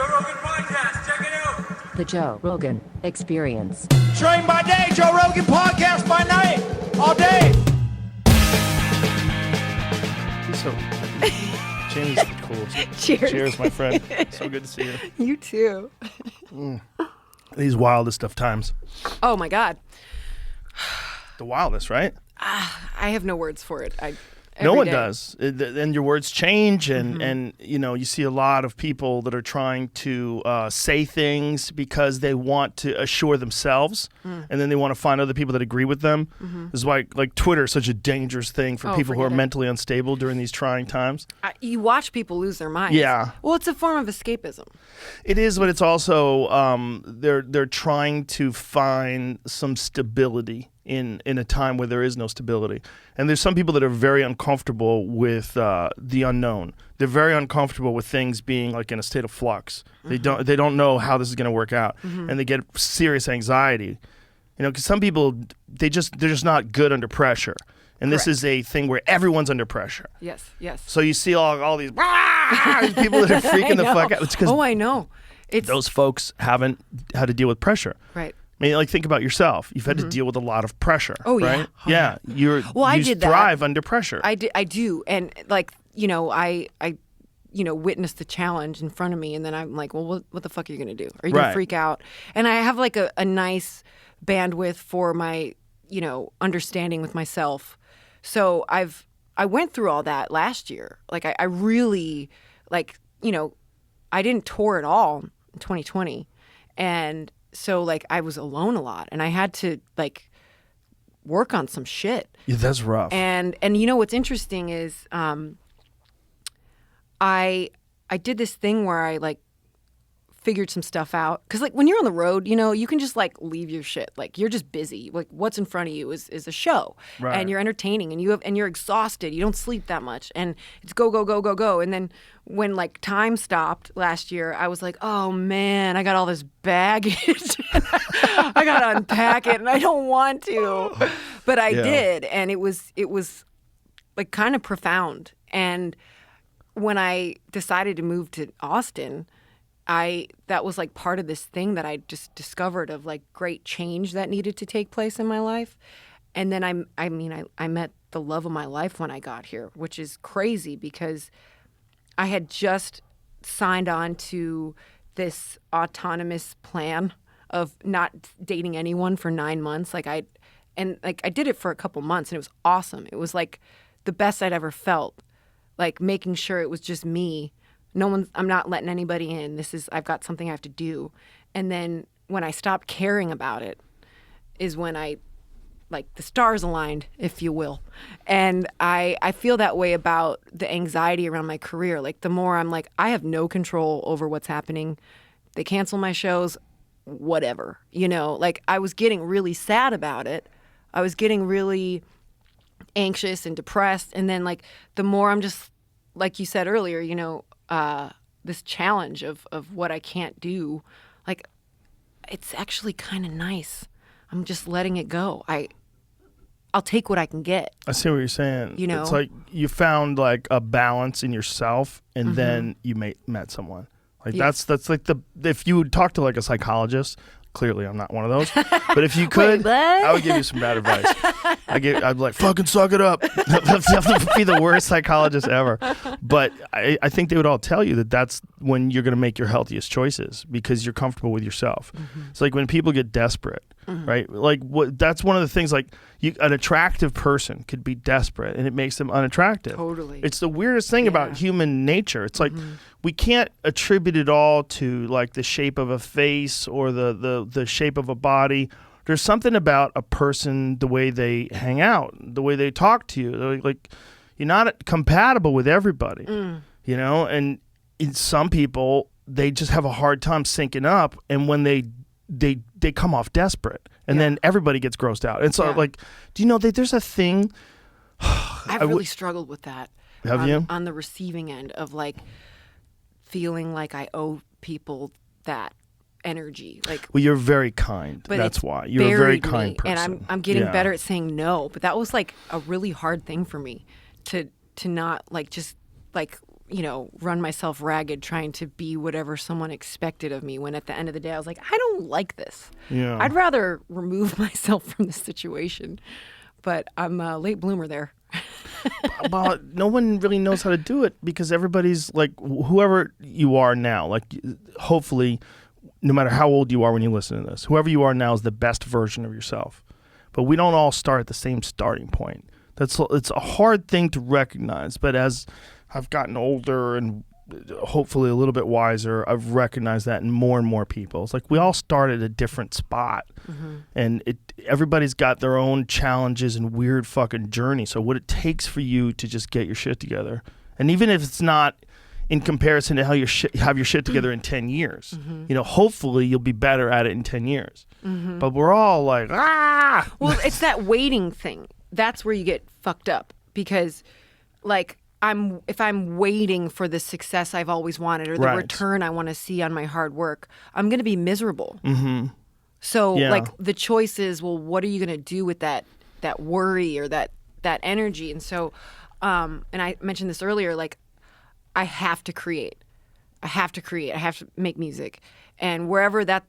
Joe Rogan Podcast. Check it out. The Joe Rogan Experience. Train by day, Joe Rogan Podcast by night, all day. So, Jamie's the coolest. Cheers. Cheers, my friend. So good to see you. You too. These wildest of times. Oh my God. The wildest, right? I have no words for it. No one day. does. And your words change, and you know, you see a lot of people that are trying to say things because they want to assure themselves, and then they want to find other people that agree with them. This is why, like, Twitter is such a dangerous thing for people who are mentally unstable during these trying times. You watch people lose their minds. Yeah. Well, it's a form of escapism. It is, but it's also they're trying to find some stability in a time where there is no stability. And there's some people that are very uncomfortable with the unknown. They're very uncomfortable with things being like in a state of flux. They don't know how this is going to work out, and they get serious anxiety. You know, because some people they're just not good under pressure. And this is a thing where everyone's under pressure. Yes. So you see all these people that are freaking the fuck out. It's because I know. those folks haven't had to deal with pressure. Right. I mean, like, think about yourself. You've had to deal with a lot of pressure. Oh, yeah. Right? Yeah. You did that. thrive under pressure. I do. And like, you know, I witnessed the challenge in front of me, and then I'm like, well, what the fuck are you going to do? Are you going to freak out? And I have like a nice bandwidth for my, you know, understanding with myself. So I went through all that last year. Like I really, like, you know, I didn't tour at all in 2020. And so like I was alone a lot, and I had to like work on some shit. Yeah, that's rough. And you know what's interesting is I did this thing where I like figured some stuff out, because like when you're on the road, you know, you can just like leave your shit, like you're just busy, like what's in front of you is a show, right. And you're entertaining, and you're exhausted, you don't sleep that much, and it's go. And then when like time stopped last year, I was like, oh man, I got all this baggage. I gotta unpack it, and I don't want to, but I did, and it was like kind of profound. And when I decided to move to Austin, that was like part of this thing that I just discovered of like great change that needed to take place in my life. And then I met the love of my life when I got here, which is crazy because I had just signed on to this autonomous plan of not dating anyone for 9 months. I did it for a couple months, and it was awesome. It was like the best I'd ever felt, like making sure it was just me. I'm not letting anybody in. I've got something I have to do. And then when I stopped caring about it is when like the stars aligned, if you will. And I feel that way about the anxiety around my career. Like the more I'm like, I have no control over what's happening. They cancel my shows, whatever, you know, like I was getting really sad about it. I was getting really anxious and depressed. And then like the more I'm just, like you said earlier, you know, this challenge of what I can't do, like it's actually kind of nice. I'm just letting it go. I'll take what I can get. I see what you're saying. You know, it's like you found like a balance in yourself, and then you met someone. Like that's like if you would talk to like a psychologist. Clearly, I'm not one of those. But if you could, I would give you some bad advice. I'd be like, fucking suck it up. I'd be the worst psychologist ever. But I think they would all tell you that that's when you're going to make your healthiest choices, because you're comfortable with yourself. It's like when people get desperate, right? Like that's one of the things, like an attractive person could be desperate, and it makes them unattractive. Totally. It's the weirdest thing about human nature. It's like we can't attribute it all to like the shape of a face or the shape of a body. There's something about a person, the way they hang out, the way they talk to you. Like you're not compatible with everybody, you know? And in some people, they just have a hard time syncing up. And when they come off desperate, and then everybody gets grossed out. And so like, do you know that there's a thing? I've really struggled with that. Have you? On the receiving end of like feeling like I owe people that energy. Like, well, you're very kind. But that's why you're a very kind person. And I'm getting better at saying no. But that was like a really hard thing for me to not like just like run myself ragged trying to be whatever someone expected of me, when at the end of the day I was like, I don't like this. Yeah. I'd rather remove myself from this situation. But I'm a late bloomer there. Well, no one really knows how to do it because everybody's like, whoever you are now, like hopefully no matter how old you are when you listen to this, whoever you are now is the best version of yourself. But we don't all start at the same starting point. It's a hard thing to recognize, but as I've gotten older and hopefully a little bit wiser, I've recognized that in more and more people. It's like we all start at a different spot, and everybody's got their own challenges and weird fucking journey. So what it takes for you to just get your shit together, and even if it's not in comparison to how you have your shit together in 10 years, hopefully you'll be better at it in 10 years. But we're all like, ah! Well, it's that waiting thing. That's where you get fucked up because, like, if I'm waiting for the success I've always wanted or the return I want to see on my hard work, I'm going to be miserable. So, like, the choice is, well, what are you going to do with that worry or that energy? And so, and I mentioned this earlier, like, I have to create. I have to make music. And wherever that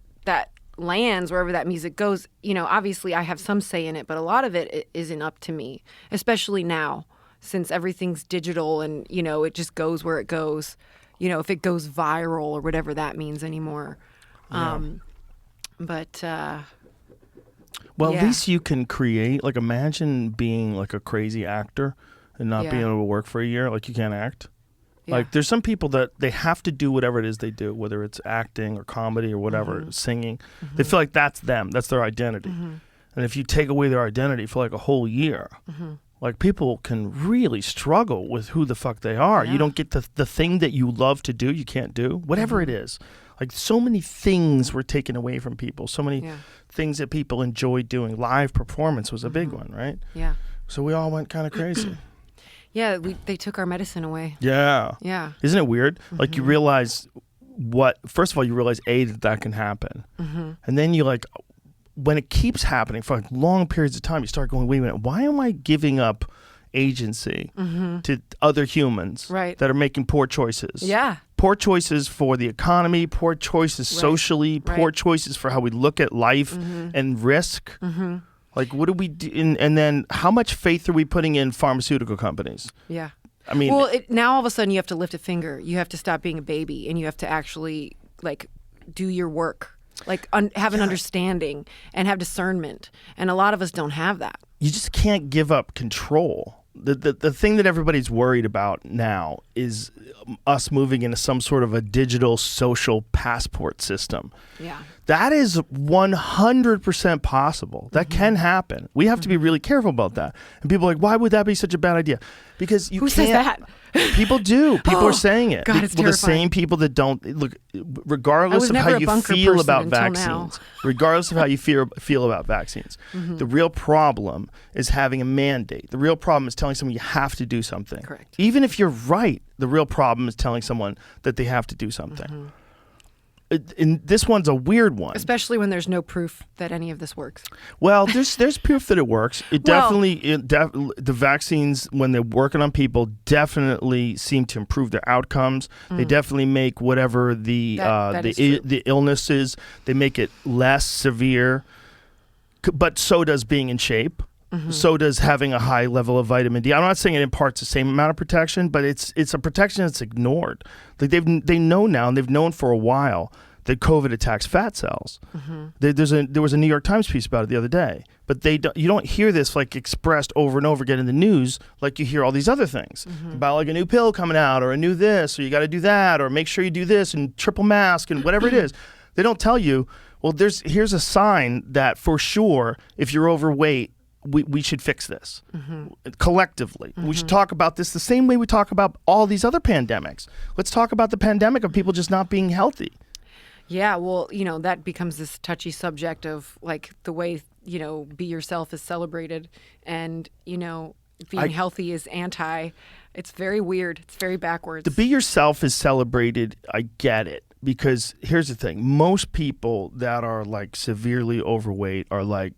lands, wherever that music goes, obviously I have some say in it, but a lot of it isn't up to me, especially now since everything's digital and, it just goes where it goes, if it goes viral or whatever that means anymore. At least you can create. Like, imagine being like a crazy actor and not being able to work for a year. Like, you can't act. Like, there's some people that they have to do whatever it is they do, whether it's acting or comedy or whatever, singing. They feel like that's them. That's their identity. And if you take away their identity for like a whole year, like, people can really struggle with who the fuck they are. You don't get the thing that you love to do, you can't do, whatever it is. Like, so many things were taken away from people. So many things that people enjoyed doing. Live performance was a big one, right? Yeah. So we all went kind of crazy. Yeah, they took our medicine away. Yeah. Yeah. Isn't it weird? Like, you realize first of all, you realize that can happen. And then you like, when it keeps happening for like long periods of time, you start going, wait a minute, why am I giving up agency to other humans that are making poor choices? Yeah. Poor choices for the economy, poor choices socially, poor choices for how we look at life and risk. Like, what do we do? And then how much faith are we putting in pharmaceutical companies? Yeah. I mean, well, now all of a sudden you have to lift a finger. You have to stop being a baby and you have to actually, like, do your work, like have an understanding and have discernment. And a lot of us don't have that. You just can't give up control. The thing that everybody's worried about now is us moving into some sort of a digital social passport system. Yeah. That is 100% possible. That can happen. We have to be really careful about that. And people are like, why would that be such a bad idea? Because you can't. Who says that? People do. People are saying it. God, it's terrifying. The same people that don't look, regardless of how you feel about vaccines, regardless of how you feel about vaccines, the real problem is having a mandate. The real problem is telling someone you have to do something. Correct. Even if you're right, the real problem is telling someone that they have to do something. And this one's a weird one, especially when there's no proof that any of this works. Well, there's proof that it works. The vaccines, when they're working on people, definitely seem to improve their outcomes. They definitely make whatever the illness is, they make it less severe. But so does being in shape. So does having a high level of vitamin D. I'm not saying it imparts the same amount of protection, but it's a protection that's ignored. Like, they know now, and they've known for a while, that COVID attacks fat cells. There was a New York Times piece about it the other day, but you don't hear this like expressed over and over again in the news like you hear all these other things about, like, a new pill coming out or a new this, or you got to do that, or make sure you do this and triple mask and whatever it is. They don't tell you, well, here's a sign that for sure if you're overweight, we should fix this collectively. We should talk about this the same way we talk about all these other pandemics. Let's talk about the pandemic of people just not being healthy. Yeah, well, that becomes this touchy subject of, like, the way, be yourself is celebrated and, being healthy is anti. It's very weird. It's very backwards. The be yourself is celebrated. I get it. Because here's the thing. Most people that are, like, severely overweight are like,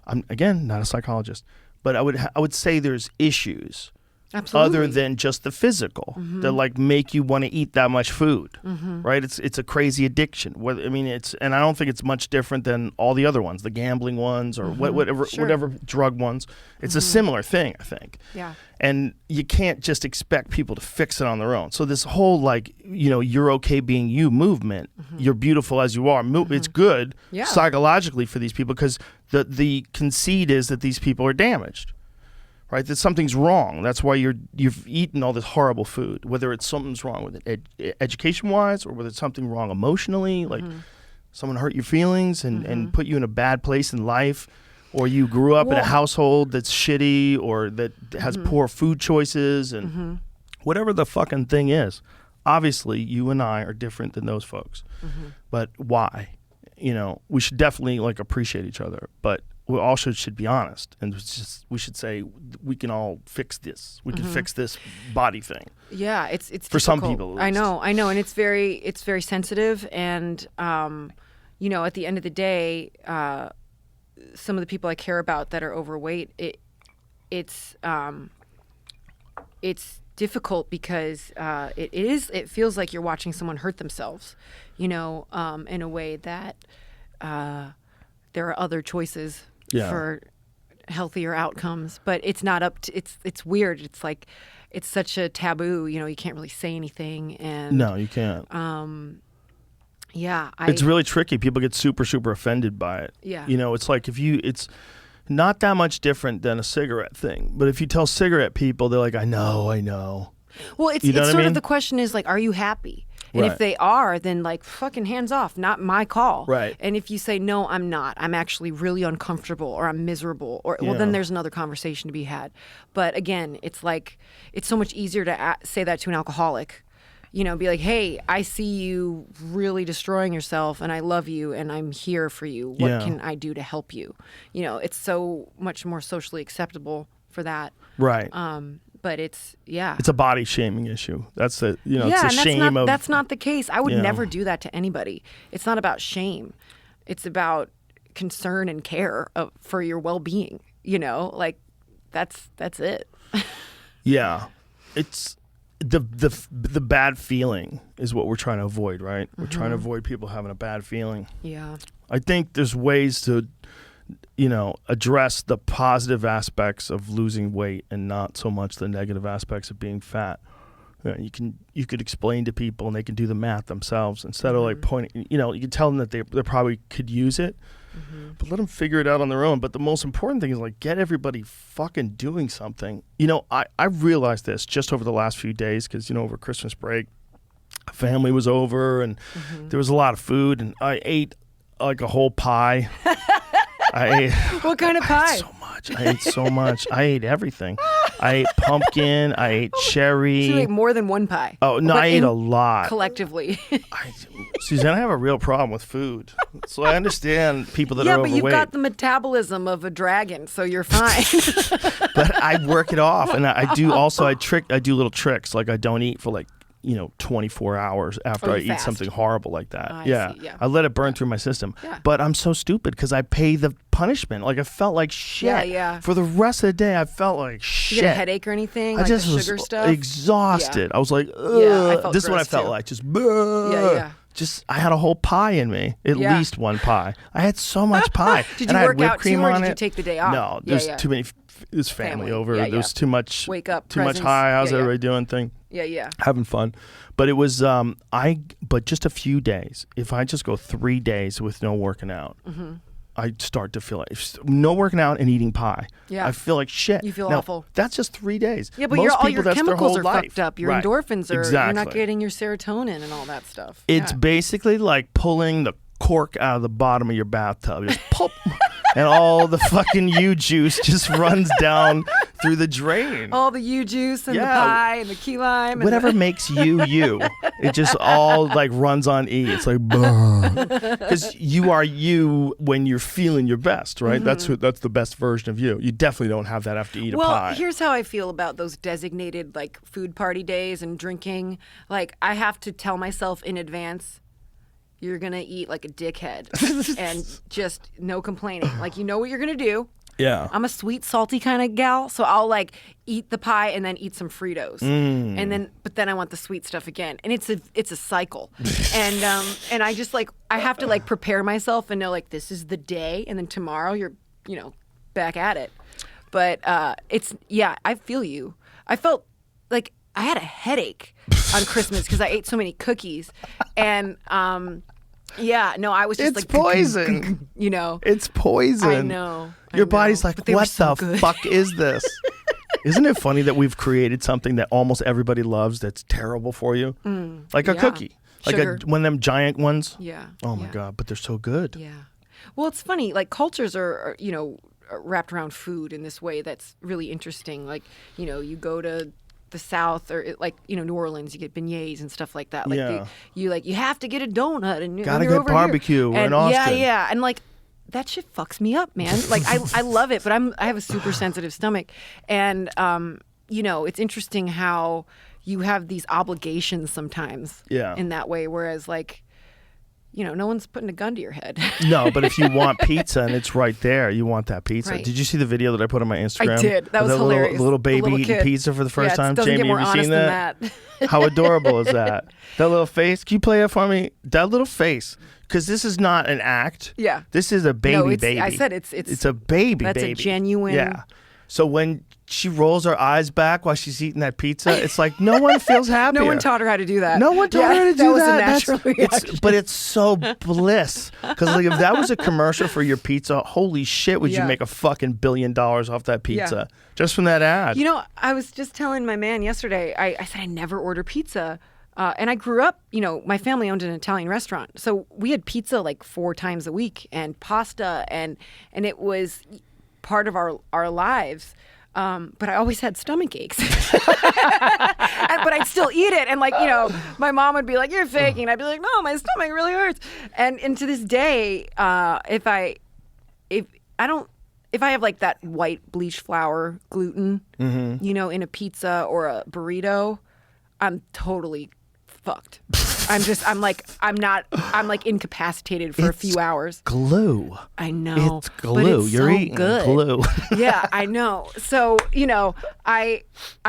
I'm, again, not a psychologist, but I would say there's issues Absolutely. other than just the physical that like make you want to eat that much food, right? It's a crazy addiction. I mean, and I don't think it's much different than all the other ones, the gambling ones or whatever drug ones. It's a similar thing, I think. Yeah. And you can't just expect people to fix it on their own. So this whole like, you're okay being you movement, you're beautiful as you are. It's good psychologically for these people because the conceit is that these people are damaged. Right, that something's wrong. That's why you've eaten all this horrible food. Whether it's something's wrong with it, education-wise, or whether it's something wrong emotionally, like someone hurt your feelings and put you in a bad place in life, or you grew up in a household that's shitty or that has poor food choices, and whatever the fucking thing is. Obviously, you and I are different than those folks, but why? We should definitely like appreciate each other, but we also should be honest, and we should say we can all fix this. We can fix this body thing. Yeah, it's for difficult. some people. At least. I know, and it's very sensitive. And at the end of the day, some of the people I care about that are overweight, it's difficult because it feels like you're watching someone hurt themselves, in a way that there are other choices for healthier outcomes, but it's not up to, it's weird. It's like, it's such a taboo, you can't really say anything. And no, you can't. Yeah. It's really tricky. People get super, super offended by it. Yeah. It's like it's not that much different than a cigarette thing. But if you tell cigarette people, they're like, I know. Well, it's sort of the question is like, are you happy? And if they are, then like fucking hands off, not my call. Right. And if you say, no, I'm not, I'm actually really uncomfortable or I'm miserable, well, then there's another conversation to be had. But again, it's like, it's so much easier to say that to an alcoholic, be like, hey, I see you really destroying yourself and I love you and I'm here for you. What can I do to help you? It's so much more socially acceptable for that. Right. But it's a body shaming issue. That's it's a shame of. That's not the case. I would never do that to anybody. It's not about shame. It's about concern and care for your well-being. Like that's it. Yeah, it's the bad feeling is what we're trying to avoid, right? We're trying to avoid people having a bad feeling. Yeah. I think there's ways to address the positive aspects of losing weight and not so much the negative aspects of being fat. You could explain to people and they can do the math themselves instead of like pointing. You can tell them that they probably could use it, but let them figure it out on their own. But the most important thing is like get everybody fucking doing something. I realized this just over the last few days because over Christmas break, family was over and there was a lot of food and I ate like a whole pie. What kind of pie? I ate so much. I ate everything. I ate pumpkin. I ate cherry. So you ate more than one pie. Oh, no, I ate a lot. Collectively. Suzanne, I have a real problem with food. So I understand people that are overweight. Yeah, but you've got the metabolism of a dragon, so you're fine. But I work it off. And I do also, I do little tricks. Like I don't eat for like, 24 hours after I eat something horrible like that. I see, yeah. I let it burn through my system. Yeah. But I'm so stupid because I pay the punishment. Like I felt like shit. Yeah. For the rest of the day, I felt like shit. You get a headache or anything? I just the was sugar stuff? exhausted. Yeah. I was like, ugh. Yeah, I felt this is what I gross, felt too. like. Just, Yeah. just I had a whole pie in me. At least one pie. I had so much pie. Did and you I had work whipped out cream too, or on did you it. take the day off? No, there's too many. There's family over. Yeah, There was too much. Wake up. Too much presents. high. How's Yeah. everybody doing? Thing. Yeah. Having fun. But it was but just a few days. If I just go 3 days with no working out, I start to feel like no working out and eating pie. Yeah. I feel like shit. You feel Now, awful. That's just 3 days. Yeah, but Most all people, your that's their chemicals whole are life. fucked up. Your Right. endorphins are. Exactly. You're not getting your serotonin and all that stuff. It's Yeah. basically like pulling the cork out of the bottom of your bathtub. Just pop. And all the fucking U juice just runs down through the drain. All the U juice and the Yeah. pie and the key lime. Whatever makes you. It just all like runs on E. It's like, because you are you when you're feeling your best, right? That's the best version of you. You definitely don't have that after you eat a pie. Well, here's how I feel about those designated like food party days and drinking. Like I have to tell myself in advance, you're gonna eat like a dickhead and just no complaining. Like you know what you're gonna do. Yeah. I'm a sweet, salty kind of gal, so I'll like eat the pie and then eat some Fritos, but then I want the sweet stuff again, and it's a cycle, and I just like I have to like prepare myself and know like this is the day, and then tomorrow you're back at it. But I feel you. I felt like I had a headache on Christmas because I ate so many cookies, and I was just it's poison. It's poison. I know. Your body's like, what the fuck is this? Isn't it funny that we've created something that almost everybody loves that's terrible for you? Like a cookie. Sugar. Like one of them giant ones. Yeah. Oh my God, but they're so good. Yeah. Well, it's funny. Like cultures are wrapped around food in this way that's really interesting. Like, you go to the South or like, New Orleans, you get beignets and stuff like that. Like you have to get a donut and gotta get barbecue in Austin. Yeah. And like, that shit fucks me up, man. Like I love it, but I have a super sensitive stomach. And, it's interesting how you have these obligations sometimes in that way. Whereas like, no one's putting a gun to your head. No, but if you want pizza and it's right there, you want that pizza. Right. Did you see the video that I put on my Instagram? I did. That was hilarious. Little baby the little eating kid. pizza for the first time. Doesn't Jamie, get more have you seen honest than that? How adorable is that? That little face. Can you play it for me? That little face. Because this is not an act. Yeah. This is a baby baby. I said it's a baby that's baby. a genuine. Yeah. So when she rolls her eyes back while she's eating that pizza, it's like no one feels happier. No one taught her how to do that. No one taught her to do that. That was a natural reaction. But it's so bliss. Because like if that was a commercial for your pizza, holy shit, would you make a fucking $1 billion off that pizza just from that ad? I was just telling my man yesterday. I said I never order pizza. And I grew up, my family owned an Italian restaurant. So we had pizza like 4 times a week and pasta and it was part of our lives. But I always had stomach aches. But I'd still eat it. And like, my mom would be like, you're faking. And I'd be like, no, my stomach really hurts. And to this day, if I have like that white bleached flour gluten, in a pizza or a burrito, I'm totally fucked. I'm like incapacitated for a few hours. Glue. I know. It's glue. But it's You're so eating good. glue. Yeah, I know. So, I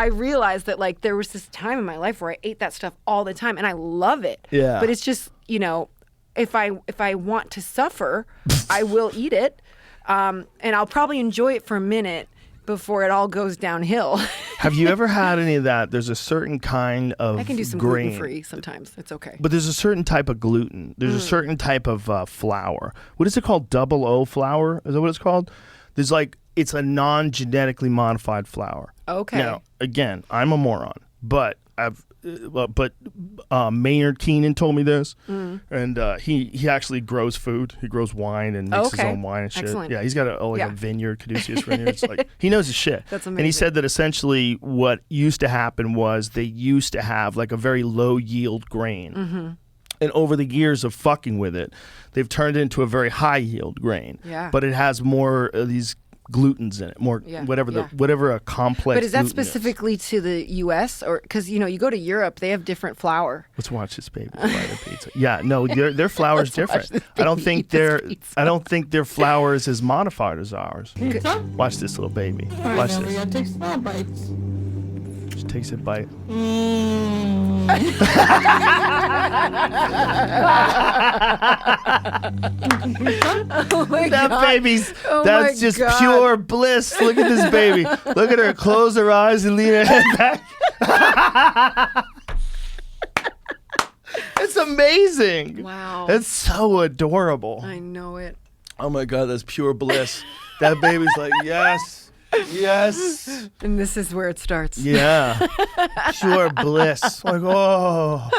realized that like there was this time in my life where I ate that stuff all the time and I love it. Yeah. But it's just, if I want to suffer, I will eat it. And I'll probably enjoy it for a minute before it all goes downhill. Have you ever had any of that? There's a certain kind of I can do some grain. gluten-free sometimes. It's okay. But there's a certain type of gluten. There's a certain type of flour. What is it called? Double O flour? Is that what it's called? There's like, it's a non-genetically modified flour. Okay. Now, again, I'm a moron, but Maynard Keenan told me this, and he actually grows food. He grows wine and makes his own wine and shit. Excellent. Yeah, he's got a vineyard, Caduceus vineyard. It's like he knows his shit. That's amazing. And he said that essentially what used to happen was they used to have like a very low yield grain. And over the years of fucking with it, they've turned it into a very high yield grain. Yeah. But it has more of these glutens in it, more whatever a complex. But is that gluten specifically to the U.S. or because you go to Europe, they have different flour. Let's watch this baby fry the pizza. Yeah, no, their flour is different. I don't think their flour is as modified as ours. Watch this little baby. Watch this. We're gonna take small bites. She takes a bite. Oh my That God. baby's Oh that's my just God. pure bliss. Look at this baby. Look at her close her eyes and lean her head back. It's amazing. Wow. It's so adorable. I know it. Oh my God, that's pure bliss. That baby's like, yes, yes. And this is where it starts. Yeah. Pure bliss. Like, oh.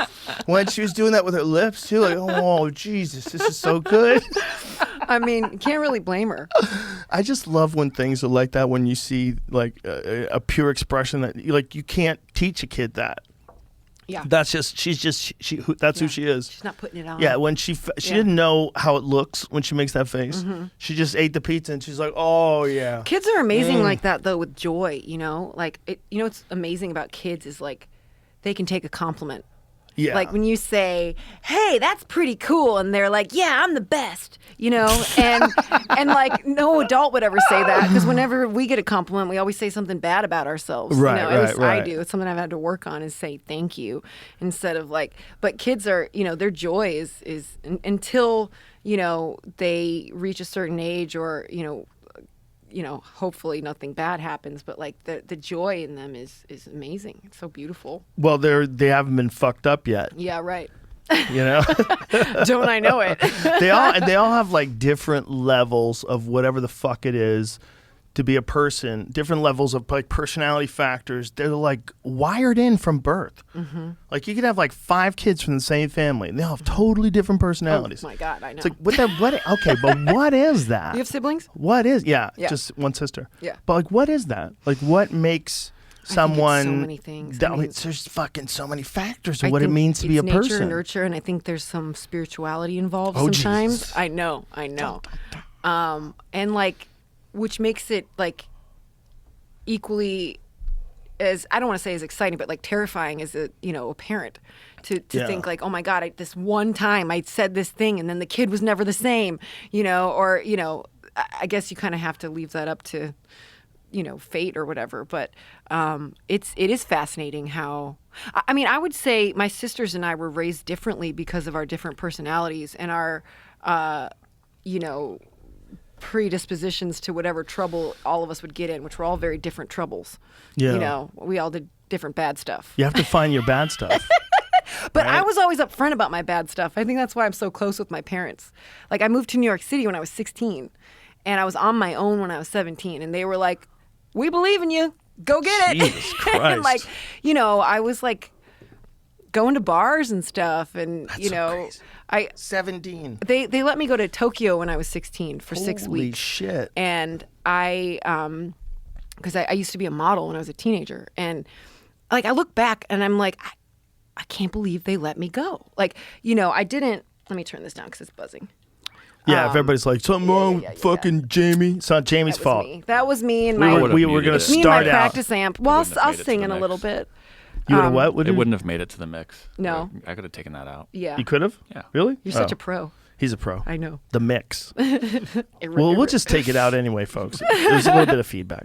When she was doing that with her lips too, like, oh, Jesus, this is so good. I mean, you can't really blame her. I just love when things are like that, when you see like a pure expression that like you can't teach a kid that. Yeah. That's just that's who she is. She's not putting it on. Yeah, when she didn't know how it looks when she makes that face. She just ate the pizza and she's like, "Oh yeah." Kids are amazing like that though, with joy. Like it. What's amazing about kids is like they can take a compliment Yeah. Like when you say, "Hey, that's pretty cool," and they're like, "Yeah, I'm the best," you know, and like no adult would ever say that, because whenever we get a compliment, we always say something bad about ourselves. Right, you know, right, at least I right. do. It's something I've had to work on, is say thank you instead of like. But kids are, you know, their joy is until, you know, they reach a certain age, or you know, hopefully nothing bad happens, but like the joy in them is amazing. It's so beautiful. Well, they haven't been fucked up yet. Yeah, right. You know, Don't I know it? they all have like different levels of whatever the fuck it is to be a person. Different levels of like personality factors. They're like wired in from birth. Mm-hmm. Like you could have like 5 kids from the same family, and they all have totally different personalities. Oh my God, I know. It's like what? Okay, but what is that? You have siblings? What is? Yeah, Yeah. just one sister. Yeah. But like, what is that? Like, what makes someone? I think it's so many things. I I mean, mean, there's fucking so many factors of I what it think means to be a it's nature person. and nurture, and I think there's some spirituality involved Oh, sometimes. Jesus. I know. And like, which makes it like equally as, I don't want to say as exciting, but like terrifying as a parent to Yeah. think like, oh my God, this one time I said this thing and then the kid was never the same, or I guess you kind of have to leave that up to fate or whatever. But it is fascinating how, I mean, I would say my sisters and I were raised differently because of our different personalities and our predispositions to whatever trouble all of us would get in, which were all very different troubles. Yeah. We all did different bad stuff. You have to find your bad stuff. But right? I was always upfront about my bad stuff. I think that's why I'm so close with my parents. Like, I moved to New York City when I was 16, and I was on my own when I was 17, and they were like, "We believe in you. Go get it." Jesus Christ. And like, I was like going to bars and stuff, and That's so crazy. 17. They let me go to Tokyo when I was 16 for 6 Holy weeks. shit. And I because I used to be a model when I was a teenager, and like I look back and I'm like, I can't believe they let me go. Like, I didn't. Let me turn this down because it's buzzing. Yeah, if everybody's like, something wrong, fucking Jamie. It's not Jamie's fault. That was me and We my were, we were going to me and my start out. practice amp. Well, wouldn't have I'll made it to sing the in a mix. little bit. You would have what? What It did- wouldn't have made it to the mix. No. I could have taken that out. Yeah. You could have? Yeah. Really? You're such Oh. a pro. He's a pro. I know. The mix. Well, we'll just take it out anyway, folks. There's a little bit of feedback.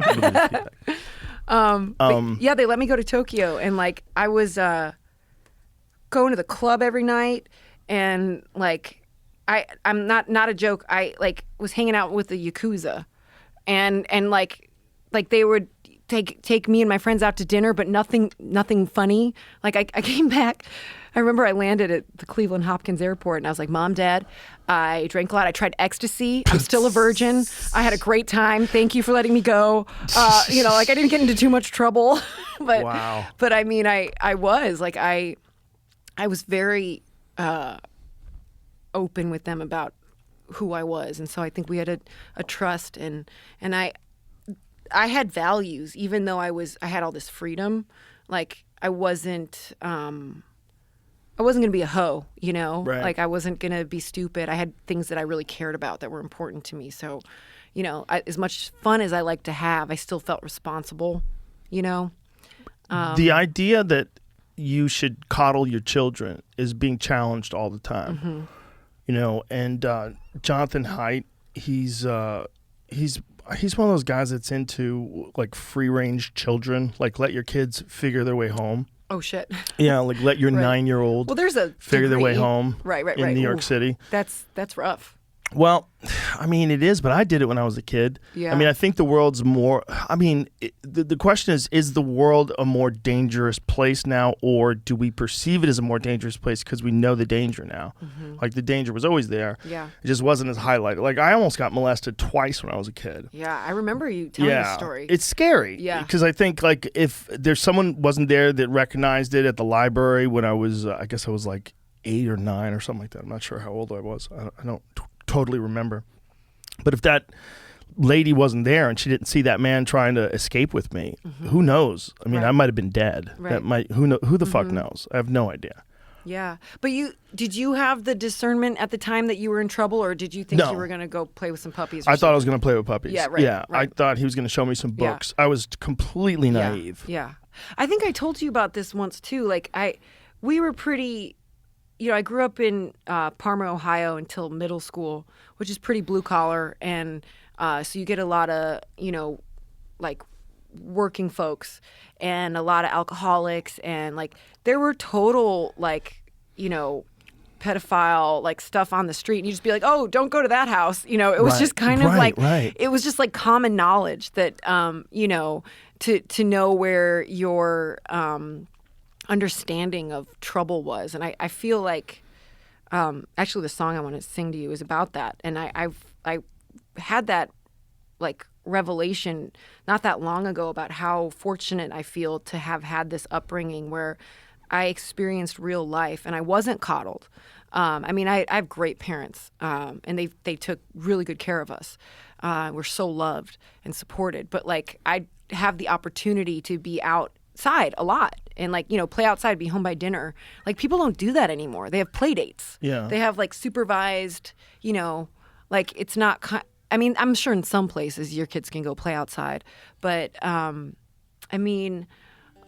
Yeah, they let me go to Tokyo, and like I was going to the club every night, and like I'm not a joke. I like was hanging out with the Yakuza, and like they would take me and my friends out to dinner, but nothing funny. Like I came back. I remember I landed at the Cleveland Hopkins Airport, and I was like, "Mom, Dad, I drank a lot. I tried ecstasy. I'm still a virgin. I had a great time. Thank you for letting me go." Like I didn't get into too much trouble, but Wow. But I mean, I was like I was very open with them about who I was, and so I think we had a trust, and I had values, even though I had all this freedom. Like I wasn't going to be a hoe, Right. Like I wasn't going to be stupid. I had things that I really cared about that were important to me. So, as much fun as I like to have, I still felt responsible, The idea that you should coddle your children is being challenged all the time. Mm-hmm. And Jonathan Haidt, he's one of those guys that's into like free range children, like let your kids figure their way home. Oh shit. Yeah, like let your Right. 9-year-old Well, there's a figure their way degree. home Right. in New York Ooh, City. That's rough. Well, I mean, it is, but I did it when I was a kid. Yeah. I mean, I think the world's more, the question is the world a more dangerous place now, or do we perceive it as a more dangerous place because we know the danger now? Mm-hmm. Like the danger was always there. Yeah. It just wasn't as highlighted. Like I almost got molested twice when I was a kid. Yeah, I remember you telling the story. It's scary. Yeah. Because I think like if there's someone wasn't there that recognized it at the library when I was, I guess I was like 8 or 9 or something like that. I'm not sure how old I was. I don't totally remember. But if that lady wasn't there and she didn't see that man trying to escape with me, who knows? I mean, Right. I might have been dead. Right. That might who the fuck knows? I have no idea. Yeah. But did you have the discernment at the time that you were in trouble, or did you think No. you were going to go play with some puppies? Or I thought I was something? going to play with puppies. Yeah, right, Yeah, I right. thought he was going to show me some Yeah. books. I was completely naive. Yeah. I think I told you about this once too. Like we were pretty, I grew up in Parma, Ohio until middle school, which is pretty blue collar. And so you get a lot of, like working folks and a lot of alcoholics. And like there were total like, pedophile like stuff on the street. And you just be like, oh, don't go to that house. It was just kind of like, it was just like common knowledge that, to know where your understanding of trouble was. And I feel like actually the song I want to sing to you is about that. And I had that like revelation not that long ago about how fortunate I feel to have had this upbringing where I experienced real life and I wasn't coddled. I have great parents, and they took really good care of us. We're so loved and supported. But like I have the opportunity to be outside a lot and like play outside, be home by dinner. Like people don't do that anymore. They have play dates. Yeah. They have like supervised. Like it's not. I'm sure in some places your kids can go play outside, but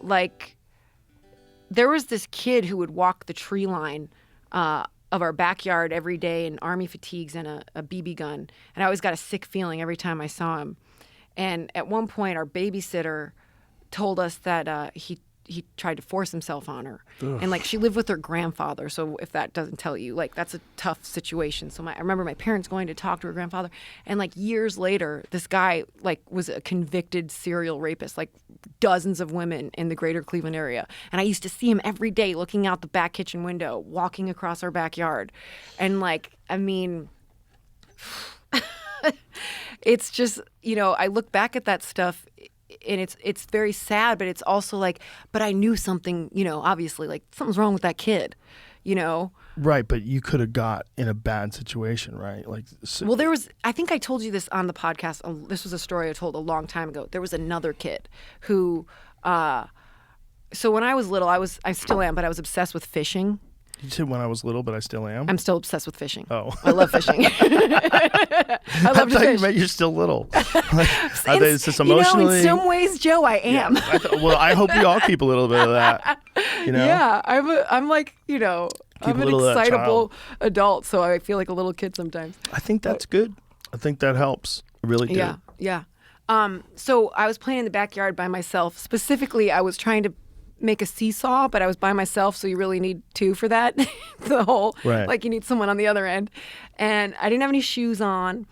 like there was this kid who would walk the tree line of our backyard every day in army fatigues and a BB gun. And I always got a sick feeling every time I saw him. And at one point, our babysitter told us that he tried to force himself on her. Ugh. And like she lived with her grandfather. So if that doesn't tell you, like that's a tough situation. So I remember my parents going to talk to her grandfather. And like years later, this guy like was a convicted serial rapist, like dozens of women in the greater Cleveland area. And I used to see him every day looking out the back kitchen window, walking across our backyard. And like, it's just, I look back at that stuff and it's very sad, but it's also like, but I knew something, obviously like something's wrong with that kid, Right, but you could have got in a bad situation, right? Like, well, I think I told you this on the podcast. This was a story I told a long time ago. There was another kid who, so when I was little, I still am, but I was obsessed with fishing. You said when I was little, but I still am? I'm still obsessed with fishing. Oh. I love fishing. I love to fish. You meant you're still little. It's just emotionally. In some ways, Joe, I am. Yeah, well, I hope we all keep a little bit of that. Yeah, I'm like, I'm an excitable adult, so I feel like a little kid sometimes. I think that's good. I think that helps. I really do. Yeah. So I was playing in the backyard by myself. Specifically, I was trying to make a seesaw, but I was by myself, so you really need two for that. The whole, right. Like you need someone on the other end. And I didn't have any shoes on.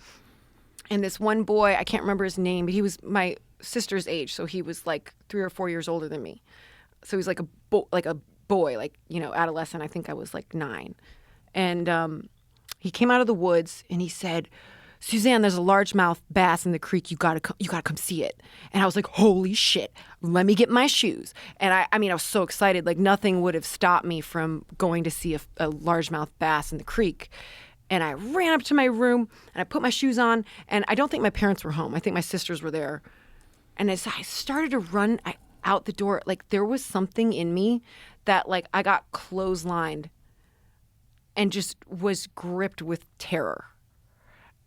And this one boy, I can't remember his name, but he was my sister's age, so he was like 3 or 4 years older than me. So he was like a boy, like, adolescent. I think I was like 9. And he came out of the woods and he said, Suzanne, there's a largemouth bass in the creek. You gotta come see it. And I was like, holy shit, let me get my shoes. And I was so excited. Like nothing would have stopped me from going to see a largemouth bass in the creek. And I ran up to my room and I put my shoes on. And I don't think my parents were home. I think my sisters were there. And as I started to run out the door, like there was something in me that like I got clotheslined and just was gripped with terror.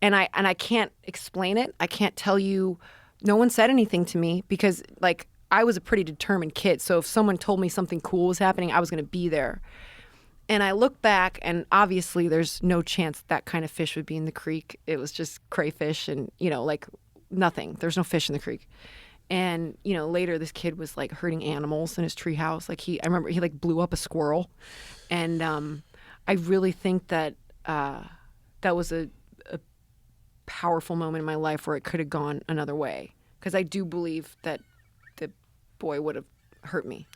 And I can't explain it. I can't tell you. No one said anything to me because like I was a pretty determined kid. So if someone told me something cool was happening, I was going to be there. And I look back and obviously there's no chance that kind of fish would be in the creek. It was just crayfish and, like nothing. There's no fish in the creek. And, later this kid was like hurting animals in his treehouse. Like I remember he like blew up a squirrel. And I really think that that was a powerful moment in my life where it could have gone another way. Because I do believe that the boy would have hurt me.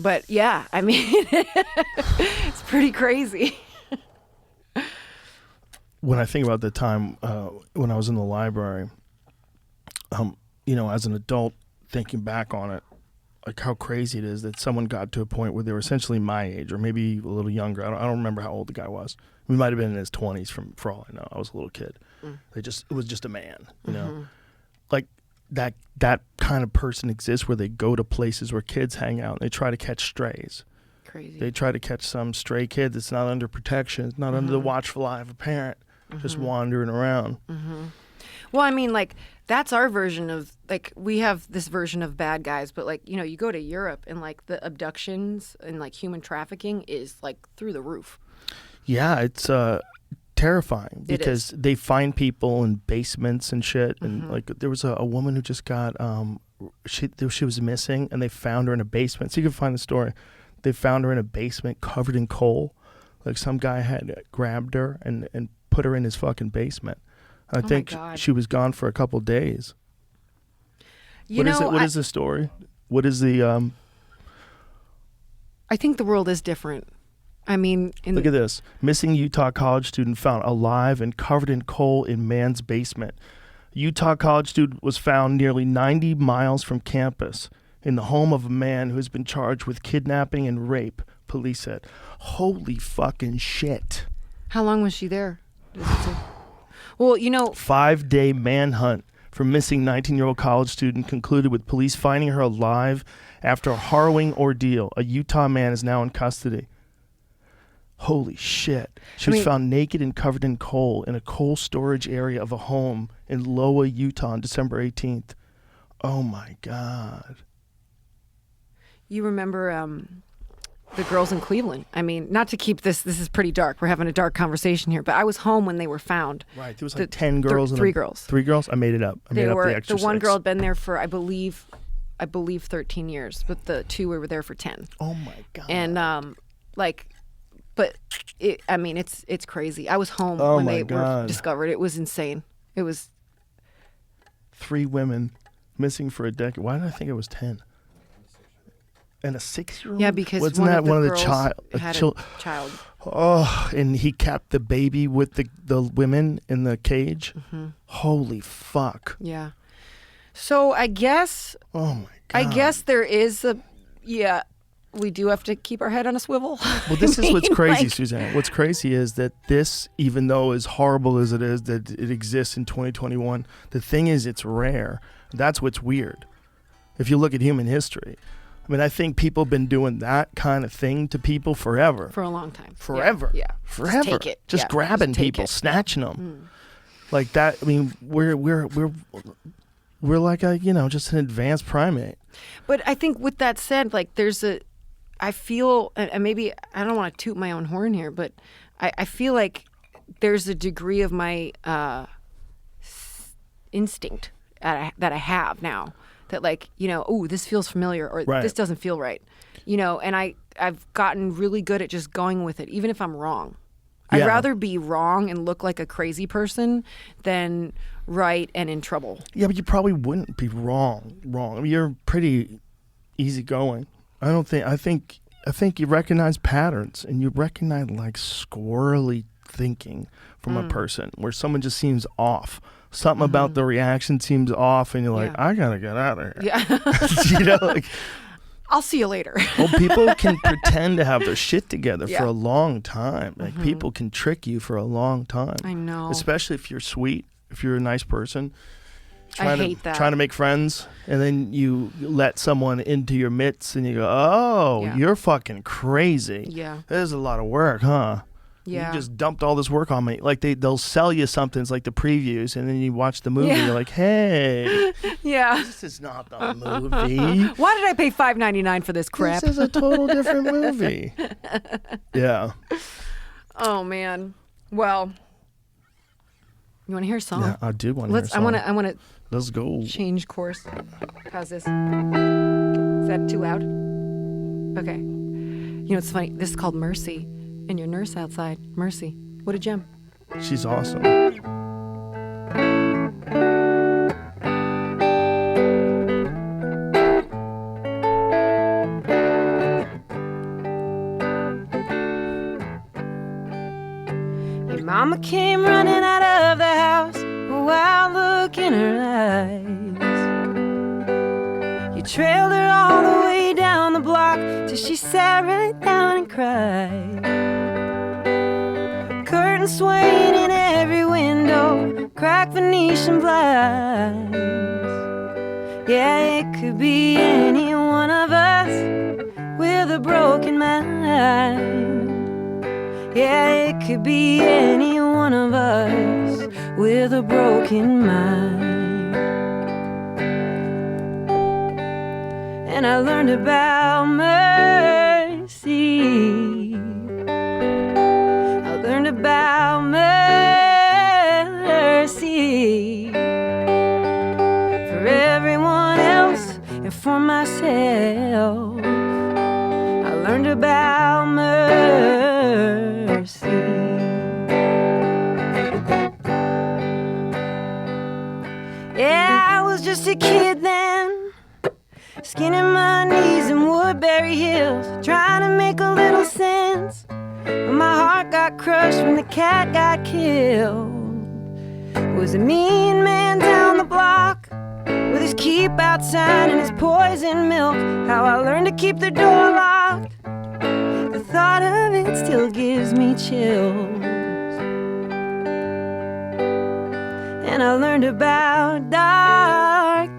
But yeah, it's pretty crazy. When I think about the time when I was in the library, as an adult, thinking back on it, like how crazy it is that someone got to a point where they were essentially my age or maybe a little younger. I don't remember how old the guy was. He might have been in his 20s for all I know. I was a little kid. It was just a man, know. Like that kind of person exists where they go to places where kids hang out and they try to catch strays. Crazy. They try to catch some stray kid that's not under protection, it's not under the watchful eye of a parent, just wandering around. Well, I mean, like, that's our version of, like, we have this version of bad guys, but, like, you know, you go to Europe and, like, the abductions and, like, human trafficking is, like, through the roof. Yeah, it's terrifying because they find people in basements and shit. And, like, there was a woman who just got, she was missing, and they found her in a basement. So you can find the story. They found her in a basement covered in coal. Like, some guy had grabbed her and put her in his fucking basement. I think she was gone for a couple days. What is the story? What is the... I think the world is different. I mean... Look at this. Missing Utah college student found alive and covered in coal in man's basement. Utah college student was found nearly 90 miles from campus in the home of a man who has been charged with kidnapping and rape, police said. Holy fucking shit. How long was she there? Well, you know... 5-day manhunt for missing 19-year-old college student concluded with police finding her alive after a harrowing ordeal. A Utah man is now in custody. Holy shit. She was found naked and covered in coal in a coal storage area of a home in Loa, Utah on December 18th. Oh my God. You remember the girls in Cleveland? I mean, not to keep this is pretty dark. We're having a dark conversation here, but I was home when they were found. Right. There was like 10 girls. Three girls. 3 girls? I made it up. I made up the extra The one 6. girl had been there for, I believe 13 years, but the 2 were there for 10. Oh my God. And but it's crazy. I was home when they were discovered. It was insane. It was 3 women missing for a decade. Why did I think it was 10? And a 6-year-old? Yeah, because wasn't that one of the child? Oh, and he kept the baby with the women in the cage. Mm-hmm. Holy fuck. Yeah. So I guess. Oh my God. I guess there is we do have to keep our head on a swivel. Well, this is what's crazy, Suzanne. What's crazy is that this, even though as horrible as it is that it exists in 2021, the thing is it's rare. That's what's weird. If you look at human history. I mean, I think people have been doing that kind of thing to people forever. For a long time. Forever. Yeah. Forever. Just take it. Just grabbing people, snatching them. Like that. I mean, we're like just an advanced primate. But I think with that said, like I feel, and maybe I don't want to toot my own horn here, but I feel like there's a degree of my instinct that I have now. That like, this feels familiar or this doesn't feel right, and I've gotten really good at just going with it, even if I'm wrong. Yeah. I'd rather be wrong and look like a crazy person than right and in trouble. Yeah, but you probably wouldn't be wrong. I mean, you're pretty easygoing. I think you recognize patterns and you recognize like squirrely thinking from a person where someone just seems off. Something about the reaction seems off, and you're like, I gotta get out of here. Yeah. I'll see you later. Well, people can pretend to have their shit together for a long time. Like people can trick you for a long time. I know. Especially if you're sweet, if you're a nice person. I hate that. Trying to make friends, and then you let someone into your midst, and you go, "Oh, you're fucking crazy." Yeah. There's a lot of work, huh? Yeah. You just dumped all this work on me. Like they'll sell you something, it's like the previews, and then you watch the movie, you're like, hey, this is not the movie. Why did I pay $5.99 for this crap? This is a total different movie. Yeah. Oh man. Well, you want to hear a song? Yeah, I do want to hear a song. I want to. Let's go. Change course. How's this? Is that too loud? Okay. It's funny. This is called Mercy. And your nurse outside, Mercy. What a gem. She's awesome. Your mama came running out of the house, a wild look in her eyes. You trailed her all the way down the block till she sat right down and cried. Curtains swaying in every window, cracked Venetian blinds. Yeah, it could be any one of us with a broken mind. Yeah, it could be any one of us with a broken mind. And I learned about mercy. I learned about mercy for everyone else and for myself. I learned about mercy. Yeah, I was just a kid then, skinning my knees in Woodbury Hills, trying to make a little sense. But my heart got crushed when the cat got killed. Was a mean man down the block with his keep out sign and his poison milk. How I learned to keep the door locked. The thought of it still gives me chills. And I learned about darkness.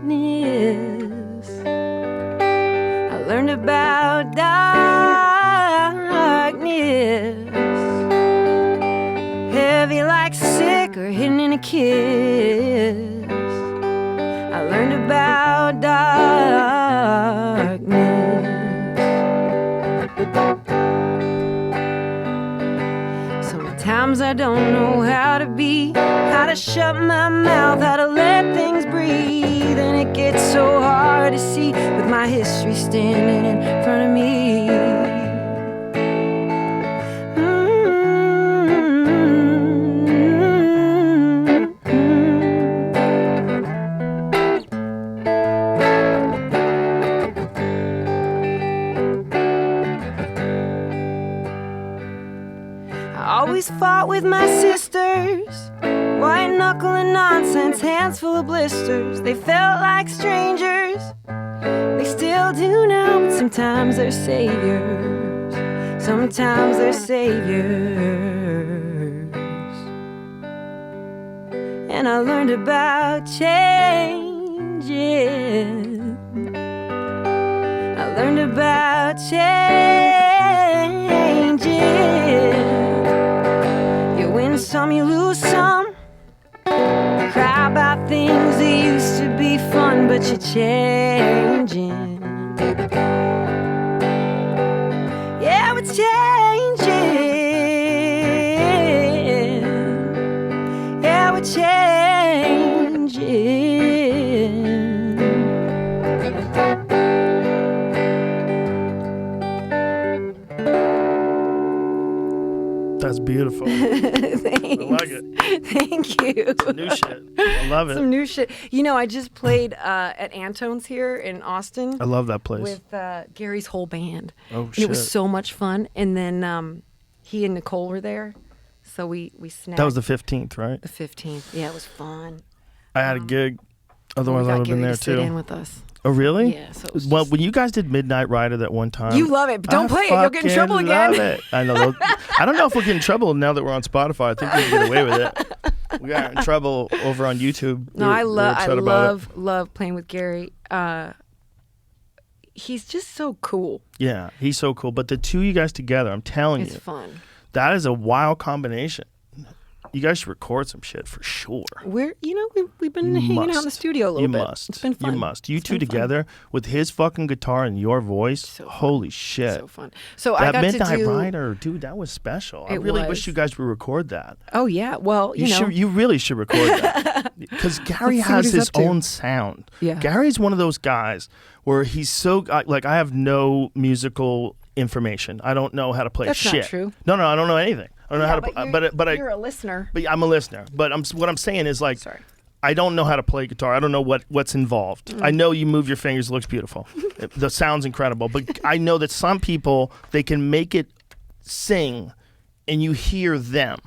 I learned about darkness. Heavy like sick or hidden in a kiss. I learned about darkness. Sometimes I don't know how to be, how to shut my mouth, how to let things breathe. And it gets so hard to see with my history standing in front of me. Always fought with my sisters, white knuckling nonsense, hands full of blisters. They felt like strangers, they still do now, but sometimes they're saviors, sometimes they're saviors. And I learned about changing, I learned about changing. You win some, you lose some. Cry about things that used to be fun, but you're changing. Yeah, we're changing. Yeah, we're changing. That's beautiful. Thanks. I like it. Thank you. Some new shit. I love it. Some new shit. You know, I just played at Antone's here in Austin. I love that place. With Gary's whole band. Oh, and shit. it was so much fun. And then he and Nicole were there, so we snapped. That was the 15th, right? The 15th. Yeah, it was fun. I had a gig. Otherwise, we I got would have been Gary there to sit too. in with us. Oh, really? Yeah. So it was Well, just- when you guys did Midnight Rider that one time, You love it, but don't play it. You'll get in trouble fucking again. love it. I know. I don't know if we'll get in trouble now that we're on Spotify. I think we can get away with it. We got in trouble over on YouTube. No, We're I upset about it. love playing with Gary. He's just so cool. Yeah, he's so cool. But the two of you guys together, I'm telling It's you, fun. that is a wild combination. You guys should record some shit for sure. We've been You hanging out in the must. studio a little You bit. must. It's been fun. You must. You It's two been fun. together with his fucking guitar and your voice. So fun. Holy shit. So fun. So I That got Midnight to do. Rider, dude, that was special. I It really was. wish you guys would record that. Oh yeah. Well, you know. You really should record that. Because Gary Let's see what has he's his up to. own sound. Yeah. Gary's one of those guys where he's so, like, I have no musical information. I don't know how to play That's not shit. true. No, I don't know anything. I don't know how to, but you're a listener. but I'm a listener. But what I'm saying is, like, Sorry. I don't know how to play guitar. I don't know what's involved. Mm. I know you move your fingers, it looks beautiful. The sound's incredible. But I know that some people, they can make it sing and you hear them.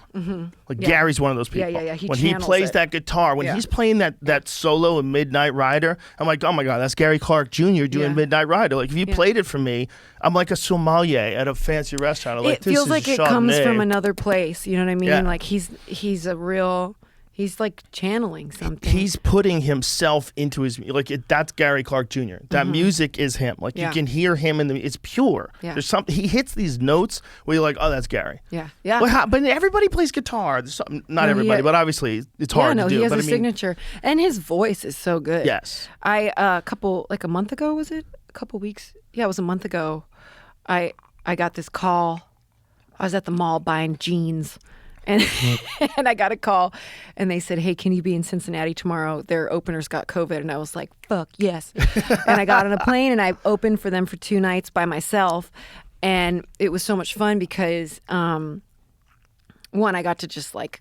Like Yeah. Gary's one of those people. Yeah. He when he channels plays it. that guitar, when Yeah. he's playing that solo in Midnight Rider, I'm like, oh my God, that's Gary Clark Jr. doing Yeah. Midnight Rider. Like, if you Yeah. played it for me, I'm like a sommelier at a fancy restaurant. I'm like, It this feels is like it comes Chardonnay. from another place. You know what I mean? Yeah. Like he's a real He's like channeling something. He's putting himself into his that's Gary Clark Jr. That music is him. Like you can hear him it's pure. Yeah. There's something he hits these notes where you're like, oh, that's Gary. Yeah, yeah. But everybody plays guitar. There's something, not everybody, but obviously it's hard to do. He has but a signature, and his voice is so good. Yes. I a month ago, was it? A couple weeks? Yeah, it was a month ago. I got this call. I was at the mall buying jeans. And and I got a call, and they said, hey, can you be in Cincinnati tomorrow? Their openers got COVID. And I was like, fuck, yes. And I got on a plane, and I opened for them for 2 nights by myself. And it was so much fun because, one, I got to just like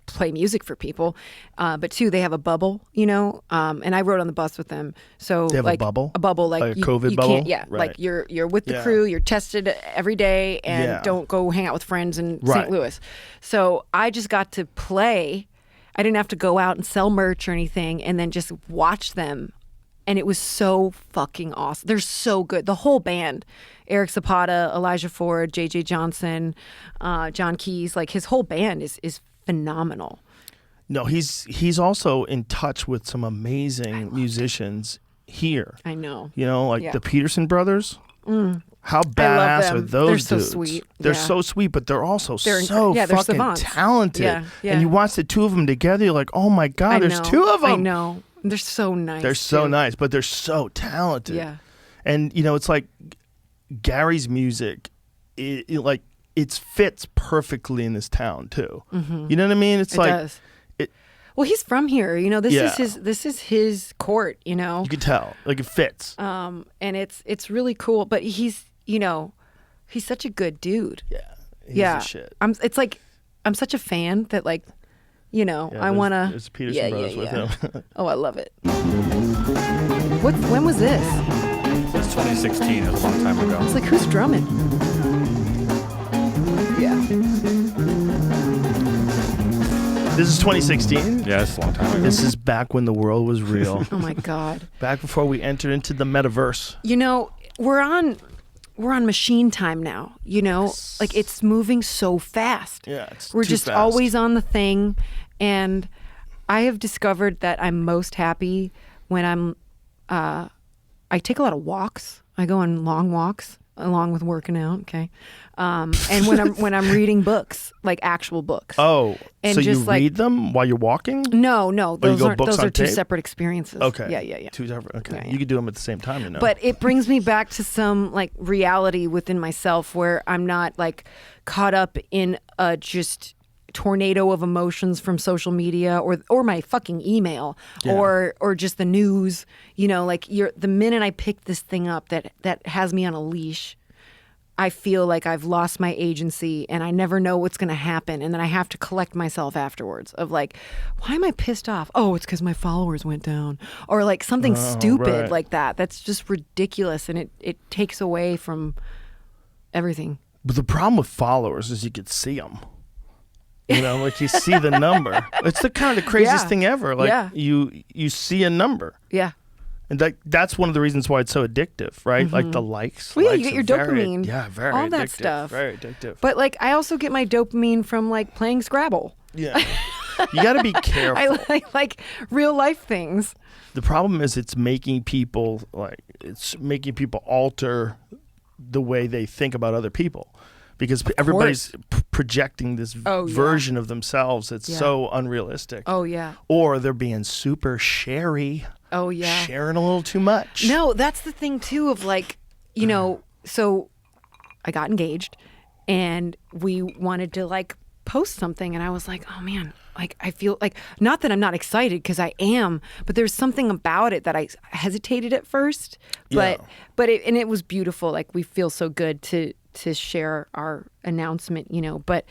play music for people. But 2, they have a bubble, and I rode on the bus with them. So they have like a bubble? A bubble, like a you, COVID you bubble? Can't, yeah, right. like you're with the crew, you're tested every day, and don't go hang out with friends in St. Louis. So I just got to play. I didn't have to go out and sell merch or anything, and then just watch them. And it was so fucking awesome. They're so good. The whole band, Eric Zapata, Elijah Ford, JJ Johnson, John Keys, like his whole band is phenomenal. No, he's also in touch with some amazing musicians here. I know. The Peterson brothers. How badass are those They're dudes? so sweet. They're so sweet, but they're also so they're fucking savants. talented. Yeah. And you watch the two of them together, you're like, oh my God, there's 2 of them. I know. They're so nice. They're so nice, but they're so talented. Yeah. And, it's like Gary's music, it fits perfectly in this town too. You know what I mean? It does. Well, he's from here. This is his court. You can tell, like it fits. And it's really cool. But he's such a good dude. Yeah. He's the shit. I'm such a fan that I want to. There's Peterson Brothers with him. Oh, I love it. When was this? It's 2016. It was a long time ago. It's like, who's drumming? Yeah. This is 2016. Yeah, it's a long time ago. This is back when the world was real. Oh my God. Back before we entered into the metaverse. We're on machine time now, like it's moving so fast. Yeah, we're too just fast. always on the thing. And I have discovered that I'm most happy when I take a lot of walks. I go on long walks along with working out. Okay. And when I'm reading books, like actual books. Oh, and so just you read them while you're walking? No, those are 2 tape? separate experiences. Okay. Yeah. 2 separate. Okay. Yeah. You could do them at the same time, But it brings me back to some like reality within myself where I'm not like caught up in a just tornado of emotions from social media or my fucking email or just the news. Like the minute I pick this thing up that has me on a leash, I feel like I've lost my agency and I never know what's going to happen. And then I have to collect myself afterwards of like, why am I pissed off? Oh, it's because my followers went down. Or like something stupid like that. That's just ridiculous. And it takes away from everything. But the problem with followers is you could see them. Like you see the number. It's the kind of the craziest thing ever. Like you see a number. Yeah. And that's one of the reasons why it's so addictive, right? Mm-hmm. Like the likes. Well, yeah, likes you get your are dopamine. Very all addictive. that stuff. Very addictive. But like, I also get my dopamine from like playing Scrabble. Yeah. You got to be careful. I like real life things. The problem is it's making people alter the way they think about other people. Because everybody's projecting this version of themselves that's so unrealistic. Oh, yeah. Or they're being super sharey. Oh, yeah. Sharing a little too much. No, that's the thing, too, of like, so I got engaged and we wanted to like post something. And I was like, oh, man, like I feel like, not that I'm not excited because I am, but there's something about it that I hesitated at first. But it was beautiful. Like we feel so good to share our announcement, but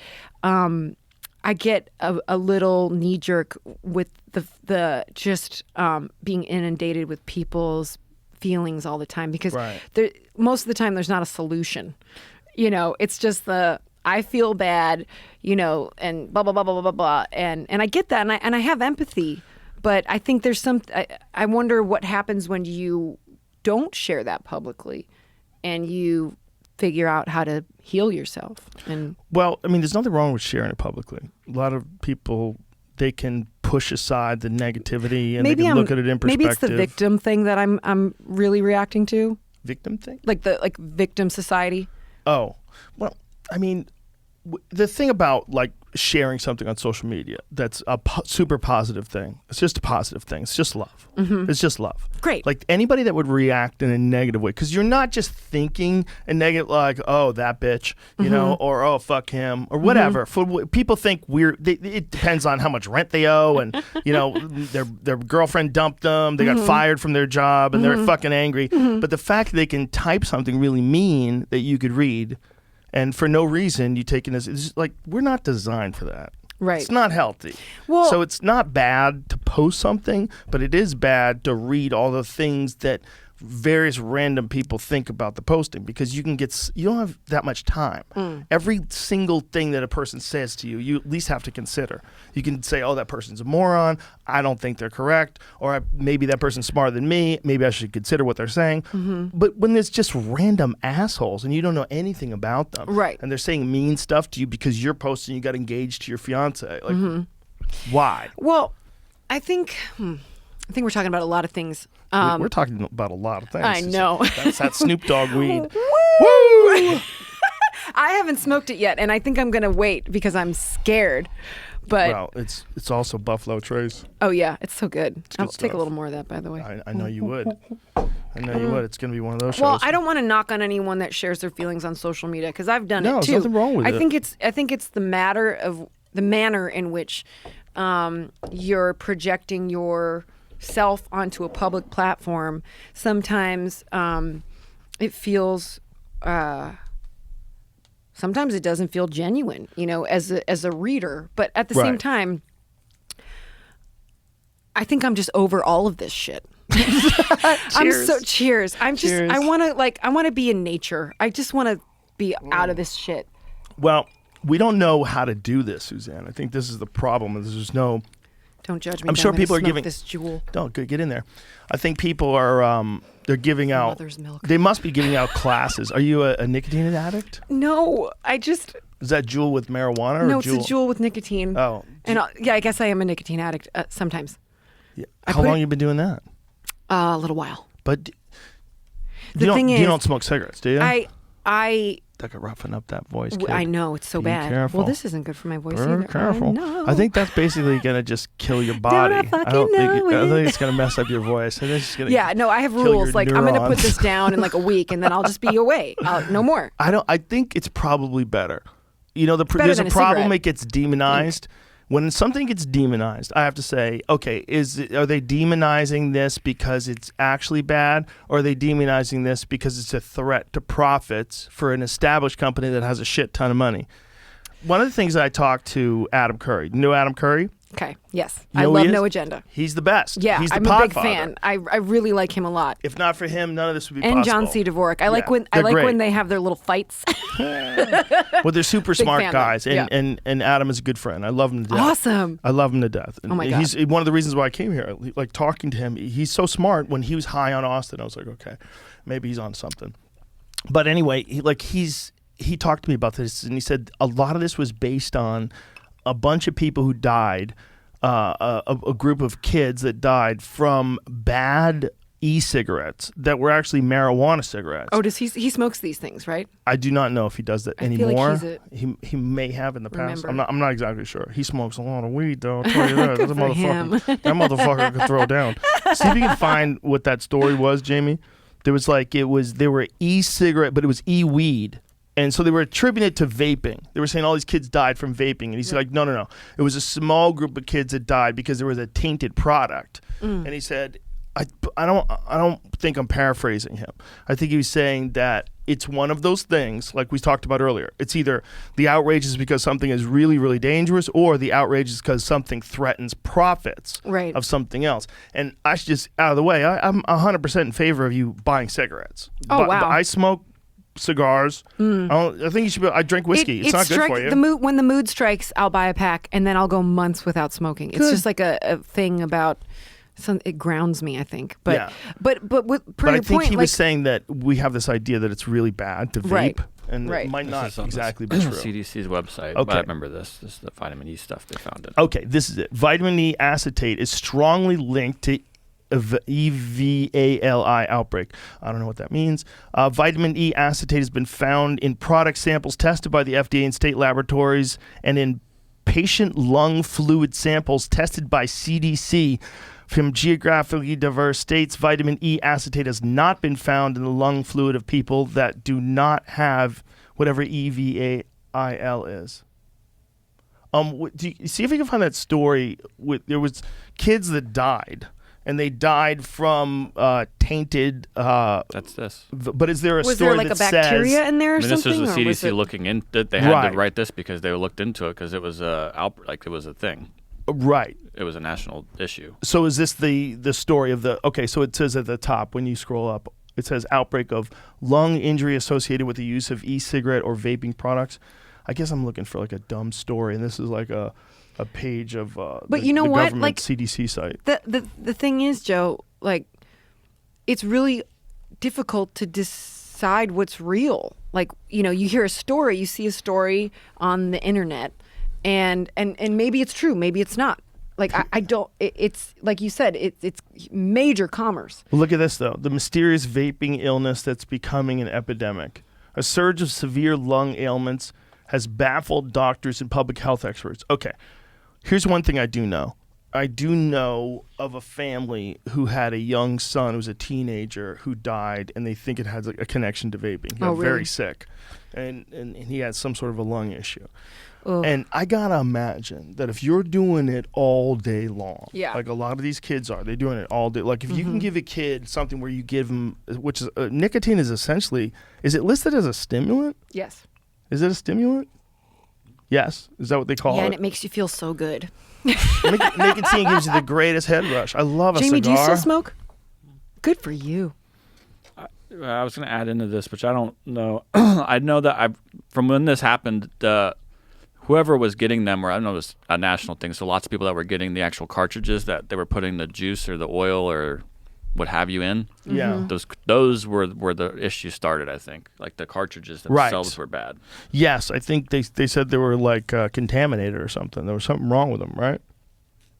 I get a little knee jerk with the just being inundated with people's feelings all the time because most of the time there's not a solution. It's just I feel bad, and blah blah blah blah blah blah blah, and I get that, and I have empathy, but I think there's I wonder what happens when you don't share that publicly, and you figure out how to heal yourself. And well, I mean, there's nothing wrong with sharing it publicly. A lot of people, they can push aside the negativity and maybe they can look at it in perspective. Maybe it's the victim thing that I'm really reacting to. Victim thing? Like victim society. Oh, well, I mean, the thing about like sharing something on social media that's a super positive thing. It's just a positive thing. It's just love. It's just love. Great. Like anybody that would react in a negative way, because you're not just thinking a negative, like, oh, that bitch, you know, or oh, fuck him, or whatever. People think it depends on how much rent they owe, and you know, their girlfriend dumped them, they got fired from their job, and they're fucking angry. But the fact that they can type something really mean that you could read, and for no reason you take it as, it's like, we're not designed for that. Right. It's not healthy. Well, so it's not bad to post something, but it is bad to read all the things that various random people think about the posting, because you don't have that much time. Every single thing that a person says to you, you at least have to consider. You can say, oh, that person's a moron, I don't think they're correct, or maybe that person's smarter than me, maybe I should consider what they're saying. But when there's just random assholes and you don't know anything about them, right, and they're saying mean stuff to you because you're posting you got engaged to your fiance, like, why? Well, I think we're talking about a lot of things. We're talking about a lot of things. I know. That's that Snoop Dogg weed. Woo! I haven't smoked it yet, and I think I'm going to wait because I'm scared. But well, it's also Buffalo Trace. Oh yeah, it's so good. I'll stuff. take a little more of that, by the way. I know you would. I know you would. It's going to be one of those shows. Well, I don't want to knock on anyone that shares their feelings on social media, because I've done No, it too. there's nothing wrong with it. I think it's the manner in which you're projecting yourself onto a public platform. Sometimes it feels. Sometimes it doesn't feel genuine, you know, as a reader. But at the same time, I think I'm just over all of this shit. Cheers. I want to be in nature. I just want to be out of this shit. Well, we don't know how to do this, Suzanne. I think this is the problem. There's no. Don't judge me. I'm sure people are giving giving this jewel. Don't get in there. I think people are they're giving out. Mother's milk. They must be giving out classes. Are you a nicotine addict? No, I just. Is that Juul with marijuana? Or No, it's a Juul with nicotine. Oh, and I guess I am a nicotine addict sometimes. Yeah. How long have you been doing that? A little while. But The thing is, you don't smoke cigarettes, do you? I That could roughen up that voice. Kid. I know, it's so Be bad. careful. Well, this isn't good for my voice Be either. careful. I know. I think that's basically gonna just kill your body. I don't know think it's gonna mess up your voice. I think it's gonna. Yeah, no, I have kill rules. your Like, I'm gonna put neurons. this down in like a week, and then I'll just be away. No more. I think it's probably better. You know, better there's a than a problem. cigarette. It gets demonized. When something gets demonized, I have to say, okay, are they demonizing this because it's actually bad, or are they demonizing this because it's a threat to profits for an established company that has a shit ton of money? One of the things that I talked to Adam Curry. You know Adam Curry? Okay. Yes. You I know who love he is? No Agenda. He's the best. Yeah, He's the I'm a big podfather. fan. I really like him a lot. If not for him, none of this would be And possible. John C. Dvorak. I like they're when great. they have their little fights. Well, they're super smart fan, guys, though. Yeah. and Adam is a good friend. I love him to death. Awesome. I love him to death. And Oh my God. He's one of the reasons why I came here. Like talking to him, he's so smart. When he was high on Austin, I was like, okay, maybe he's on something. But anyway, he talked to me about this, and he said a lot of this was based on a bunch of people who died, a group of kids that died from bad e-cigarettes that were actually marijuana cigarettes. Oh, does he smokes these things, right? I do not know if he does that I feel anymore. like he may have in the past. Remember. I'm not exactly sure. He smokes a lot of weed, though. I'll tell you that. Good That for him. that motherfucker could throw down. See if you can find what that story was, Jamie. There were e-cigarette, but it was e-weed. And so they were attributing it to vaping. They were saying all these kids died from vaping. And he's like, no. It was a small group of kids that died because there was a tainted product. And he said, I don't think I'm paraphrasing him. I think he was saying that it's one of those things, like we talked about earlier. It's either the outrage is because something is really, really dangerous, or the outrage is because something threatens profits of something else. And I should just, out of the way, I'm 100% in favor of you buying cigarettes. Oh, wow. I smoke cigars. I think you should. I drink whiskey. It's not good for you. When the mood strikes, I'll buy a pack, and then I'll go months without smoking. It's just like a thing about. It grounds me, I think. But yeah. but with per But I your think point, he was saying that we have this idea that it's really bad to vape. Right. and Right. it might This not is on exactly the be true. CDC's website. Okay. But I remember this. This is the vitamin E stuff they found it. Okay, this is it. Vitamin E acetate is strongly linked to EVALI outbreak. I don't know what that means. Vitamin E acetate has been found in product samples tested by the FDA and state laboratories and in patient lung fluid samples tested by CDC from geographically diverse states. Vitamin E acetate has not been found in the lung fluid of people that do not have whatever EVAIL is. Do you see if you can find that story with there was kids that died, and they died from tainted. That's this. But is there a Was story there like that a bacteria says, in there or I mean, this something? was the or was CDC it- looking in. That they had Right. to write this because they looked into it because it was like it was a thing. right? It was a national issue. So is this the story of the? Okay, so it says at the top when you scroll up, it says outbreak of lung injury associated with the use of e-cigarette or vaping products. I guess I'm looking for like a dumb story, and this is like a page of But you know the what? government Like, CDC site. The thing is, Joe, like, it's really difficult to decide what's real. Like, you know, you hear a story, you see a story on the internet, and maybe it's true, maybe it's not. Like, I don't. It's like you said, it's major commerce. Well, look at this, though. The mysterious vaping illness that's becoming an epidemic. A surge of severe lung ailments has baffled doctors and public health experts. Okay, here's one thing I do know. I do know of a family who had a young son who was a teenager who died, and they think it has a connection to vaping. He got really? very sick, and he had some sort of a lung issue. Ugh. And I gotta imagine that if you're doing it all day long, Yeah. like a lot of these kids are, they're doing it all day. Like if you can give a kid something where you give them, which is nicotine is essentially, is it listed as a stimulant? Yes. Is it a stimulant? Yes. Is that what they call Yeah, it? and it makes you feel so good. Nicotine gives you the greatest head rush. I love a Jamie, cigar. do you still smoke? Good for you. I was going to add into this, which I don't know. I know that from when this happened, whoever was getting them, or I don't know, it was a national thing. So lots of people that were getting the actual cartridges that they were putting the juice or the oil or what have you in. Yeah. Mm-hmm. Those were where the issue started. I think like the cartridges Right. themselves were bad. Yes, I think they said they were like contaminated or something. There was something wrong with them, right?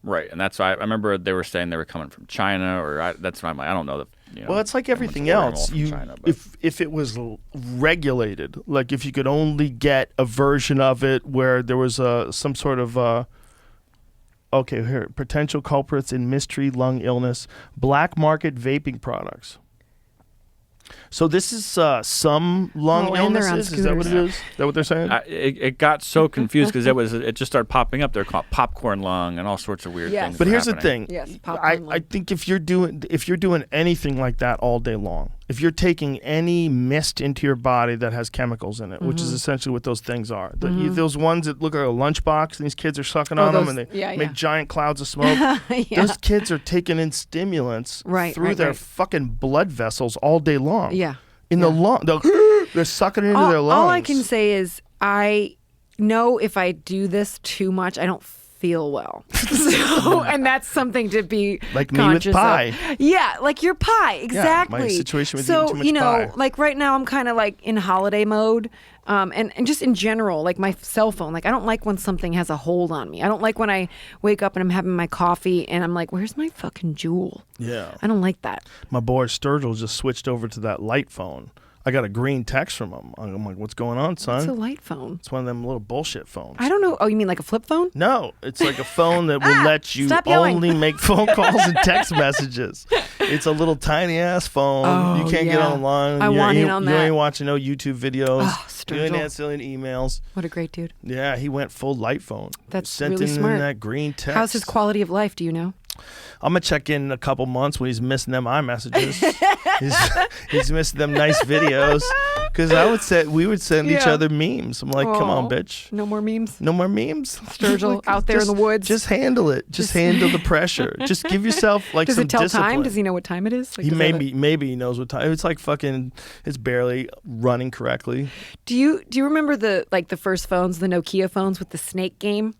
Right, and that's why I remember they were saying they were coming from China, or that's why I'm like, I don't know. Well, it's like everyone's everything ordering them all else. from You, China, but- if it was regulated, like if you could only get a version of it where there was some sort of okay, here, potential culprits in mystery lung illness, black market vaping products. So this is some lung Oh, and they're on illnesses. Is that what it scooters. is? Is that what they're saying? It got so confused because it just started popping up. They're called popcorn lung and all sorts of weird Yes. things. But were here's the happening. thing. Yes, I popcorn lung. think if you're doing anything like that all day long, if you're taking any mist into your body that has chemicals in it, which is essentially what those things are, those ones that look like a lunchbox and these kids are sucking on them those- and they yeah, make yeah. giant clouds of smoke. Yeah. Those kids are taking in stimulants Right, through right, their right. fucking blood vessels all day long. Yeah. In the lung, they're sucking it into their lungs. All I can say is I know if I do this too much, I don't feel well. So, and that's something to be Like me with conscious pie. of. Yeah, like your pie, exactly. situation with so, eating too much you know, pie. like right now I'm kind of like in holiday mode. And just in general, like my cell phone, like I don't like when something has a hold on me. I don't like when I wake up and I'm having my coffee and I'm like, where's my fucking Juul? Yeah. I don't like that. My boy Sturgill just switched over to that light phone. I got a green text from him. I'm like, what's going on, son? It's a light phone. It's one of them little bullshit phones. I don't know. Oh, you mean like a flip phone? No, it's like a phone that will let you stop yelling. only make phone calls and text messages. It's a little tiny ass phone. Oh, you can't get yeah. online. I you want ain't, in on you that. ain't watching no YouTube videos. Oh, you ain't Sturgill. answering emails. What a great dude. Yeah, he went full light phone. That's Sent really in smart. that green text. How's his quality of life? Do you know? I'm gonna check in a couple months when he's missing them iMessages. he's missing them nice videos. Because we would send each Yeah. other memes. I'm like, come on, Aw. bitch. No more memes. No more memes. Sturgill out there in the woods. Just handle it. Just handle the pressure. Just give yourself like Does some it tell discipline. time? Does he know what time it is? Like, He does that have maybe he knows what time. It's like fucking. It's barely running correctly. Do you remember the first phones, the Nokia phones with the snake game?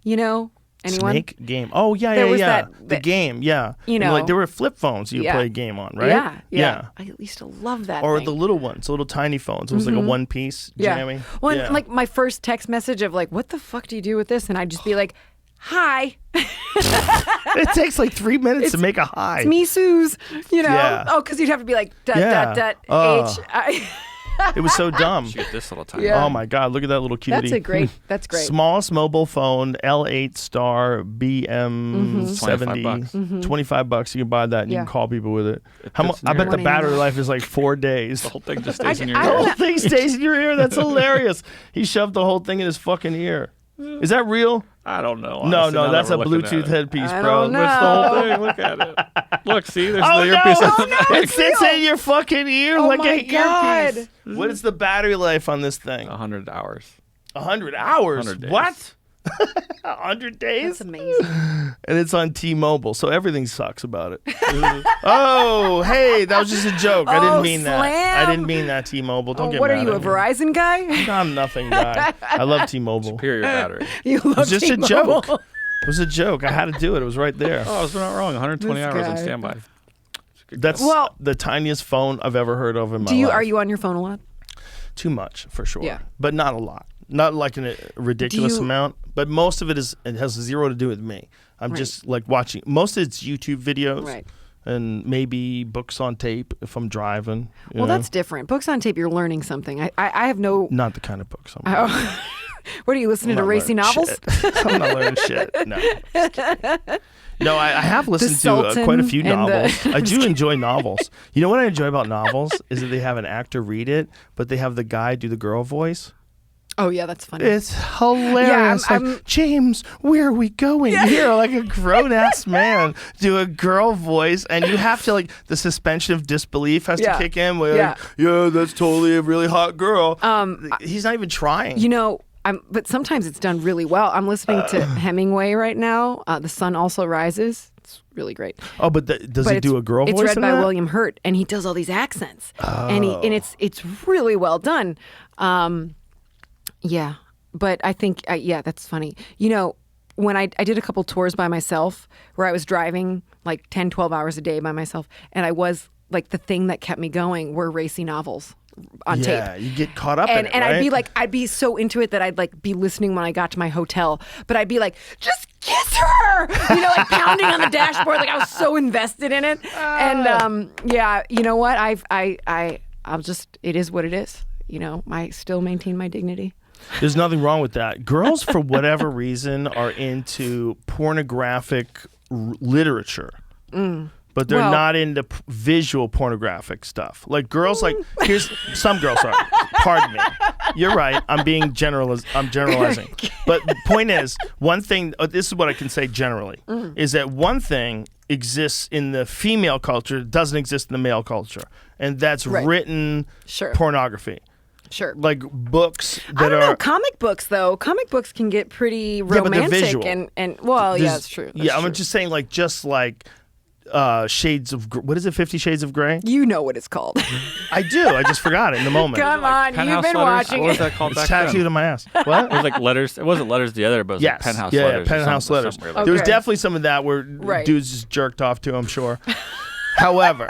You know, Anyone? Snake game. Oh yeah, There yeah, was yeah. that- The game, yeah. You And, know. like there were flip phones you Yeah. play a game on, right? Yeah. I used to love that. Or thing. the little ones, the little tiny phones. It was like a one piece jamming. Well, and, yeah. like my first text message of like, what the fuck do you do with this? And I'd just be like, hi. It takes like 3 minutes to make a high. It's me, Suze. You know? Yeah. Oh, because you'd have to be like, dot, Yeah. dot, Oh. H. I. It was so dumb. Shoot this little time. Yeah. Oh my God, look at that little cutie. That's great. Smallest mobile phone, L8 star, BM70. $25. $25. You can buy that and you Yeah. can call people with it. fits in I your bet the ear. battery life is like 4 days. The whole thing just stays in your I The ear. don't whole thing stays in your ear. That's hilarious. He shoved the whole thing in his fucking ear. Is that real? I don't know. No, honestly, no, now that's a that we're looking Bluetooth at it. headpiece, I bro. don't know. That's the whole thing. Look at it. Look, see, there's Oh the no! earpiece. It sits in your fucking ear Oh like my an God. earpiece. What is the battery life on this thing? 100 hours. 100 hours. 100 days. What? 100 days? That's amazing. And it's on T-Mobile, so everything sucks about it. Oh, hey, that was just a joke. I Oh, didn't mean that. I slam. didn't mean that, T-Mobile. Don't get What are mad you, a at me. Verizon guy? I'm nothing guy. I love T-Mobile. It Superior battery. You love was just a T-Mobile. joke. It was a joke. I had to do it. It was right there. Oh, I was not wrong. 120 This hours on guy. standby. That's Well- the tiniest phone I've ever heard of in my Do you life. are you on your phone a lot? Too much, for sure. Yeah. But not a lot. Not like a ridiculous you- amount. But most of it has zero to do with me. I'm Right. just like watching. Most of it's YouTube videos. Right. And maybe books on tape if I'm driving. you Well, know? that's different. Books on tape, you're learning something. I have no. not the kind of books I'm Oh. What are you listening to? not Racy learning novels? shit. I'm not learning shit. No. Just kidding. No, I have listened to Sultan quite a few and the- novels. I do enjoy novels. You know what I enjoy about novels is that they have an actor read it, but they have the guy do the girl voice. Oh yeah, that's funny. It's hilarious. I'm- Like, James, where are we going here? Like a grown ass man do a girl voice, and you have to like the suspension of disbelief has Yeah. to kick in. Where Yeah. like, yeah, that's totally a really hot girl. He's not even trying. You know, but sometimes it's done really well. I'm listening to Hemingway right now. The Sun Also Rises. It's really great. Oh, but does But he do a girl it's voice? read in by that? William Hurt, and he does all these accents, and it's really well done. Yeah, but I think yeah, that's funny. You know, when I did a couple tours by myself, where I was driving like 10, 12 hours a day by myself, and I was like the thing that kept me going were racy novels on tape. Yeah, you get caught up in it, And right? I'd be so into it that I'd like be listening when I got to my hotel, but I'd be like, just kiss her, you know, like pounding on the dashboard, like I was so invested in it. And yeah, you know what? I'll just, it is what it is. You know, I still maintain my dignity. There's nothing wrong with that. Girls, for whatever reason, are into pornographic literature. But they're Well- not into visual pornographic stuff. Like girls, like here's some girls are. Pardon me. You're right. I'm generalizing. But the point is, one thing. This is what I can say generally is that one thing exists in the female culture that doesn't exist in the male culture, and that's Right. written Sure. pornography. Sure. Like books I that don't know. are. Comic books, though. Comic books can get pretty but they're romantic visual. and well, yeah, There's- that's true. Yeah, That's I'm true. just saying, like Shades of what is it? 50 Shades of Grey. You know what it's called. I do. I just forgot it in the moment. Come on, you've Penthouse been letters? watching What was it. that called It's back tattooed then? on my ass. It What? was like letters. It wasn't letters the other, but it was Yes. like penthouse yeah, letters. or penthouse something- letters. something weird like There was Okay. definitely some of that where Right. dudes just jerked off to, I'm sure. However,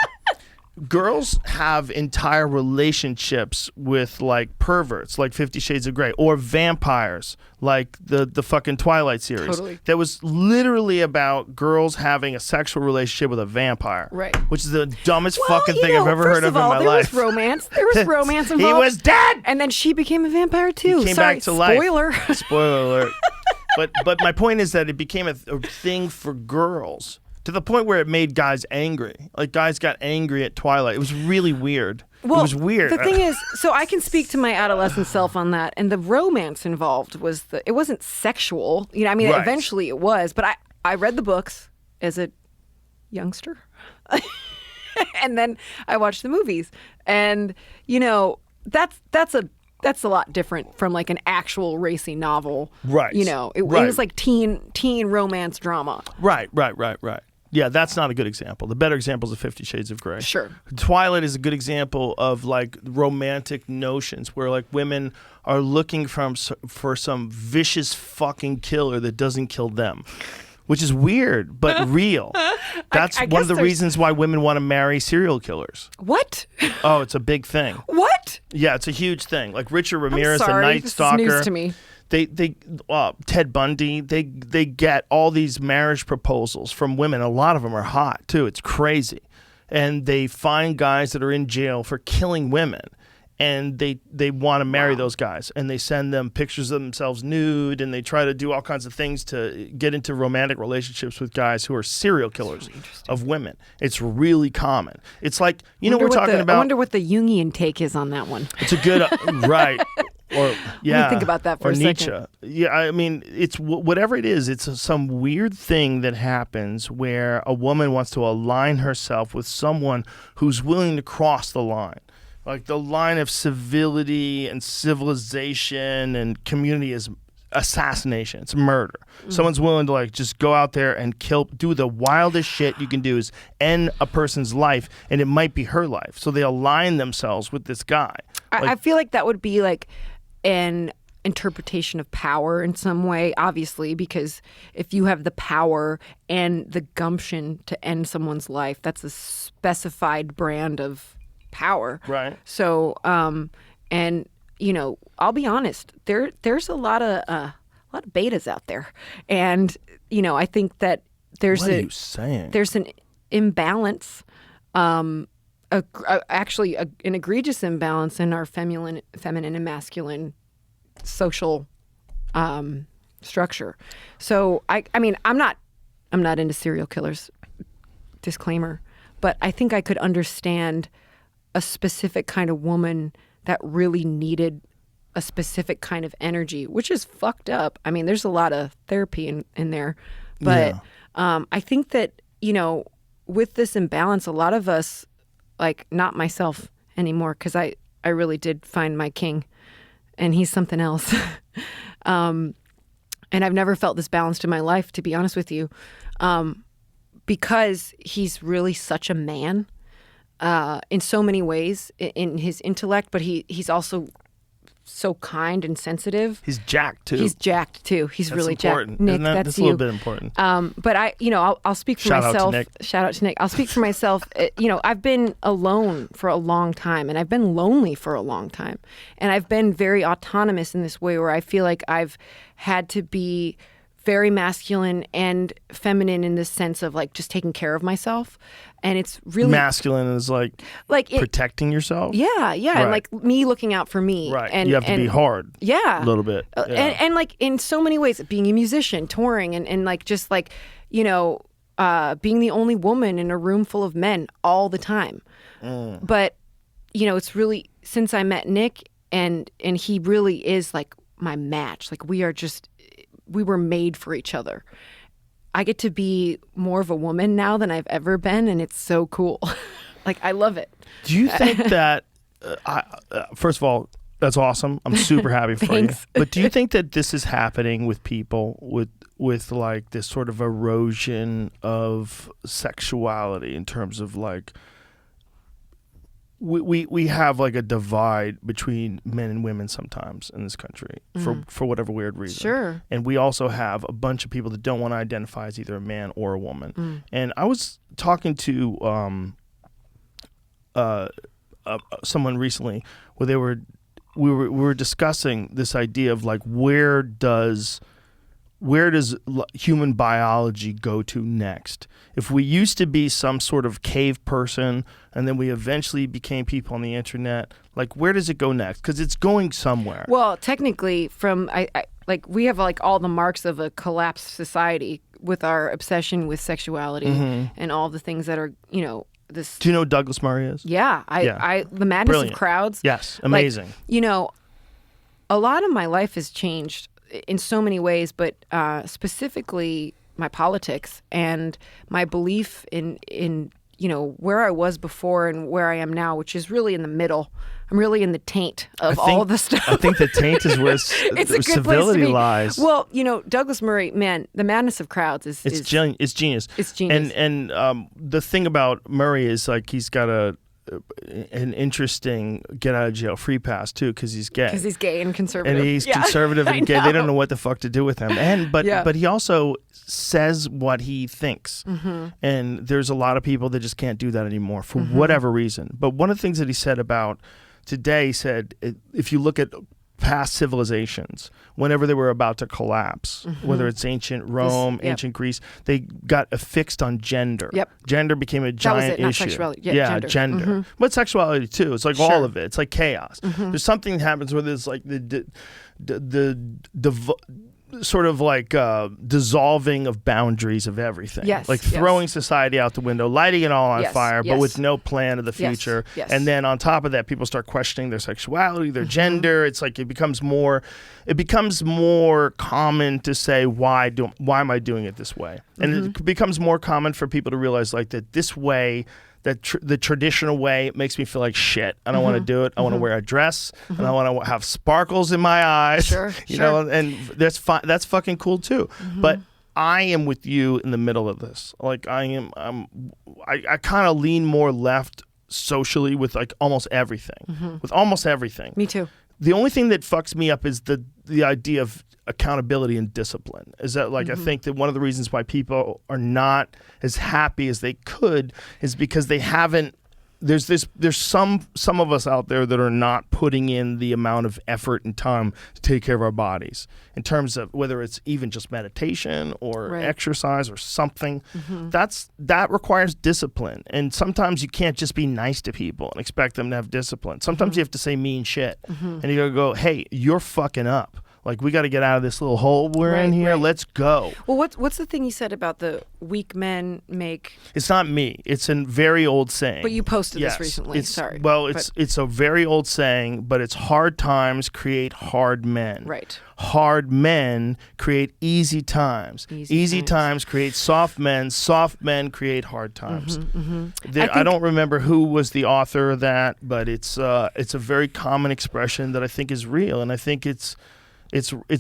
girls have entire relationships with like perverts, like 50 Shades of Grey, or vampires, like the fucking Twilight series. Totally. That was literally about girls having a sexual relationship with a vampire. Right. Which is the dumbest Well, fucking you thing know, I've ever first heard of in all, my there life. was romance. There was romance involved. He was dead! And then she became a vampire too. Came Sorry, back to life. spoiler. Spoiler alert. But my point is that it became a thing for girls to the point where it made guys angry. Like guys got angry at Twilight. It was really weird. Well, it was weird. The thing is, so I can speak to my adolescent self on that, and the romance involved was it wasn't sexual. You know, I mean, Right. eventually it was, but I read the books as a youngster, and then I watched the movies, and you know, that's a lot different from like an actual racy novel. Right. You know, it Right. was like teen romance drama. Right. Yeah, that's not a good example. The better example is the 50 Shades of Grey. Sure. Twilight is a good example of like romantic notions where like women are looking for some vicious fucking killer that doesn't kill them, which is weird but real. That's one of the reasons why women want to marry serial killers. What? Oh, it's a big thing. What? Yeah, it's a huge thing. Like Richard Ramirez, I'm sorry, the Night this Stalker. is news to me. They Ted Bundy, they get all these marriage proposals from women. A lot of them are hot too. It's crazy. And they find guys that are in jail for killing women, and they want to marry those guys, and they send them pictures of themselves nude, and they try to do all kinds of things to get into romantic relationships with guys who are serial killers of women. It's really common. It's like, we're talking about. I wonder what the Jungian take is on that one. It's a good right. Or yeah, Let me think about that for or a Nietzsche. second. Yeah, I mean, it's whatever it is. It's some weird thing that happens where a woman wants to align herself with someone who's willing to cross the line, like the line of civility and civilization and community is assassination. It's murder. Someone's willing to like just go out there and do the wildest shit you can do is end a person's life, and it might be her life. So they align themselves with this guy. I feel like that would be like an interpretation of power in some way, obviously, because if you have the power and the gumption to end someone's life, that's a specified brand of power. Right. So, and I'll be honest, there's a lot of betas out there, and I think that What are you saying? there's an imbalance. Actually, an egregious imbalance in our feminine and masculine social structure. So I mean, I'm not into serial killers. Disclaimer, but I think I could understand a specific kind of woman that really needed a specific kind of energy, which is fucked up. I mean, there's a lot of therapy in there, but I think that with this imbalance, a lot of us. Like, not myself anymore, because I really did find my king, and he's something else. And I've never felt this balanced in my life, to be honest with you, because he's really such a man in so many ways, in his intellect, but he's also so kind and sensitive. He's jacked too. He's jacked too. He's That's really important. jacked. Nick, Isn't that, that's a you. little bit important. But I'll speak for Shout out to myself. Nick. Shout out to Nick. I'll speak for myself. I've been alone for a long time, and I've been lonely for a long time, and I've been very autonomous in this way where I feel like I've had to be very masculine and feminine in this sense of like just taking care of myself, and it's really masculine is like protecting yourself. Yeah, right. and like me looking out for me. Right, and you have to be hard. Yeah, a little bit. Yeah. And like in so many ways, being a musician, touring, and like just like being the only woman in a room full of men all the time. But it's really since I met Nick, and he really is like my match. Like we were made for each other. I get to be more of a woman now than I've ever been, and it's so cool. Like, I love it. Do you think that, first of all, that's awesome. I'm super happy for you. But do you think that this is happening with people with like this sort of erosion of sexuality in terms of like, we have like a divide between men and women sometimes in this country for whatever weird reason. Sure. And we also have a bunch of people that don't want to identify as either a man or a woman. And I was talking to someone recently where we were discussing this idea of like where does human biology go to next? If we used to be some sort of cave person and then we eventually became people on the internet, like where does it go next? Because it's going somewhere. Well, technically, we have like all the marks of a collapsed society with our obsession with sexuality and all the things that are this. Do you know who Douglas Murray is? Yeah, the madness Brilliant. of crowds. Yes, amazing. Like, a lot of my life has changed in so many ways, but specifically my politics and my belief in where I was before and where I am now, which is really in the middle. I'm really in the taint of all of the stuff. I think the taint is where It's a good place to civility be. lies. Well, Douglas Murray, man, the madness of crowds is genius. It's genius. And the thing about Murray is like he's got an interesting get out of jail free pass too, because he's gay. Because he's gay and conservative. And he's conservative and gay. They don't know what the fuck to do with him. But he also says what he thinks. And there's a lot of people that just can't do that anymore for whatever reason. But one of the things that he said about today, he said, if you look at past civilizations, whenever they were about to collapse, whether it's ancient Rome, ancient Greece, they got affixed on gender. Gender became a giant not issue. sexuality. Gender. But sexuality too. It's like all of it. It's like chaos. There's something that happens where there's like the sort of like dissolving of boundaries of everything. Like throwing society out the window, lighting it all on fire, but with no plan of the future. And then on top of that, people start questioning their sexuality, their gender. It's like it becomes more common to say, why am I doing it this way? And it becomes more common for people to realize like that this way, that the traditional way, makes me feel like shit. I don't want to do it. I want to wear a dress and I want to have sparkles in my eyes. You know, and that's fine. That's fucking cool too. But I am with you in the middle of this. Like I kind of lean more left socially with like almost everything. With almost everything. Me too. The only thing that fucks me up is the idea of accountability and discipline. Is that like I think that one of the reasons why people are not as happy as they could is because they haven't. There's some of us out there that are not putting in the amount of effort and time to take care of our bodies in terms of whether it's even just meditation or exercise or something. That requires discipline, and sometimes you can't just be nice to people and expect them to have discipline. Sometimes you have to say mean shit, and you gotta go, hey, you're fucking up. Like, we got to get out of this little hole we're in here. Let's go. Well, what's the thing you said about the weak men make? It's not me. It's a very old saying. But you posted this recently. Sorry. Well, it's a very old saying, but it's hard times create hard men. Right. Hard men create easy times. Easy times create soft men. Soft men create hard times. I don't remember who was the author of that, but it's a very common expression that I think is real, and I think it's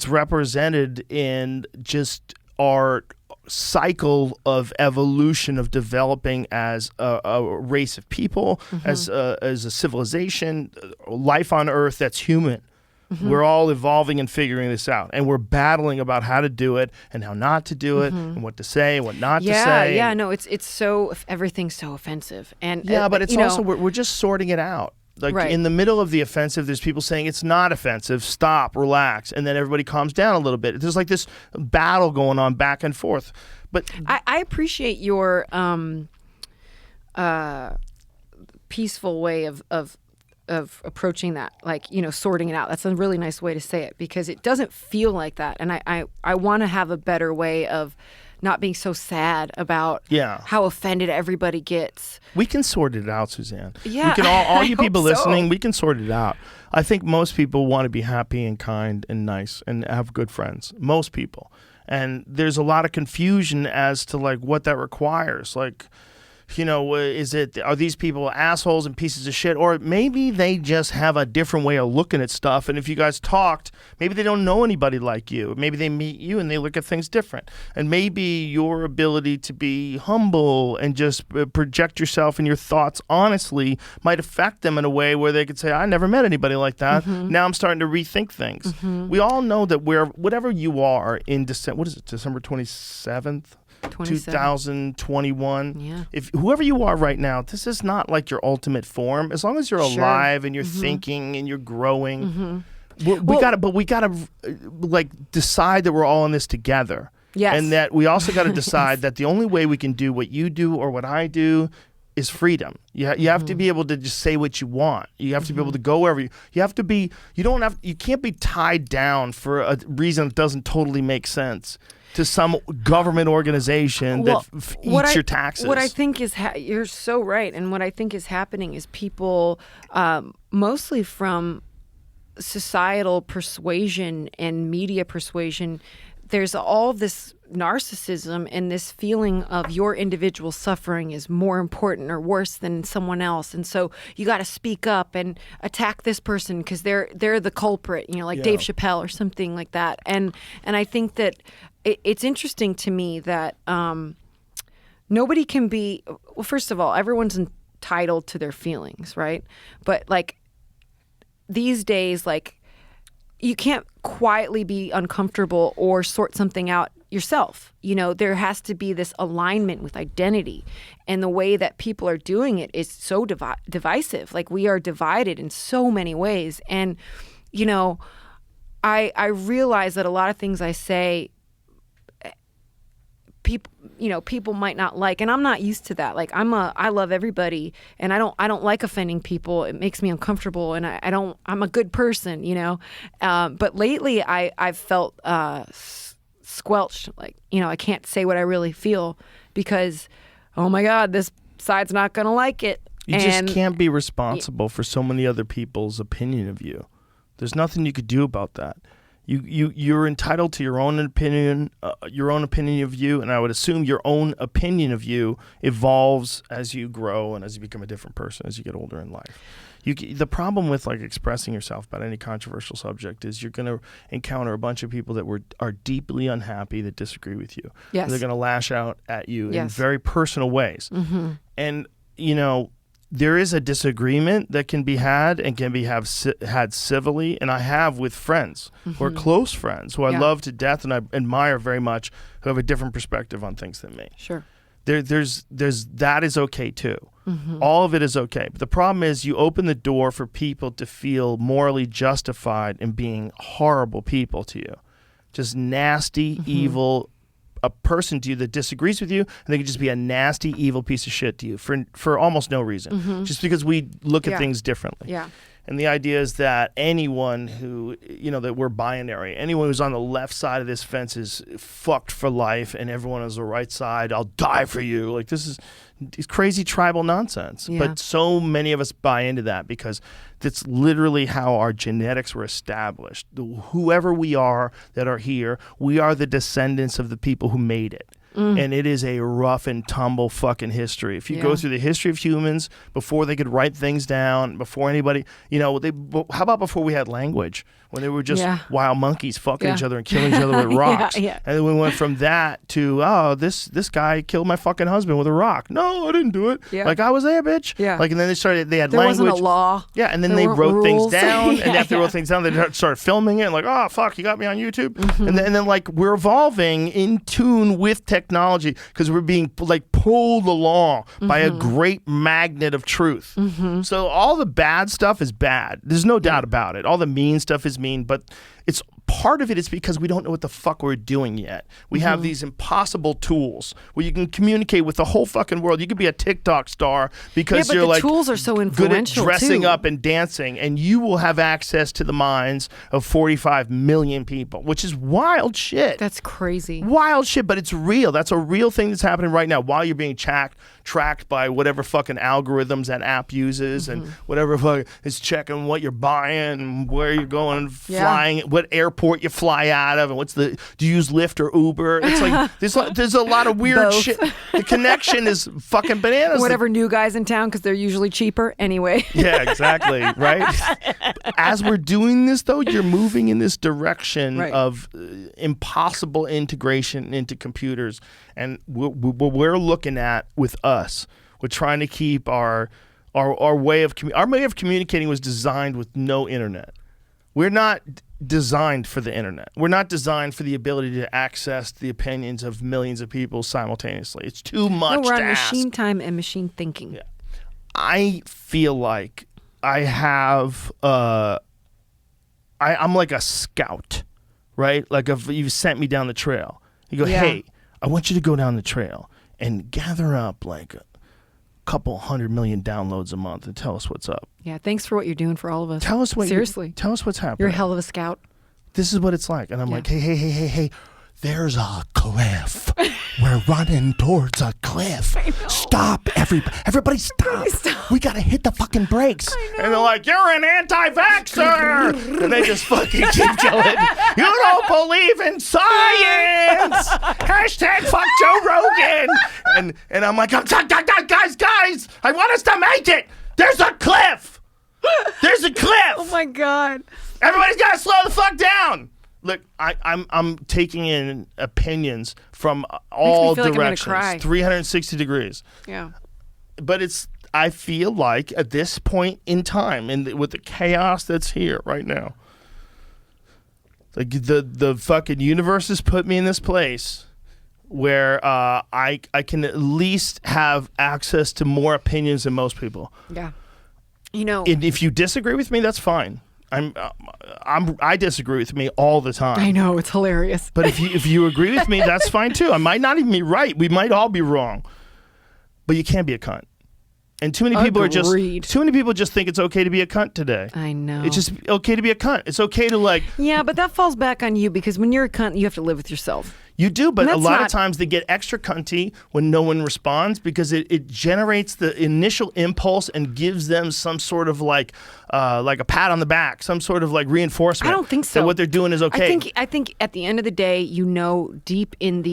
represented in just our cycle of evolution of developing as a race of people, as a civilization, life on Earth that's human. We're all evolving and figuring this out, and we're battling about how to do it and how not to do it and what to say and what not to say. Yeah, no, it's so, everything's so offensive, and but it's also we're just sorting it out. Like in the middle of the offensive, there's people saying it's not offensive, stop, relax, and then everybody calms down a little bit. There's like this battle going on back and forth. But I appreciate your peaceful way of approaching that, like, sorting it out. That's a really nice way to say it, because it doesn't feel like that, and I want to have a better way of not being so sad about how offended everybody gets. We can sort it out, Suzanne. Yeah, we can all you people listening, so. We can sort it out. I think most people want to be happy and kind and nice and have good friends. Most people. And there's a lot of confusion as to like what that requires. Like, are these people assholes and pieces of shit? Or maybe they just have a different way of looking at stuff. And if you guys talked, maybe they don't know anybody like you. Maybe they meet you and they look at things different. And maybe your ability to be humble and just project yourself and your thoughts honestly might affect them in a way where they could say, I never met anybody like that. Now I'm starting to rethink things. We all know that whatever you are in December, what is it, December 27th? 2021. Yeah. If whoever you are right now, this is not like your ultimate form. As long as you're alive and you're thinking and you're growing, we gotta like decide that we're all in this together. Yes. And that we also got to decide that the only way we can do what you do or what I do is freedom. You have to be able to just say what you want. You have to be able to go wherever you have to be. You can't be tied down for a reason that doesn't totally make sense to some government organization that eats your taxes. What I think is, you're so right, and what I think is happening is people, mostly from societal persuasion and media persuasion, there's all this narcissism and this feeling of your individual suffering is more important or worse than someone else, and so you got to speak up and attack this person because they're the culprit, like Dave Chappelle or something like that. And I think that it's interesting to me that nobody can be. Well, first of all, everyone's entitled to their feelings, right? But like these days, like you can't quietly be uncomfortable or sort something out yourself. There has to be this alignment with identity, and the way that people are doing it is so divisive. Like we are divided in so many ways. And I realize that a lot of things I say, people might not like, and I'm not used to that. Like I love everybody, and I don't like offending people. It makes me uncomfortable, and I'm a good person, but lately I've felt squelched. Like, I can't say what I really feel because, oh my God, this side's not going to like it. You just can't be responsible for so many other people's opinion of you. There's nothing you could do about that. You're entitled to your own opinion of you, and I would assume your own opinion of you evolves as you grow and as you become a different person as you get older in life. The problem with like expressing yourself about any controversial subject is you're going to encounter a bunch of people that are deeply unhappy that disagree with you. Yes. And they're going to lash out at you in Yes. very personal ways. Mm-hmm. And there is a disagreement that can be had and can be had civilly, and I have with friends who are close friends who I love to death and I admire very much, who have a different perspective on things than me. Sure. There's that is okay too. Mm-hmm. All of it is okay. But the problem is you open the door for people to feel morally justified in being horrible people to you. Just nasty, evil, a person to you that disagrees with you, and they can just be a nasty, evil piece of shit to you for almost no reason. Just because we look at things differently. Yeah. And the idea is that anyone who, that we're binary, anyone who's on the left side of this fence is fucked for life, and everyone on the right side, I'll die for you. Like, this is crazy tribal nonsense. Yeah. But so many of us buy into that because that's literally how our genetics were established. Whoever we are that are here, we are the descendants of the people who made it. And it is a rough and tumble fucking history. If you go through the history of humans, before they could write things down, before anybody, how about before we had language? When they were just wild monkeys fucking each other and killing each other with rocks. And then we went from that to, this guy killed my fucking husband with a rock. No, I didn't do it. Yeah. Like, I was there, bitch. Yeah. Like, and then they had There language. wasn't a law. Yeah, and then There they weren't wrote things rules. down, and after they wrote things down, they started filming it, and like, oh, fuck, you got me on YouTube. And then like, we're evolving in tune with technology because we're being like pulled along by a great magnet of truth. So all the bad stuff is bad. There's no doubt about it. All the mean stuff is mean, but it's part of it is because we don't know what the fuck we're doing yet. We have these impossible tools where you can communicate with the whole fucking world. You could be a TikTok star because but you're the like tools are so good at influential, dressing too. up and dancing, and you will have access to the minds of 45 million people, which is wild shit. That's crazy. Wild shit, but it's real. That's a real thing that's happening right now while you're being tracked by whatever fucking algorithms that app uses and whatever fuck is checking what you're buying and where you're going, flying, what airport you fly out of, and do you use Lyft or Uber? It's like there's a lot of weird Both. shit. The connection is fucking bananas. Whatever new guys in town because they're usually cheaper anyway. Yeah, exactly. Right. As we're doing this, though, you're moving in this direction of impossible integration into computers, and what we're looking at with us, we're trying to keep our way of communicating was designed with no internet. We're not designed for the internet. We're not designed for the ability to access the opinions of millions of people simultaneously. It's too much. No, we're to on ask. machine time and machine thinking. Yeah. I feel like I have I'm like a scout, right? Like if you sent me down the trail, you go, hey, I want you to go down the trail and gather up like a couple 100 million downloads a month and tell us what's up. Yeah, thanks for what you're doing for all of us. Tell us what Seriously. tell us what's happening. You're a hell of a scout. This is what it's like. And I'm like, hey, there's a cliff. We're running towards a cliff. Stop, everybody stop. We gotta hit the fucking brakes. And they're like, you're an anti-vaxxer. And they just fucking keep going. You don't believe in science. Hashtag fuck Joe Rogan. And I'm like, guys, I want us to make it. There's a cliff. There's a cliff. Oh my God. Everybody's got to slow the fuck down. Look, I'm taking in opinions from all feel like I'm gonna directions, cry. 360 degrees. Yeah. But I feel like at this point in time, and with the chaos that's here right now, like the fucking universe has put me in this place where I can at least have access to more opinions than most people. Yeah. You know. And if you disagree with me, that's fine. I disagree with me all the time. I know, it's hilarious. But if you agree with me, that's fine too. I might not even be right. We might all be wrong. But you can't be a cunt. And too many people just think it's okay to be a cunt today. I know. It's just okay to be a cunt. It's okay to like. Yeah, but that falls back on you because when you're a cunt, you have to live with yourself. You do, but And a that's lot of not- times they get extra cunty when no one responds because it generates the initial impulse and gives them some sort of like a pat on the back, some sort of like reinforcement. I don't think so. That what they're doing is okay. I think at the end of the day, you know, deep in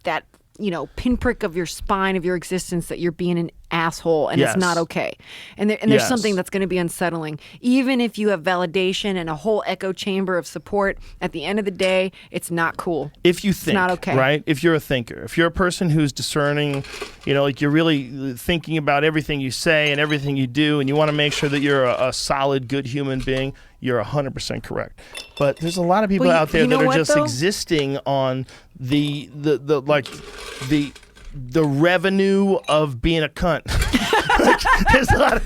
that pinprick of your spine of your existence that you're being an asshole and Yes. it's not okay. And there's Yes. something that's going to be unsettling. Even if you have validation and a whole echo chamber of support, at the end of the day, it's not cool. If you think, not okay. right? If you're a thinker, if you're a person who's discerning, like you're really thinking about everything you say and everything you do, and you want to make sure that you're a solid, good human being, you're 100% correct. But there's a lot of people Well, out there you know that are what, just though? existing on the revenue of being a cunt. There's a lot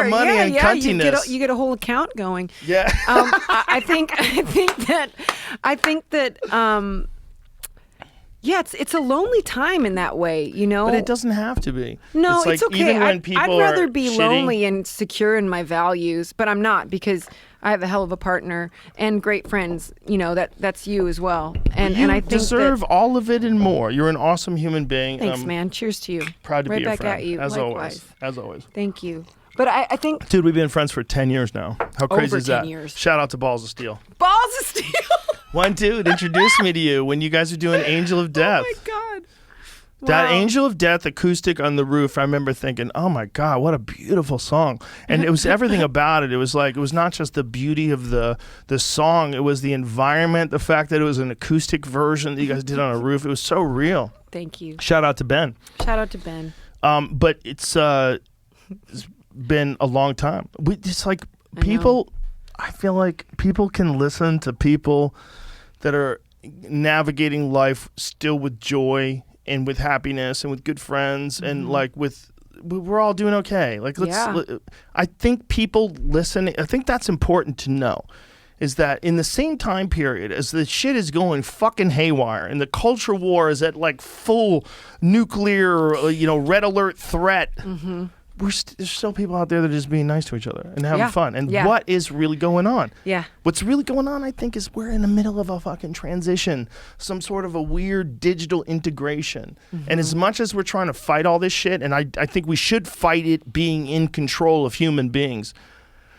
of money in cuntiness. You get a whole account going. Yeah. I think that it's a lonely time in that way, you know. But it doesn't have to be. No, like it's okay. Even when I'd people rather are be shitting, lonely and secure in my values, but I'm not because I have a hell of a partner and great friends. You know that's you as well. And you I think deserve that, all of it and more. You're an awesome human being. Thanks, man. Cheers to you. Proud to right be your back friend. at you. As Likewise. always. As always. Thank you. But I think Dude, we've been friends for 10 years now. How crazy Over is that? 10 years. Shout out to Balls of Steel. balls of steel. One dude introduced me to you when you guys were doing Angel of Death. Oh my God. That Wow. Angel of Death acoustic on the roof, I remember thinking, oh my God, what a beautiful song. And it was everything about it. It was like, it was not just the beauty of the song, it was the environment, the fact that it was an acoustic version that you guys did on a roof. It was so real. Thank you. Shout out to Ben. Shout out to Ben. But it's been a long time. It's like I people, I feel like people can listen to people that are navigating life still with joy and with happiness and with good friends and like we're all doing okay. Like I think people listening, I think that's important to know, is that in the same time period as the shit is going fucking haywire and the culture war is at like full nuclear, red alert threat, there's still people out there that are just being nice to each other and having fun. And what is really going on? Yeah. What's really going on, I think, is we're in the middle of a fucking transition, some sort of a weird digital integration. And as much as we're trying to fight all this shit, and I think we should fight it being in control of human beings,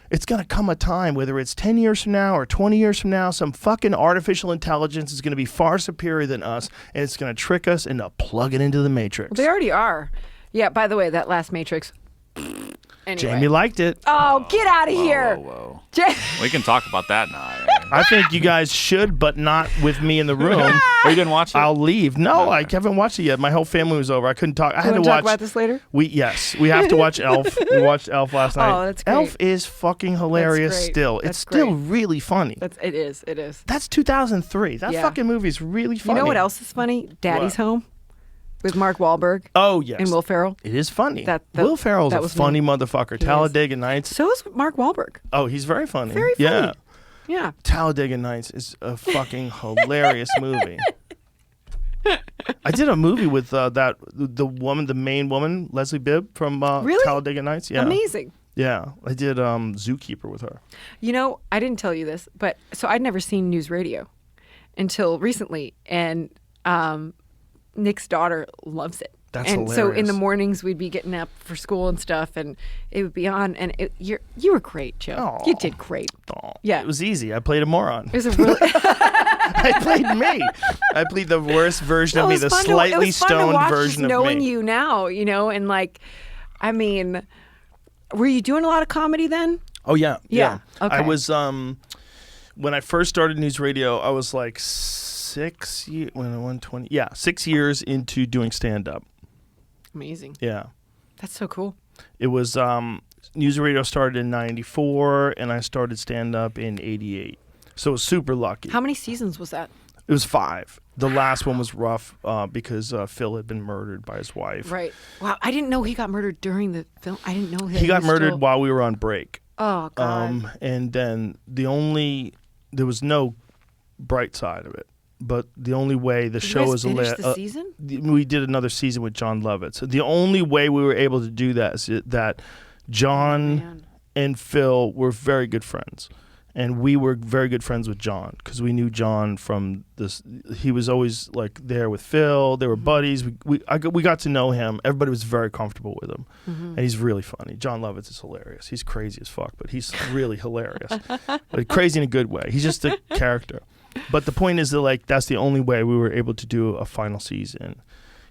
it's going to come a time, whether it's 10 years from now or 20 years from now, some fucking artificial intelligence is going to be far superior than us, and it's going to trick us into plugging into the Matrix. They already are. Yeah, by the way, that last Matrix. Anyway. Jamie liked it. Oh, get out of here. Whoa. Ja- We can talk about that now. I think you guys should, but not with me in the room. Oh, you didn't watch it? I'll leave. No, I haven't watched it yet. My whole family was over. I couldn't talk. I had to wanna watch. talk about this later? We have to watch Elf. We watched Elf last night. Oh, that's great. Elf is fucking hilarious. That's great. Still, That's it's still great. really funny. It is. That's 2003. That Yeah. fucking movie is really funny. You know what else is funny? Daddy's What? Home with Mark Wahlberg Oh yes, and Will Ferrell. It is funny. That- Will Ferrell's that a was funny me. motherfucker. He is. Talladega Nights. So is Mark Wahlberg. Oh, he's very funny. Very funny. Yeah. Yeah. Talladega Nights is a fucking hilarious movie. I did a movie with the main woman, Leslie Bibb from Really? Talladega Nights. Yeah, Amazing. Yeah, I did Zookeeper with her. You know, I didn't tell you this, but so I'd never seen news radio until recently, and Nick's daughter loves it. That's and hilarious. so in the mornings we'd be getting up for school and stuff, and it would be on. And you were great, Joe. Aw. You did great. Oh, Yeah. it was easy. I played a moron. It was a really. I played me. I played the worst version of me, the slightly stoned version of me. Knowing you now, and like, I mean, were you doing a lot of comedy then? Oh yeah. Yeah. Okay. I was when I first started news radio, I was like 6 years into doing stand up. Amazing. Yeah. That's so cool. It was news radio started in 94 and I started stand up in 88. So it was super lucky. How many seasons was that? It was 5. The last one was rough because Phil had been murdered by his wife. Right. Wow. I didn't know he got murdered during the film. I didn't know that He got was murdered still... while we were on break. Oh God. And then there was no bright side of it. But the only way the Did show you guys was finish the season? We did another season with John Lovitz. So the only way we were able to do that is that John and Phil were very good friends. And we were very good friends with John because we knew John from this. He was always like there with Phil. They were buddies. We got to know him. Everybody was very comfortable with him, and he's really funny. John Lovitz is hilarious. He's crazy as fuck, but he's really hilarious. But crazy in a good way. He's just a character. But the point is that like that's the only way we were able to do a final season.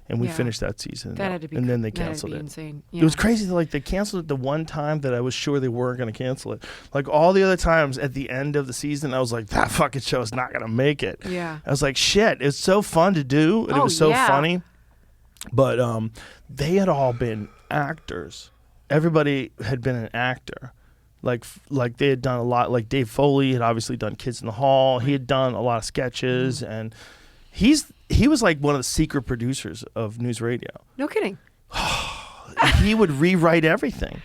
And we finished that season. That had to be, and then they that had to canceled be it. Insane. It was crazy that like they canceled it the one time that I was sure they weren't going to cancel it. Like all the other times at the end of the season, I was like, that fucking show is not going to make it. Yeah. I was like, shit, it's so fun to do. And it was so funny. But they had all been actors. Everybody had been an actor. Like they had done a lot. Like Dave Foley had obviously done Kids in the Hall. He had done a lot of sketches and he was like one of the secret producers of news radio. No kidding. He would rewrite everything.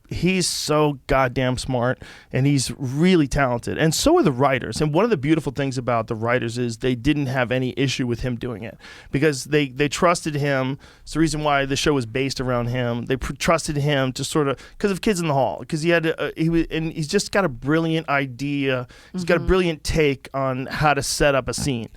He's so goddamn smart and he's really talented. And so are the writers. And one of the beautiful things about the writers is they didn't have any issue with him doing it because they trusted him. It's the reason why the show was based around him. They trusted him to sort of because of Kids in the Hall because he's just got a brilliant idea. He's got a brilliant take on how to set up a scene.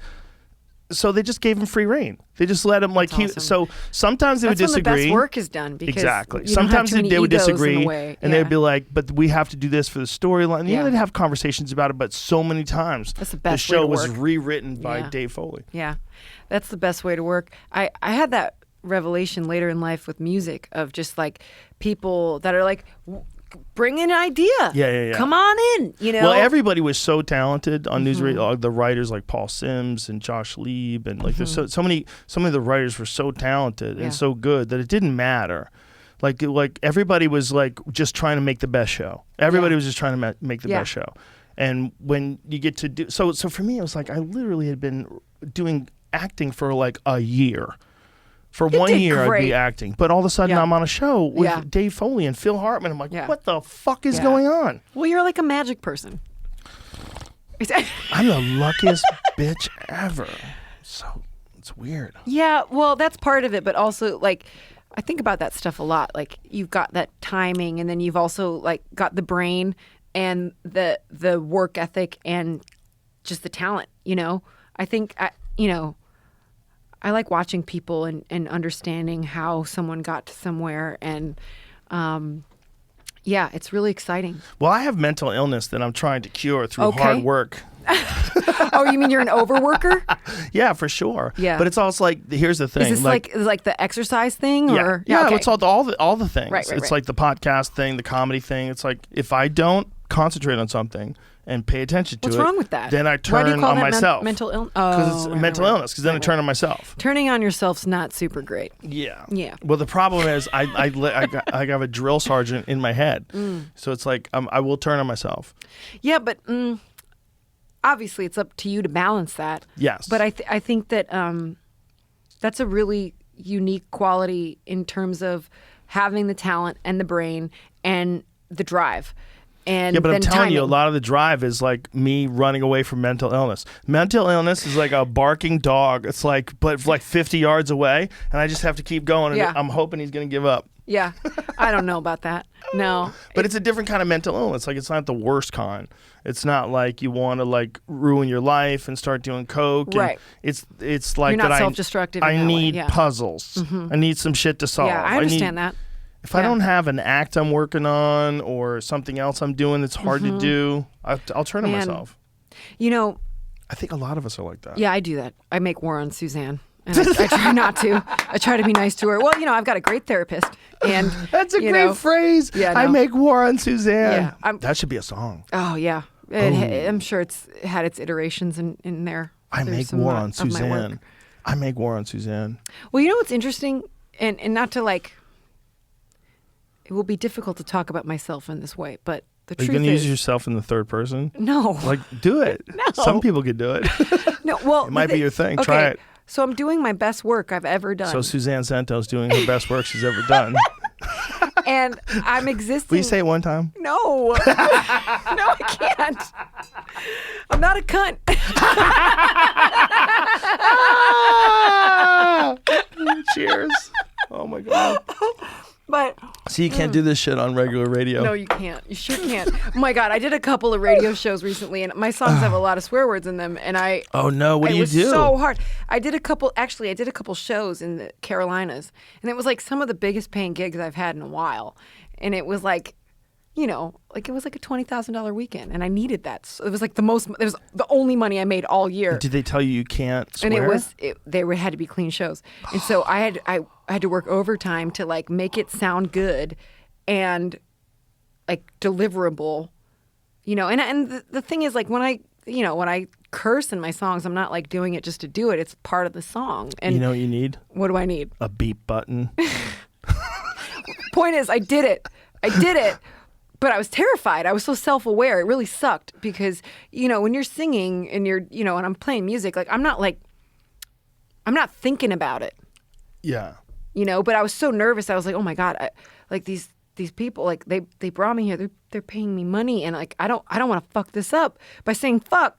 So they just gave him free reign. They just let him like That's awesome. So sometimes they would disagree. That's when the best work is done because exactly. You don't have Sometimes too many they would egos in disagree, the way. and they'd be like, "But we have to do this for the storyline." Yeah. They'd have conversations about it, but so many times That's the best way show to was work. rewritten by Yeah. Dave Foley. Yeah, that's the best way to work. I had that revelation later in life with music of just like people that are like, bring an idea. Yeah. Come on in, Well, everybody was so talented on news radio. The writers like Paul Sims and Josh Lieb, and like there's so many. Some of the writers were so talented and so good that it didn't matter. Like everybody was like just trying to make the best show. Everybody was just trying to make the best show. And when you get to do so for me, it was like I literally had been doing acting for like a year. For You 1 did year, I'd great. be acting. But all of a sudden, I'm on a show with Dave Foley and Phil Hartman. I'm like, what the fuck is going on? Well, you're like a magic person. I'm the luckiest bitch ever. So it's weird. Yeah, well, that's part of it. But also, like, I think about that stuff a lot. Like, you've got that timing, and then you've also, like, got the brain and the work ethic and just the talent, I think, I like watching people and understanding how someone got to somewhere. And, it's really exciting. Well, I have mental illness that I'm trying to cure through hard work. Oh, you mean you're an overworker? Yeah, for sure. Yeah. But it's also like, here's the thing. Is this like the exercise thing? Yeah, Or? yeah, okay. it's all the things. Right. It's like the podcast thing, the comedy thing. It's like if I don't concentrate on something and pay attention to What's it. wrong with that? Then I Why do you turn call on that myself. mental illness? Because it's mental illness. Because then I turn on myself. Turning on yourself's not super great. Yeah. Yeah. Well, the problem is I have a drill sergeant in my head, so it's like I will turn on myself. Yeah, but obviously it's up to you to balance that. Yes. But I think that that's a really unique quality in terms of having the talent and the brain and the drive. And yeah, but I'm then telling you, a timing. lot of the drive is like me running away from mental illness. Mental illness is like a barking dog. It's like, but like 50 yards away, and I just have to keep going. And Yeah. I'm hoping he's going to give up. Yeah, I don't know about that. No. But it's a different kind of mental illness. Like, it's not the worst kind. It's not like you want to like ruin your life and start doing coke. Right. It's like You're not that self-destructive. I in that way, need yeah. puzzles. I need some shit to solve. Yeah, I understand that. If I don't have an act I'm working on or something else I'm doing that's hard to do, I'll turn to myself. You know, I think a lot of us are like that. yeah, I do that. I make war on Suzanne. And I try not to. I try to be nice to her. Well, I've got a great therapist. And That's a great phrase. Yeah, I no. make war on Suzanne. Yeah, that should be a song. Oh, yeah. I'm sure it's had its iterations in there. I There's make some war of on my work. Suzanne. I make war on Suzanne. Well, you know what's interesting? And not to like, it will be difficult to talk about myself in this way, but the Are you truth going to is. use yourself in the third person? No. Like, do it. No. Some people could do it. No, well. It might be your thing. Try it. So I'm doing my best work I've ever done. So Suzanne Santo's doing her best work she's ever done. And I'm existing. Will you say it one time? No. No, I can't. I'm not a cunt. Cheers. Oh my God. But See, you can't do this shit on regular radio. no, you can't. You sure can't. Oh my God, I did a couple of radio shows recently, and my songs have a lot of swear words in them, and Oh no, what do it you was do? so hard. I did a couple shows in the Carolinas, and it was like some of the biggest paying gigs I've had in a while. And it was like, it was like a $20,000 weekend, and I needed that. So it was like it was the only money I made all year. Did they tell you can't swear? And they had to be clean shows, and so I had to work overtime to like make it sound good, and like deliverable, And the thing is, like when I curse in my songs, I'm not like doing it just to do it. It's part of the song. And you know what you need? what do I need? A beep button. Point is, I did it, but I was terrified. I was so self-aware. It really sucked because, when you're singing and and I'm playing music, like I'm not thinking about it, Yeah. but I was so nervous. I was like, oh my God, like these people, like they brought me here. They're paying me money. And like, I don't want to fuck this up by saying fuck.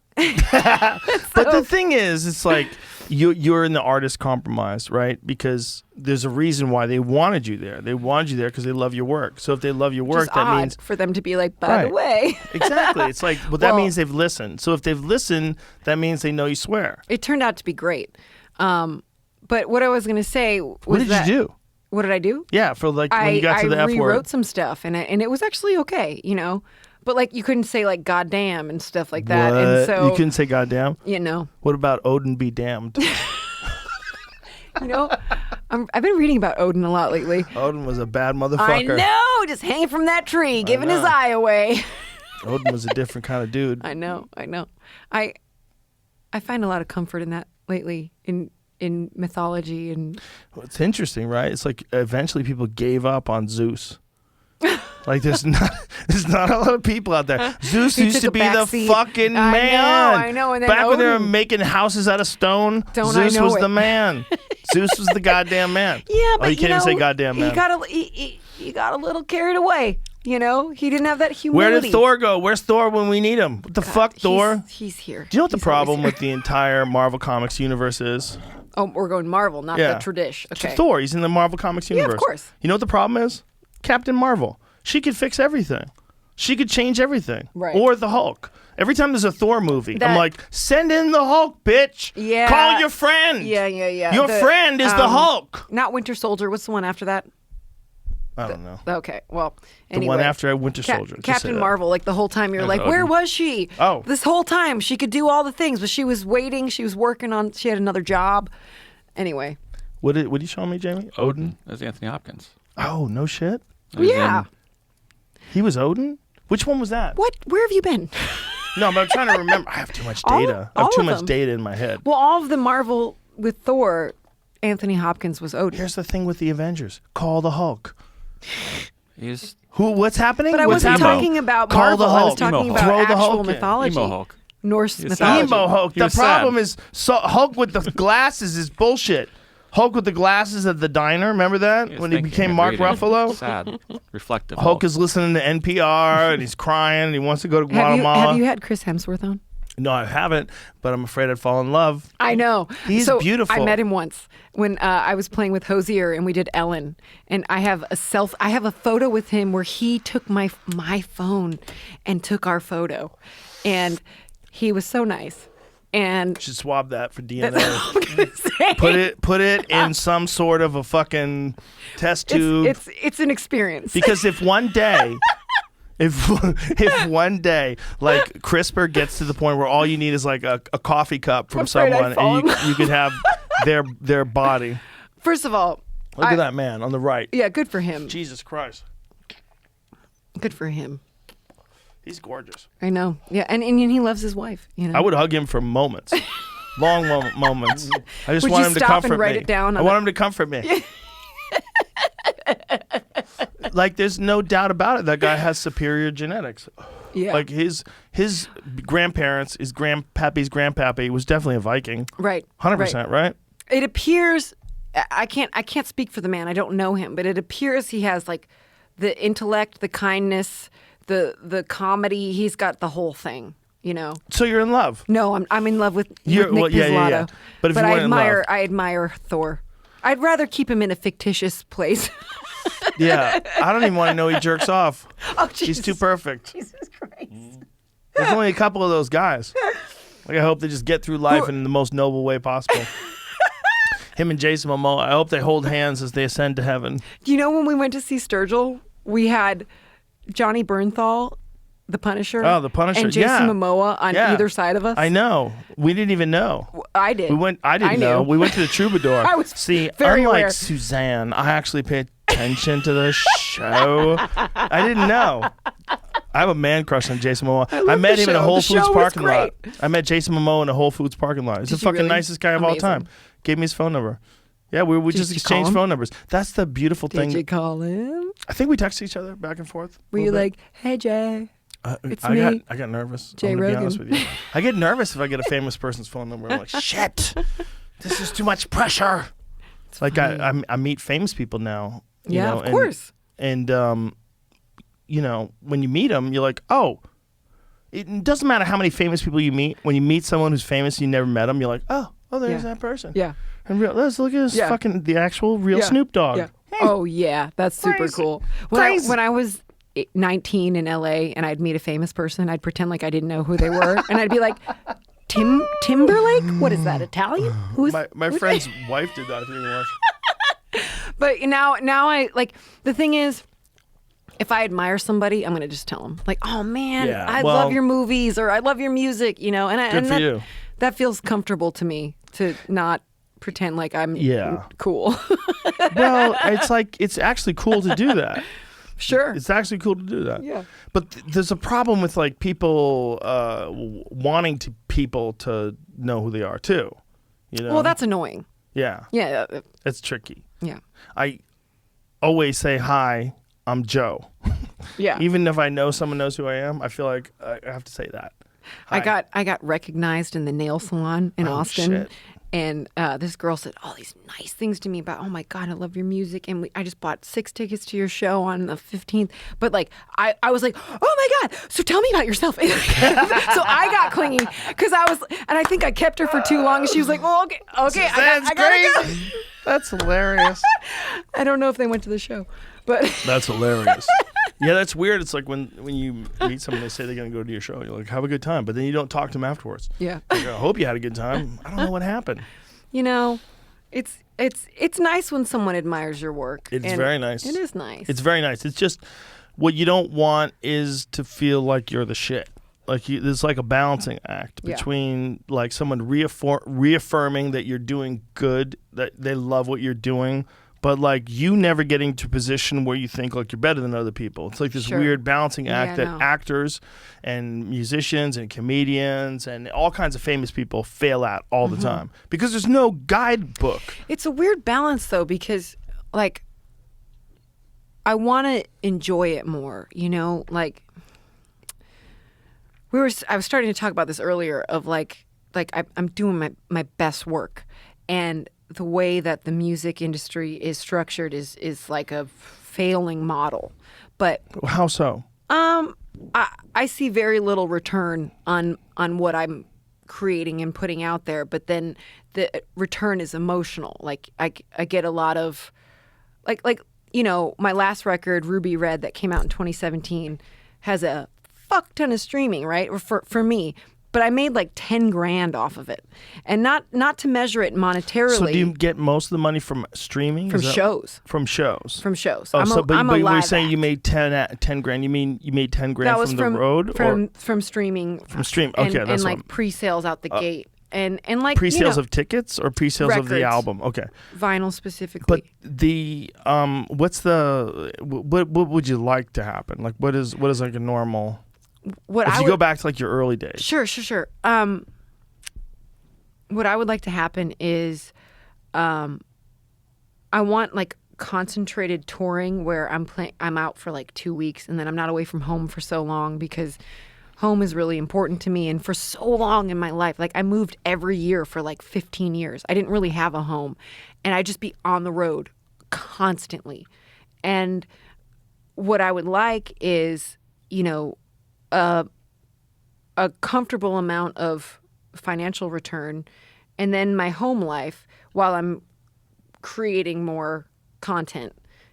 But the thing is, it's like you're in the artist compromise, right? Because there's a reason why they wanted you there. They wanted you there because they love your work. So if they love your work, Just that odd means for them to be like, by the Right. way. Exactly. It's like, well, that Well- means they've listened. So if they've listened, that means they know you swear. It turned out to be great. But what I was going to say was What did that, you do? What did I do? Yeah, for like when you got to the I F rewrote word. some stuff, and it was actually okay, But like you couldn't say like goddamn and stuff like that, What? and so You couldn't say goddamn? you What about Odin be damned? I've been reading about Odin a lot lately. Odin was a bad I motherfucker. know, just hanging from that tree, giving his know. eye away. Odin was a different kind of dude. I know. I find a lot of comfort in that lately in mythology and Well, it's interesting, right? It's like eventually people gave up on Zeus. Like there's not a lot of people out there. Zeus He used took to a be the backseat. fucking I know, man. I know, and then back when they were Odin- making houses out of stone, Don't I Zeus know was it. the man. Zeus was the goddamn man. yeah, but oh, you can't even say goddamn man. He got a little carried away. He didn't have that Where humility. did Thor go? Where's Thor when we need him? What the fuck, Thor? He's here. Do you know what the He's problem always with the entire Marvel Comics universe is? here. Oh, we're going Marvel, not Yeah. the tradition. Okay. Thor, he's in the Marvel Comics Yeah, universe. of course. You know what the problem is? Captain Marvel. She could fix everything. She could change everything. Right. Or the Hulk. Every time there's a Thor movie, I'm That- like, send in the Hulk, bitch. Yeah. Call your friend. Yeah. Your The, friend is the Hulk. Not Winter Soldier. What's the one after that? I don't know. Okay, well, The anyway. one after Winter Soldier. Just say Captain that. Marvel, like the whole time you're There's like, where Odin. was she? Oh. This whole time she could do all the things, but she was waiting, she was working on, she had another job. Anyway. What are you showing me, Jamie? Odin? That's Anthony Hopkins. Oh, no shit. He's Yeah. He was Odin? Which one was that? What? Where have you been? No, but I'm trying to remember. I have too much All- data. I have all too of much them. data in my head. Well, all of the Marvel with Thor, Anthony Hopkins was Odin. Here's the thing with the Avengers. Call the Hulk. He's What's happening? But I What's wasn't Emo. talking about Call Marvel. the I was Hulk. talking Emo about Hulk. Throw the actual Hulk in. mythology. Emo Hulk. Norse He's mythology. sad. Emo Hulk. He The was problem sad. is Hulk with the glasses is bullshit. Hulk with the glasses at the diner. Remember that? He's When he thinking became and Mark reading. Ruffalo? Sad. Reflective. Hulk is listening to NPR and he's crying and he wants to go to Have Guatemala. you had Chris Hemsworth on? No, I haven't, but I'm afraid I'd fall in love. I know. He's so beautiful. I met him once when I was playing with Hosier and we did Ellen. And I have a photo with him where he took my phone and took our photo. And he was so nice. And You should swab that for DNA. that's all I'm gonna say. Put it in some sort of a fucking test tube. It's an experience. Because if one day, if one day, like CRISPR gets to the point where all you need is like a coffee cup from I'm afraid I'd someone, fall and in you could have their body. First of all, Look at that man on the right. yeah, good for him. Jesus Christ, Good for him. he's gorgeous. I know. Yeah, and he loves his wife. You know. I would hug him for moments, long moments. I just Would want you him to stop and comfort write me. it down I on want him to comfort me. Like, there's no doubt about it. That guy has superior genetics. Yeah. Like his grandparents, his grandpappy's grandpappy was definitely a Viking. Right. 100%, right? It appears I can't speak for the man. I don't know him, but it appears he has like the intellect, the kindness, the comedy. He's got the whole thing. You know. So you're in love. No, I'm in love with Nick well, yeah, Pizzolatto. yeah. But if you weren't in love. I admire Thor. I'd rather keep him in a fictitious place. Yeah, I don't even want to know he jerks off. Oh, He's Jesus. too perfect. Jesus Christ. There's only a couple of those guys. Like, I hope they just get through life in the most noble way possible. Him and Jason Momoa, I hope they hold hands as they ascend to heaven. You know, when we went to see Sturgill, we had Johnny Bernthal, the Punisher. Oh, the Punisher, and Jason yeah. Momoa on Yeah. either side of us. I know. We didn't even know. I did. I didn't know. knew. We went to the Troubadour. I was See, very unlike aware. Suzanne, I actually pay attention to the show. I didn't know. I have a man crush on Jason Momoa. I love met the him in a show. Whole The Foods show was parking lot. great. I met Jason Momoa in a Whole Foods parking lot. He's the Did you fucking really? nicest guy of all Amazing. time. Gave me his phone number. Yeah, we just you call exchanged him? phone numbers. That's the beautiful Did thing. you call him? I think we text each other back and forth. a Were you little like, hey, Jay? bit. it's I me, got nervous. Jay I'm gonna be Rogan. honest with you. I get nervous if I get a famous person's phone number. I'm like, shit, this is too much pressure. It's like I meet famous people now. You Yeah, know, of course. And you know, when you meet them, you're like, oh, it doesn't matter how many famous people you meet. When you meet someone who's famous, and you never met them, you're like, oh, there's Yeah. that person. Yeah. And let's look at this Yeah. fucking the actual real Yeah. Snoop Dogg. Yeah. Oh, yeah. That's super Crazy. cool. Crazy. When I was 19 in LA and I'd meet a famous person, I'd pretend like I didn't know who they were. And I'd be like, Timberlake? What is that, Italian? Who's My friend's wife did that. I didn't watch. But now I, like, the thing is, if I admire somebody, I'm going to just tell them, like, oh, man, Yeah, I well- love your movies or I love your music, you know. And for you. That feels comfortable to me to not pretend like I'm Yeah. cool. Well, it's like it's actually cool to do that. Sure. It's actually cool to do that. Yeah. But there's a problem with like people wanting people to know who they are too. You know. Well, that's annoying. yeah. Yeah. It's tricky. Yeah. I always say hi. I'm Joe. Yeah. Even if I know someone knows who I am, I feel like I have to say that. Hi. I got recognized in the nail salon in Oh, Austin. shit. And this girl said all these nice things to me about, oh my God, I love your music. And I just bought 6 tickets to your show on the 15th. But like, I was like, oh my God, so tell me about yourself. So I got clingy because and I think I kept her for too long. And she was like, well, okay, I gotta go. That's hilarious. I don't know if they went to the show, but That's hilarious. Yeah, that's weird. It's like when you meet someone, they say they're going to go to your show. You're like, have a good time. But then you don't talk to them afterwards. yeah. Like, I hope you had a good time. I don't know what happened. You know, it's nice when someone admires your work. It's And very nice. It is nice. It's very nice. It's just what you don't want is to feel like you're the shit. Like there's like a balancing act Yeah. between like someone reaffirming that you're doing good, that they love what you're doing, but like you never getting to a position where you think like you're better than other people. It's like this Sure. weird balancing act Yeah, I that know. actors and musicians and comedians and all kinds of famous people fail at all Mm-hmm. the time because there's no guidebook. It's a weird balance though, because like I want to enjoy it more, you know, like I was starting to talk about this earlier of like I'm doing my best work, and the way that the music industry is structured is like a failing model. But How so? I see very little return on what I'm creating and putting out there, but then the return is emotional. Like I get a lot of like my last record, Ruby Red, that came out in 2017, has a fuck ton of streaming, right? For me. But I made like 10 grand off of it, and not to measure it monetarily. So do you get most of the money from streaming? From shows? From shows. From shows. Oh, but we're saying you made 10 grand. You mean you made 10 grand from the road? From streaming. From stream. Okay, that's and like pre-sales out the gate, and like pre-sales of tickets or pre-sales of the album. Okay. Vinyl specifically. But the what would you like to happen? Like what is like a normal? If you go back to like your early days. Sure. What I would like to happen is, I want like concentrated touring where I'm out for like 2 weeks and then I'm not away from home for so long, because home is really important to me. And for so long in my life, like I moved every year for like 15 years. I didn't really have a home, and I'd just be on the road constantly. And what I would like is, a comfortable amount of financial return, and then my home life while I'm creating more content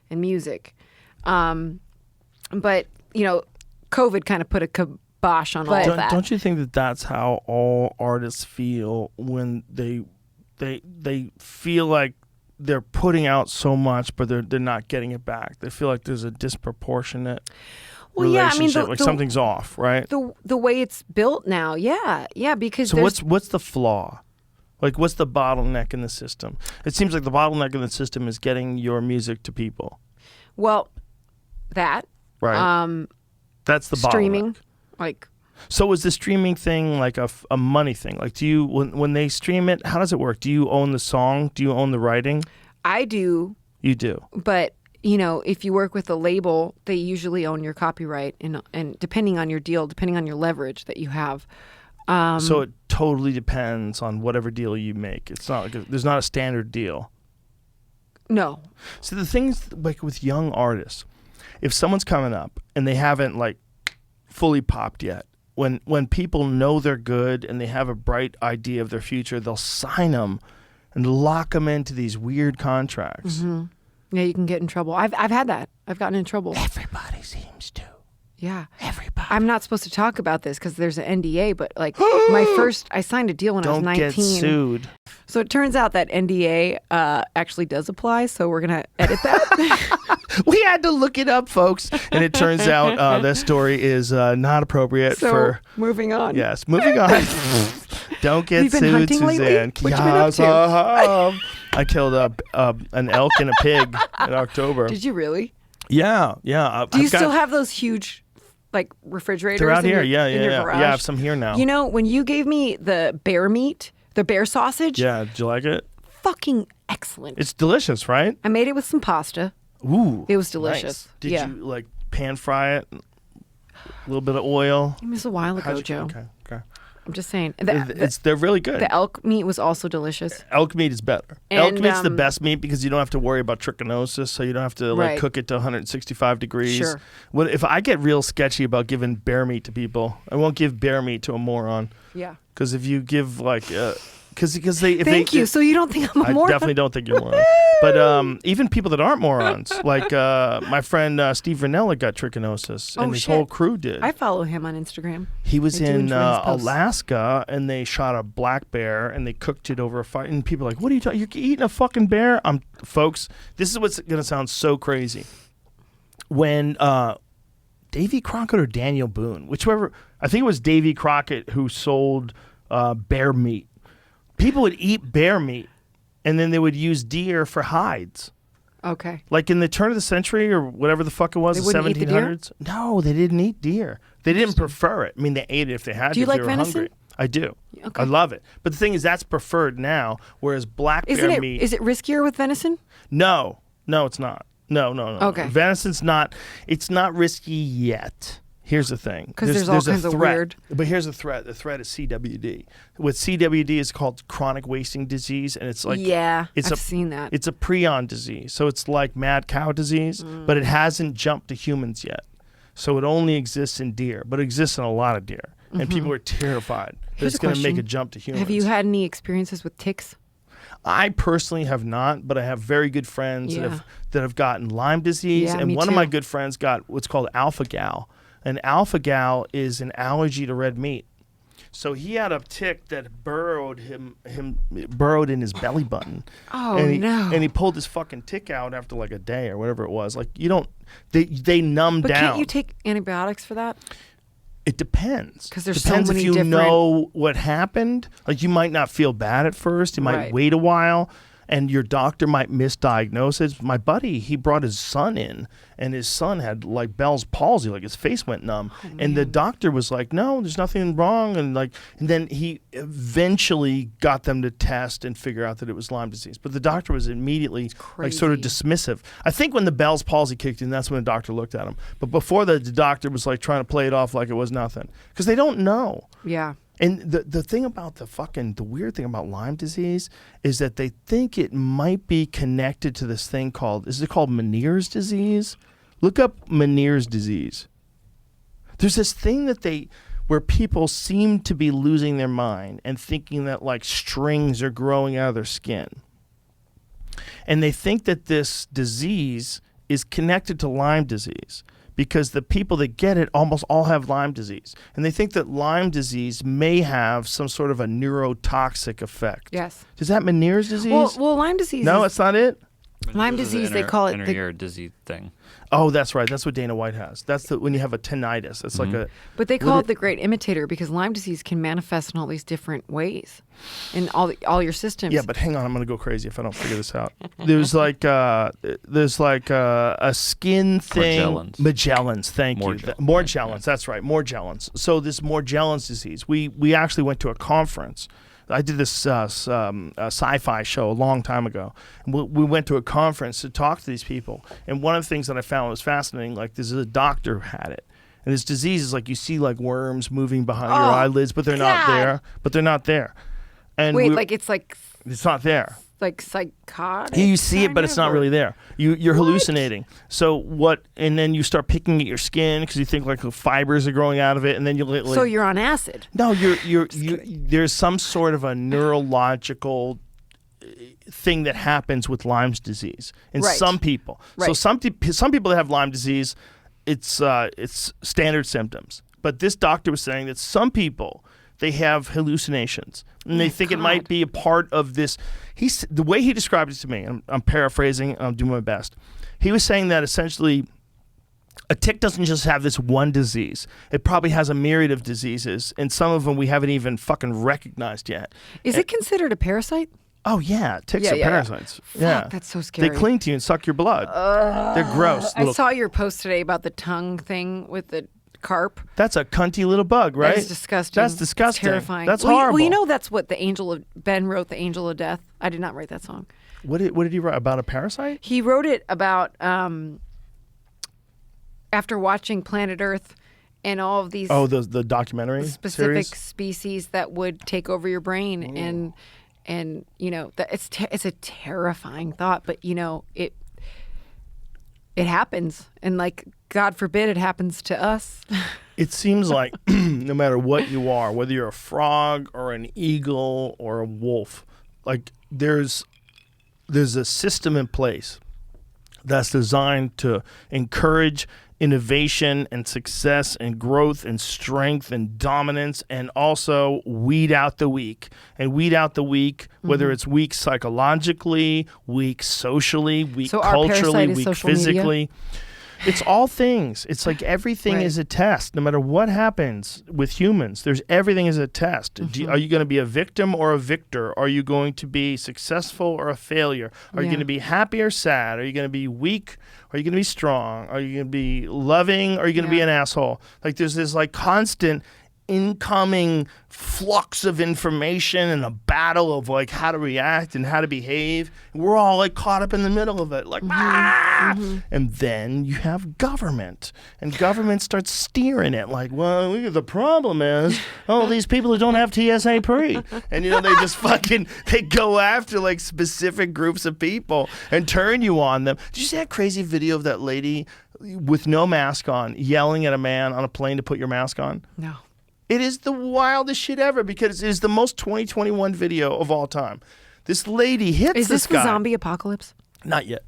and music. But COVID kind of put a kibosh on all of that. Don't you think that that's how all artists feel when they feel like they're putting out so much, but they're not getting it back? They feel like there's a disproportionate relationship, like something's off, right? The way it's built now, yeah, because so what's the flaw? Like, what's the bottleneck in the system? It seems like the bottleneck in the system is getting your music to people. Well, that right, that's the streaming, bottleneck. like. So is the streaming thing like a money thing? Like, do you when they stream it, how does it work? Do you own the song? Do you own the writing? I do. You do, but. If you work with a label, they usually own your copyright, and depending on your deal, depending on your leverage that you have. So it totally depends on whatever deal you make. It's not like there's not a standard deal. No. So the things like with young artists, if someone's coming up and they haven't like fully popped yet, when people know they're good and they have a bright idea of their future, they'll sign them and lock them into these weird contracts. Mm-hmm. Yeah, you can get in trouble. I've had that. I've gotten in trouble. Everybody seems to. Yeah. Everybody. I'm not supposed to talk about this because there's an NDA, but like I signed a deal when I was 19. Don't get sued. So it turns out that NDA actually does apply, so we're going to edit that. We had to look it up, folks. And it turns out this story is not appropriate for... moving on. Yes, moving on. Don't get sued, Suzanne. What you been up to? I killed an elk and a pig in October. Did you really? Yeah. Do you still have those huge, like, refrigerators? They're out here. In your garage? Yeah, I have some here now. When you gave me the bear meat, the bear sausage. Yeah, did you like it? Fucking excellent. It's delicious, right? I made it with some pasta. Ooh. It was delicious. Nice. Did you, like, pan fry it? A little bit of oil? It was a while ago, Joe. Okay. I'm just saying. They're really good. The elk meat was also delicious. Elk meat is better. Elk meat's the best meat because you don't have to worry about trichinosis, so you don't have to cook it to 165 degrees. Sure. If I get real sketchy about giving bear meat to people, I won't give bear meat to a moron. Yeah. Because if you give because Thank you. So you don't think I'm a moron? I definitely don't think you're a moron. But even people that aren't morons, like my friend Steve Ranella got trichinosis, and his whole crew did. I follow him on Instagram. He was in Alaska, and they shot a black bear, and they cooked it over a fire. And people are like, "What are you talking? You're eating a fucking bear?" Folks, this is what's going to sound so crazy. When Davy Crockett or Daniel Boone, whichever, I think it was Davy Crockett who sold bear meat. People would eat bear meat, and then they would use deer for hides. Okay. Like in the turn of the century or whatever the fuck it was, the 1700s. Eat the deer? No, they didn't eat deer. They didn't prefer it. I mean, they ate it if they had to. Do you if like they were venison? Hungry. I do. Okay. I love it. But the thing is, that's preferred now, whereas black bear meat... Is it riskier with venison? No, it's not. No. Okay. Venison's not... It's not risky yet. Here's the thing. Because there's all kinds of weird... But here's the threat. The threat is CWD. With CWD, it's called chronic wasting disease, and it's like... Yeah, I've seen that. It's a prion disease. So it's like mad cow disease, but it hasn't jumped to humans yet. So it only exists in deer, but it exists in a lot of deer. And people are terrified that Here's it's a going to make a question. jump to humans. Have you had any experiences with ticks? I personally have not, but I have very good friends Yeah. that have gotten Lyme disease. Yeah, and me one of my too. good friends got what's called alpha-gal. And alpha-gal is an allergy to red meat. So he had a tick that burrowed in his belly button. Oh, and no. And he pulled his fucking tick out after like a day or whatever it was. Like they numb But down. can't you take antibiotics for that? It depends. 'Cause there's so depends many if you different- know what happened. Like you might not feel bad at first. You might Right. wait a while, and your doctor might misdiagnose it. My buddy, he brought his son in, and his son had like Bell's palsy, like his face went numb, and the doctor was like, "No, there's nothing wrong," and then he eventually got them to test and figure out that it was Lyme disease. But the doctor was immediately like sort of dismissive. I think when the Bell's palsy kicked in, that's when the doctor looked at him. But before that, the doctor was like trying to play it off like it was nothing because they don't know. Yeah. And the thing about the weird thing about Lyme disease is that they think it might be connected to this thing called Meniere's disease? Look up Meniere's disease. There's this thing where people seem to be losing their mind and thinking that like strings are growing out of their skin. And they think that this disease is connected to Lyme disease, because the people that get it almost all have Lyme disease. And they think that Lyme disease may have some sort of a neurotoxic effect. Yes. Is that Meniere's disease? Well, Lyme disease. No, is, it's not it? Lyme This is the disease, they call it inner the- ear disease thing. Oh, that's right. That's what Dana White has. That's when you have a tinnitus. It's like a... But they call it the great imitator because Lyme disease can manifest in all these different ways in all your systems. Yeah, but hang on. I'm going to go crazy if I don't figure this out. There's like a skin thing. Magellan's, thank you. Morgellons, that's right. Morgellons. So this Morgellons disease, we actually went to a conference. I did this sci-fi show a long time ago. We went to a conference to talk to these people. And one of the things that I found was fascinating, like this is a doctor who had it. And this disease is like you see like worms moving behind your eyelids, but they're not there. But they're not there. And wait, it's not there. like psychotic. You see it, but it's not or- really there. You're hallucinating. So and then you start picking at your skin because you think like the fibers are growing out of it, and then So you're on acid. no, there's some sort of a neurological thing that happens with Lyme's disease in Right. some people. So Right. some people that have Lyme disease, it's standard symptoms. But this doctor was saying that some people, they have hallucinations, and they think it might be a part of this. The way he described it to me, and I'm paraphrasing, I'm doing my best. He was saying that essentially a tick doesn't just have this one disease. It probably has a myriad of diseases, and some of them we haven't even fucking recognized yet. Is it considered a parasite? Oh, yeah. Ticks Yeah, are yeah. parasites. Fuck, Yeah. that's so scary. They cling to you and suck your blood. They're gross. I saw your post today about the tongue thing with the carp. That's a cunty little bug, right? That is disgusting. That's disgusting. It's terrifying. That's well, horrible. Well, you know that's what Ben wrote, The Angel of Death. I did not write that song. What did he write about a parasite? He wrote it about after watching Planet Earth and all of these the documentary specific series? species that would take over your brain, and you know that it's a terrifying thought, but you know it happens, and like God forbid it happens to us. It seems like no matter what you are, whether you're a frog or an eagle or a wolf, like there's a system in place that's designed to encourage innovation and success and growth and strength and dominance, and also weed out the weak. And weed out the weak, whether it's weak psychologically, weak socially, weak So our culturally, parasite is weak social media? physically. It's all things. It's like everything Right. is a test. No matter what happens with humans, everything is a test. Are you going to be a victim or a victor? Are you going to be successful or a failure? Are you Yeah. going to be happy or sad? Are you going to be weak? Are you going to be strong? Are you going to be loving? Or are you going to be Yeah. an asshole? Like there's this like constant incoming flux of information and a battle of like how to react and how to behave. We're all like caught up in the middle of it, like And then you have government, and government starts steering it like, well, the problem is, these people who don't have TSA pre, and you know they just they go after like specific groups of people and turn you on them. Did you see that crazy video of that lady with no mask on, yelling at a man on a plane to put your mask on. No. It is the wildest shit ever because it is the most 2021 video of all time. This lady hits Is this guy. the zombie apocalypse? Not yet.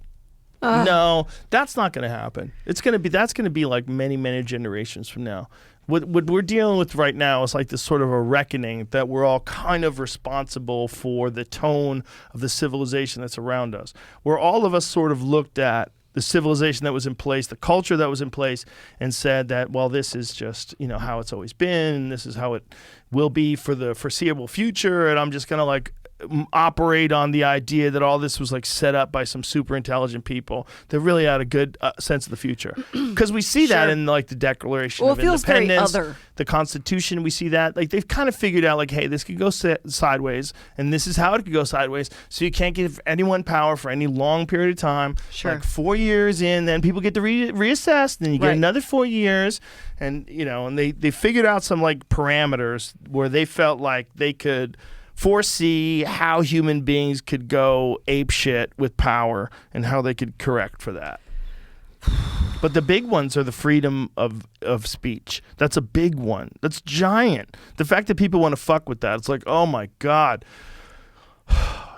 No, that's not going to happen. That's going to be like many, many generations from now. What we're dealing with right now is like this sort of a reckoning that we're all kind of responsible for the tone of the civilization that's around us. Where all of us sort of looked at the civilization that was in place, the culture that was in place, and said that, well, this is just, how it's always been, and this is how it will be for the foreseeable future, and I'm just going to like operate on the idea that all this was like set up by some super intelligent people that really had a good sense of the future. Because we see that in like the Declaration of it feels very Independence, other. the Constitution. We see that like they've kind of figured out like, hey, this could go sideways, and this is how it could go sideways. So you can't give anyone power for any long period of time. Sure. Like 4 years in, then people get to reassess. Then you get Right. another 4 years, and and they figured out some like parameters where they felt like they could foresee how human beings could go apeshit with power and how they could correct for that. But the big ones are the freedom of speech. That's a big one. That's giant. The fact that people want to fuck with that, it's like, oh my God.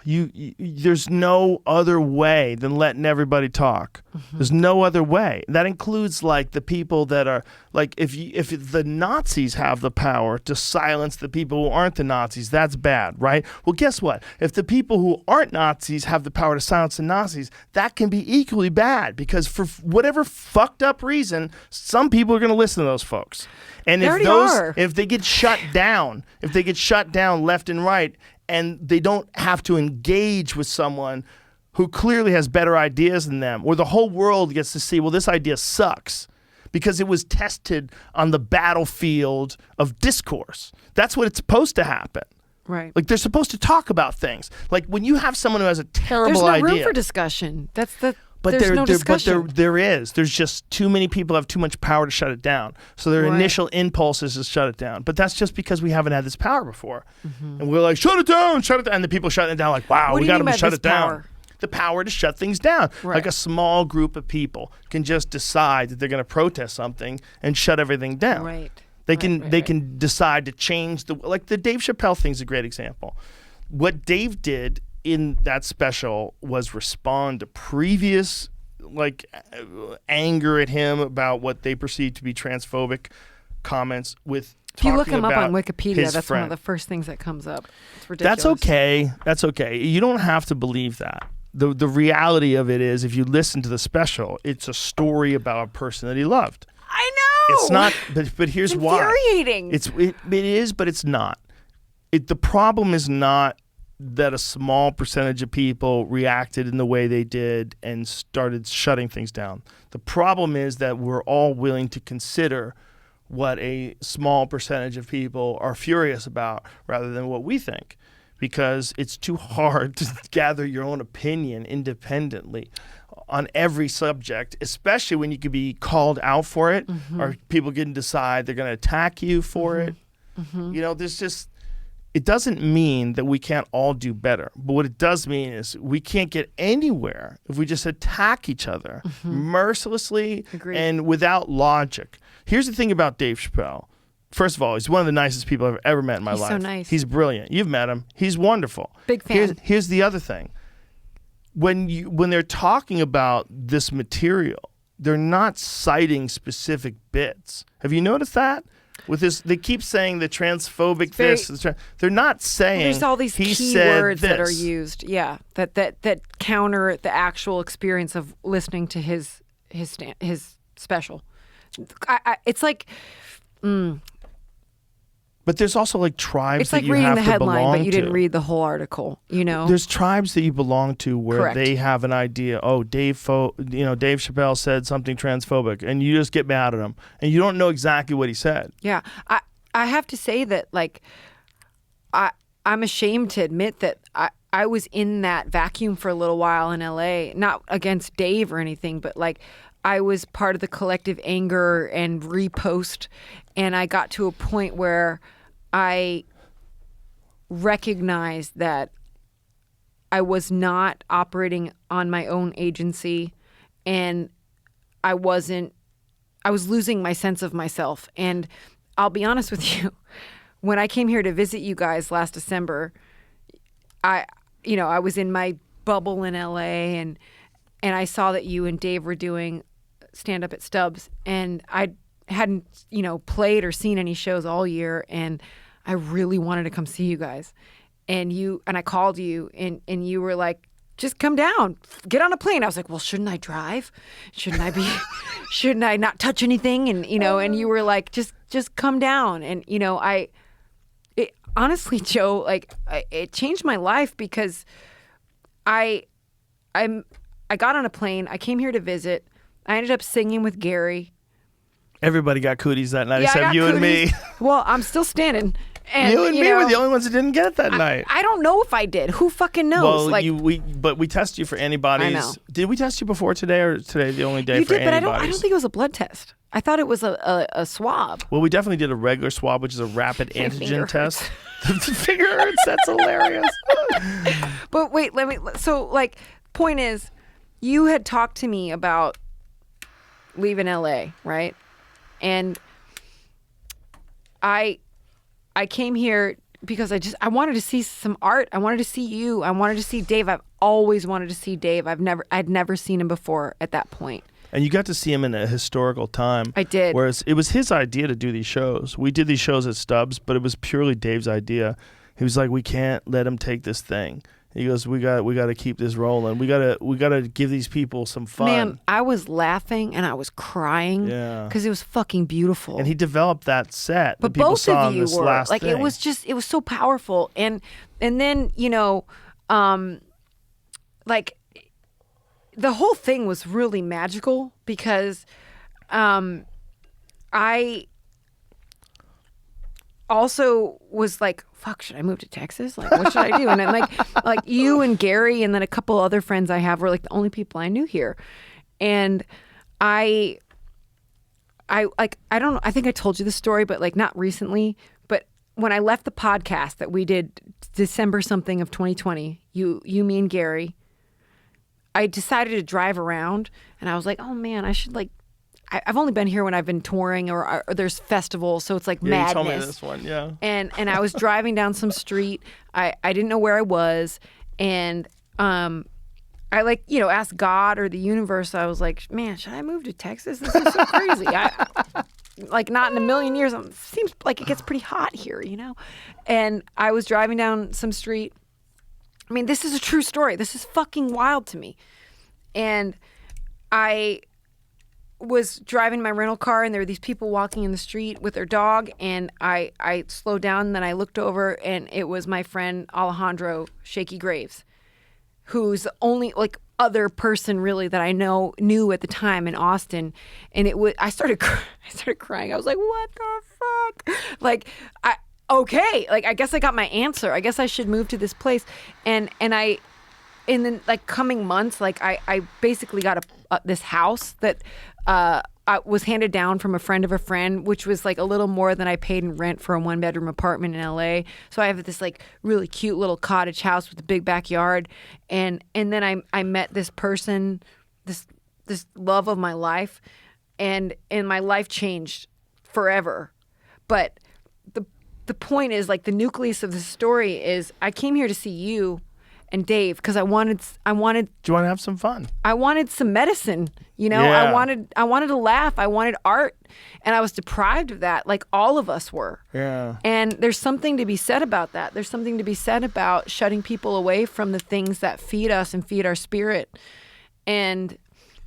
There's no other way than letting everybody talk. There's no other way. That includes like the people that are like, if the Nazis have the power to silence the people who aren't the Nazis, that's bad, right? Well, guess what? If the people who aren't Nazis have the power to silence the Nazis, that can be equally bad because for whatever fucked up reason, some people are going to listen to those folks. And if they get shut down, left and right, and they don't have to engage with someone who clearly has better ideas than them, or the whole world gets to see, well, this idea sucks because it was tested on the battlefield of discourse. That's what it's supposed to happen. Right. Like they're supposed to talk about things. Like when you have someone who has a terrible idea. There's no room for discussion. But there's no discussion. there is. There's just too many people have too much power to shut it down. So their Right. initial impulse is to shut it down. But that's just because we haven't had this power before. And we're like, shut it down. And the people shutting it down like, wow, What we do you got mean them to by shut this it down. power? The power to shut things down. Right. Like a small group of people can just decide that they're going to protest something and shut everything down. Right. They can decide to change like the Dave Chappelle thing's a great example. What Dave did in that special was respond to previous like anger at him about what they perceived to be transphobic comments with If you look talking him up about on Wikipedia, his that's friend. one of the first things that comes up. It's ridiculous. That's okay. You don't have to believe that. The reality of it is, if you listen to the special, it's a story about a person that he loved. I know. It's not, but here's It's why. infuriating. It is, but it's not. The problem is not that a small percentage of people reacted in the way they did and started shutting things down. The problem is that we're all willing to consider what a small percentage of people are furious about rather than what we think, because it's too hard to gather your own opinion independently on every subject, especially when you could be called out for it, or people can decide they're going to attack you for it. There's just, it doesn't mean that we can't all do better. But what it does mean is we can't get anywhere if we just attack each other mercilessly and without logic. Here's the thing about Dave Chappelle. First of all, he's one of the nicest people I've ever met in my life. He's so nice. He's brilliant. You've met him. He's wonderful. Big fan. Here's the other thing. When they're talking about this material, they're not citing specific bits. Have you noticed that? With this, they keep saying the transphobic they're not saying. There's all these he key said words that are this. used. Yeah, that counter the actual experience of listening to his special. It's like. But there's also like tribes It's like that you reading have the to headline, belong but you didn't to. read the whole article. There's tribes that you belong to where Correct. they have an idea. Oh, Dave Chappelle said something transphobic, and you just get mad at him, and you don't know exactly what he said. Yeah, I have to say that like I'm ashamed to admit that I was in that vacuum for a little while in LA, not against Dave or anything, but like I was part of the collective anger and repost, and I got to a point where I recognized that I was not operating on my own agency, and I was losing my sense of myself. And I'll be honest with you, when I came here to visit you guys last December, I was in my bubble in LA and I saw that you and Dave were doing stand up at Stubbs, and I hadn't, played or seen any shows all year, and I really wanted to come see you guys. And I called you and you were like, just come down, get on a plane. I was like, well, shouldn't I drive? Shouldn't I not touch anything? And, and you were like, just come down. And, honestly, Joe, it changed my life because I got on a plane. I came here to visit. I ended up singing with Gary. Everybody got cooties that night except you and me. Well, I'm still standing. And, you and me were the only ones that didn't get it that night. I don't know if I did. Who fucking knows? Well, but we test you for antibodies. I know. Did we test you before today, or today the only day you for did, but antibodies? I don't think it was a blood test. I thought it was a swab. Well, we definitely did a regular swab, which is a rapid My antigen finger test. The finger hurts. That's hilarious. But wait, point is, you had talked to me about leaving LA, right? And I came here because I wanted to see some art. I wanted to see you. I wanted to see Dave. I've always wanted to see Dave. I'd never seen him before at that point. And you got to see him in a historical time. I did. Whereas it was his idea to do these shows. We did these shows at Stubbs, but it was purely Dave's idea. He was like, we can't let him take this thing. He goes, we got to keep this rolling. We got to give these people some fun. Man, I was laughing and I was crying because it was fucking beautiful. And he developed that set. But that people both saw of you in this were last like, thing. it was so powerful. And then the whole thing was really magical because I also was like, fuck, should I move to Texas? Like, what should I do? And then like you and Gary and then a couple other friends I have were like the only people I knew here. And I don't know, I think I told you the story, but like not recently, but when I left the podcast that we did December something of 2020, you, me and Gary, I decided to drive around and I was like, oh man, I should I've only been here when I've been touring or there's festivals, so it's like madness. You told me this one, yeah. And I was driving down some street. I didn't know where I was, and I asked God or the universe. I was like, man, should I move to Texas? This is so crazy. Not in a million years. It seems like it gets pretty hot here, And I was driving down some street. I mean, this is a true story. This is fucking wild to me. And I was driving my rental car and there were these people walking in the street with their dog, and I slowed down and then I looked over and it was my friend Alejandro Shaky Graves, who's the only other person really that I knew at the time in Austin. And I started crying. I was like, what the fuck? I guess I got my answer. I guess I should move to this place. And I, in the coming months, I basically got this house that was handed down from a friend of a friend, which was a little more than I paid in rent for a 1-bedroom apartment in LA. So I have this really cute little cottage house with a big backyard. And then I met this person, this love of my life, and my life changed forever. But the point is, the nucleus of the story is I came here to see you and Dave because I wanted. Do you want to have some fun? I wanted some medicine, Yeah. I wanted to laugh. I wanted art, and I was deprived of that, like all of us were. Yeah. And there's something to be said about that. There's something to be said about shutting people away from the things that feed us and feed our spirit. And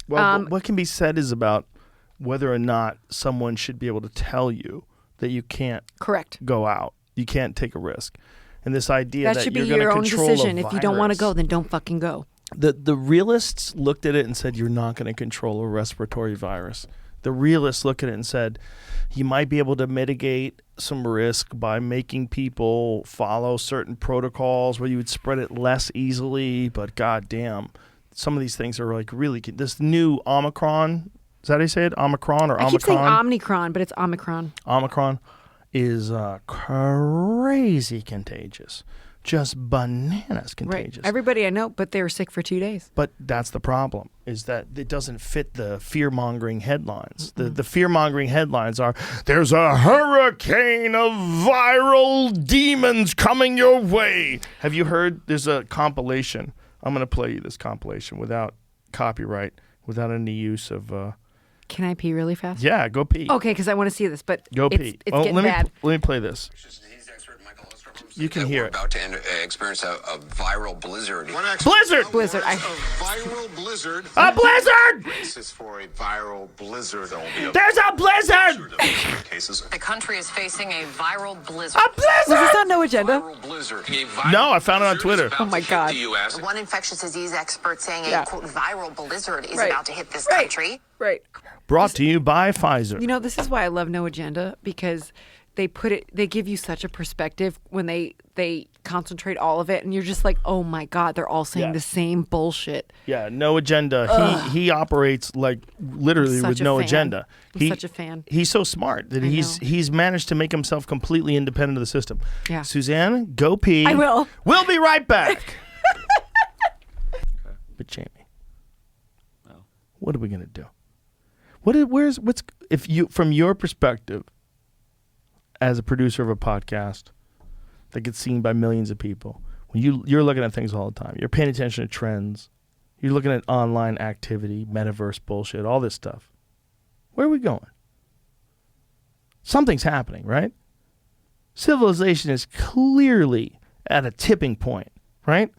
what can be said is about whether or not someone should be able to tell you that you can't correct go out, you can't take a risk. And this idea that should you're be going to your own control decision. a If you don't want to virus. go, then don't fucking go. The realists looked at it and said, you're not going to control a respiratory virus. The realists look at it and said, you might be able to mitigate some risk by making people follow certain protocols where you would spread it less easily. But goddamn, some of these things are really, this new Omicron, is that how you say it? Omicron or Omicron? I keep saying Omnicron, but it's Omicron. Omicron is crazy contagious. just bananas contagious. Right. Everybody I know, but they were sick for 2 days. But that's the problem, is that it doesn't fit the fear-mongering headlines. The fear-mongering headlines are, there's a hurricane of viral demons coming your way. Have you heard? There's a compilation. I'm going to play you this compilation without copyright, without any use of... Can I pee really fast? Yeah, go pee. Okay, because I want to see this, but Go pee. It's getting bad. Let me play this. You can hear We're it. about to experience a viral blizzard. Blizzard! Blizzard. A viral blizzard. A blizzard! This is for a viral blizzard. There's a blizzard! Cases. The country is facing a viral blizzard. A Was this blizzard! on No Agenda? Viral blizzard. No, I found it on Twitter. Oh my God. The U.S. One infectious disease expert saying Yeah. a, quote, viral blizzard is Right. about to hit this Right. country. Right. Brought to you by Pfizer. You know, this is why I love No Agenda, because they give you such a perspective when they concentrate all of it, and you're just like, oh my God, they're all saying Yeah. the same bullshit. Yeah, no agenda. He operates like literally Such with a no fan. agenda. I'm such a fan. He's so smart that I he's managed to make himself completely independent of the system. Yeah. Suzanne, go pee. I will. We'll be right back. But Jamie, what are we gonna do? What's if you, from your perspective, as a producer of a podcast that gets seen by millions of people, when you're looking at things all the time, you're paying attention to trends, you're looking at online activity, metaverse bullshit, all this stuff. Where are we going? Something's happening, right? Civilization is clearly at a tipping point, right?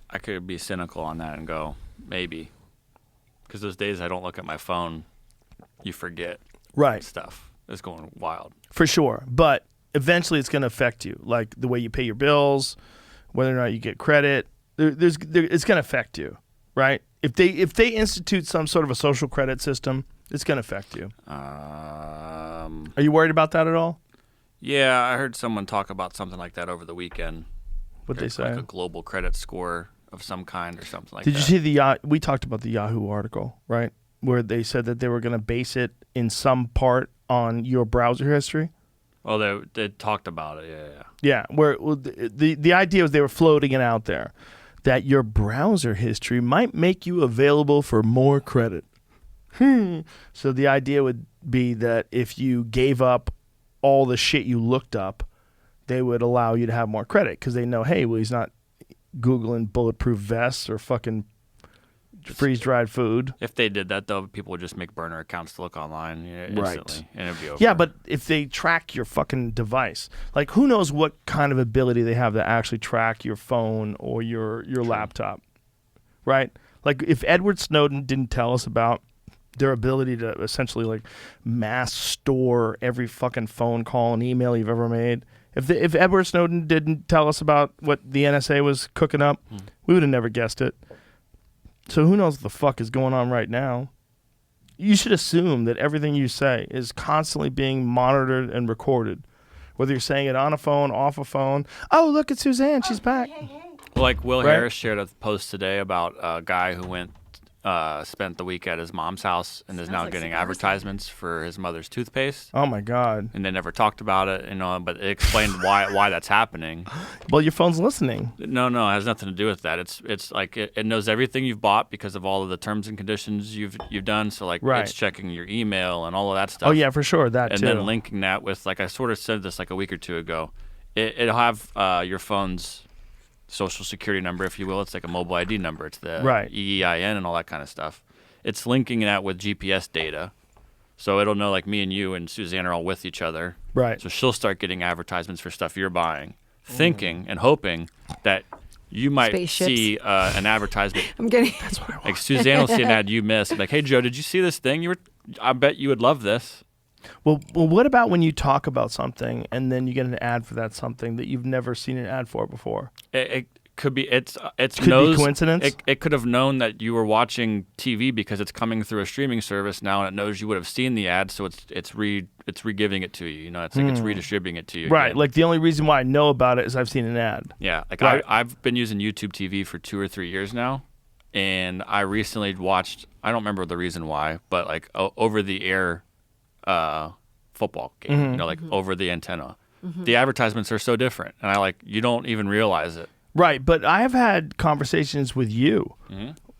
I could be cynical on that and go, maybe. Because those days I don't look at my phone, you forget Right. stuff. It's going wild. For sure. But eventually it's going to affect you, like the way you pay your bills, whether or not you get credit. It's going to affect you, right? If they institute some sort of a social credit system, it's going to affect you. Are you worried about that at all? Yeah, I heard someone talk about something like that over the weekend. What'd they It's say? like a global credit score of some kind or something like Did that. you see we talked about the Yahoo article, right? Where they said that they were going to base it in some part on your browser history. Well, they talked about it, yeah. Yeah, where the idea was they were floating it out there that your browser history might make you available for more credit. So the idea would be that if you gave up all the shit you looked up, they would allow you to have more credit because they know, hey, well, he's not Googling bulletproof vests or fucking freeze-dried food. If they did that, though, people would just make burner accounts to look online instantly, Right. and it'd be over. Yeah, but if they track your fucking device, like who knows what kind of ability they have to actually track your phone or your laptop, right? Like if Edward Snowden didn't tell us about their ability to essentially like mass store every fucking phone call and email you've ever made, if Edward Snowden didn't tell us about what the NSA was cooking up, we would have never guessed it. So who knows what the fuck is going on right now? You should assume that everything you say is constantly being monitored and recorded, whether you're saying it on a phone, off a phone. Oh, look at Suzanne, she's back. Like Will Right. Harris shared a post today about a guy who spent the week at his mom's house and is now like getting Sigourney. advertisements for his mother's toothpaste. Oh my God. And they never talked about it, but it explained why that's happening. Well, your phone's listening. No, it has nothing to do with that. It's like it knows everything you've bought because of all of the terms and conditions you've done. So like Right. it's checking your email and all of that stuff. Oh yeah, for sure, that and too. then linking that with, like I sort of said this like a week or two ago, it'll have your phone's social security number, if you will. It's like a mobile ID number. It's the Right. EIN and all that kind of stuff. It's linking that with GPS data. So it'll know like me and you and Suzanne are all with each other. Right. So she'll start getting advertisements for stuff you're buying, thinking and hoping that you might Spaceships. see an advertisement. I'm getting. Like Suzanne will see an ad you missed. Like, hey Joe, did you see this thing? I bet you would love this. Well, what about when you talk about something and then you get an ad for that something that you've never seen an ad for before? It could be it's Could be coincidence? It could have known that you were watching TV because it's coming through a streaming service now, and it knows you would have seen the ad, so it's re-giving it to you. You know, it's like it's redistributing it to you. Right. again. Like the only reason why I know about it is I've seen an ad. Yeah, like Right. I've been using YouTube TV for 2 or 3 years now, and I recently watched. I don't remember the reason why, but like over the air football game. You know, like over the antenna. the advertisements are so different, and you don't even realize it. Right, but I have had conversations with you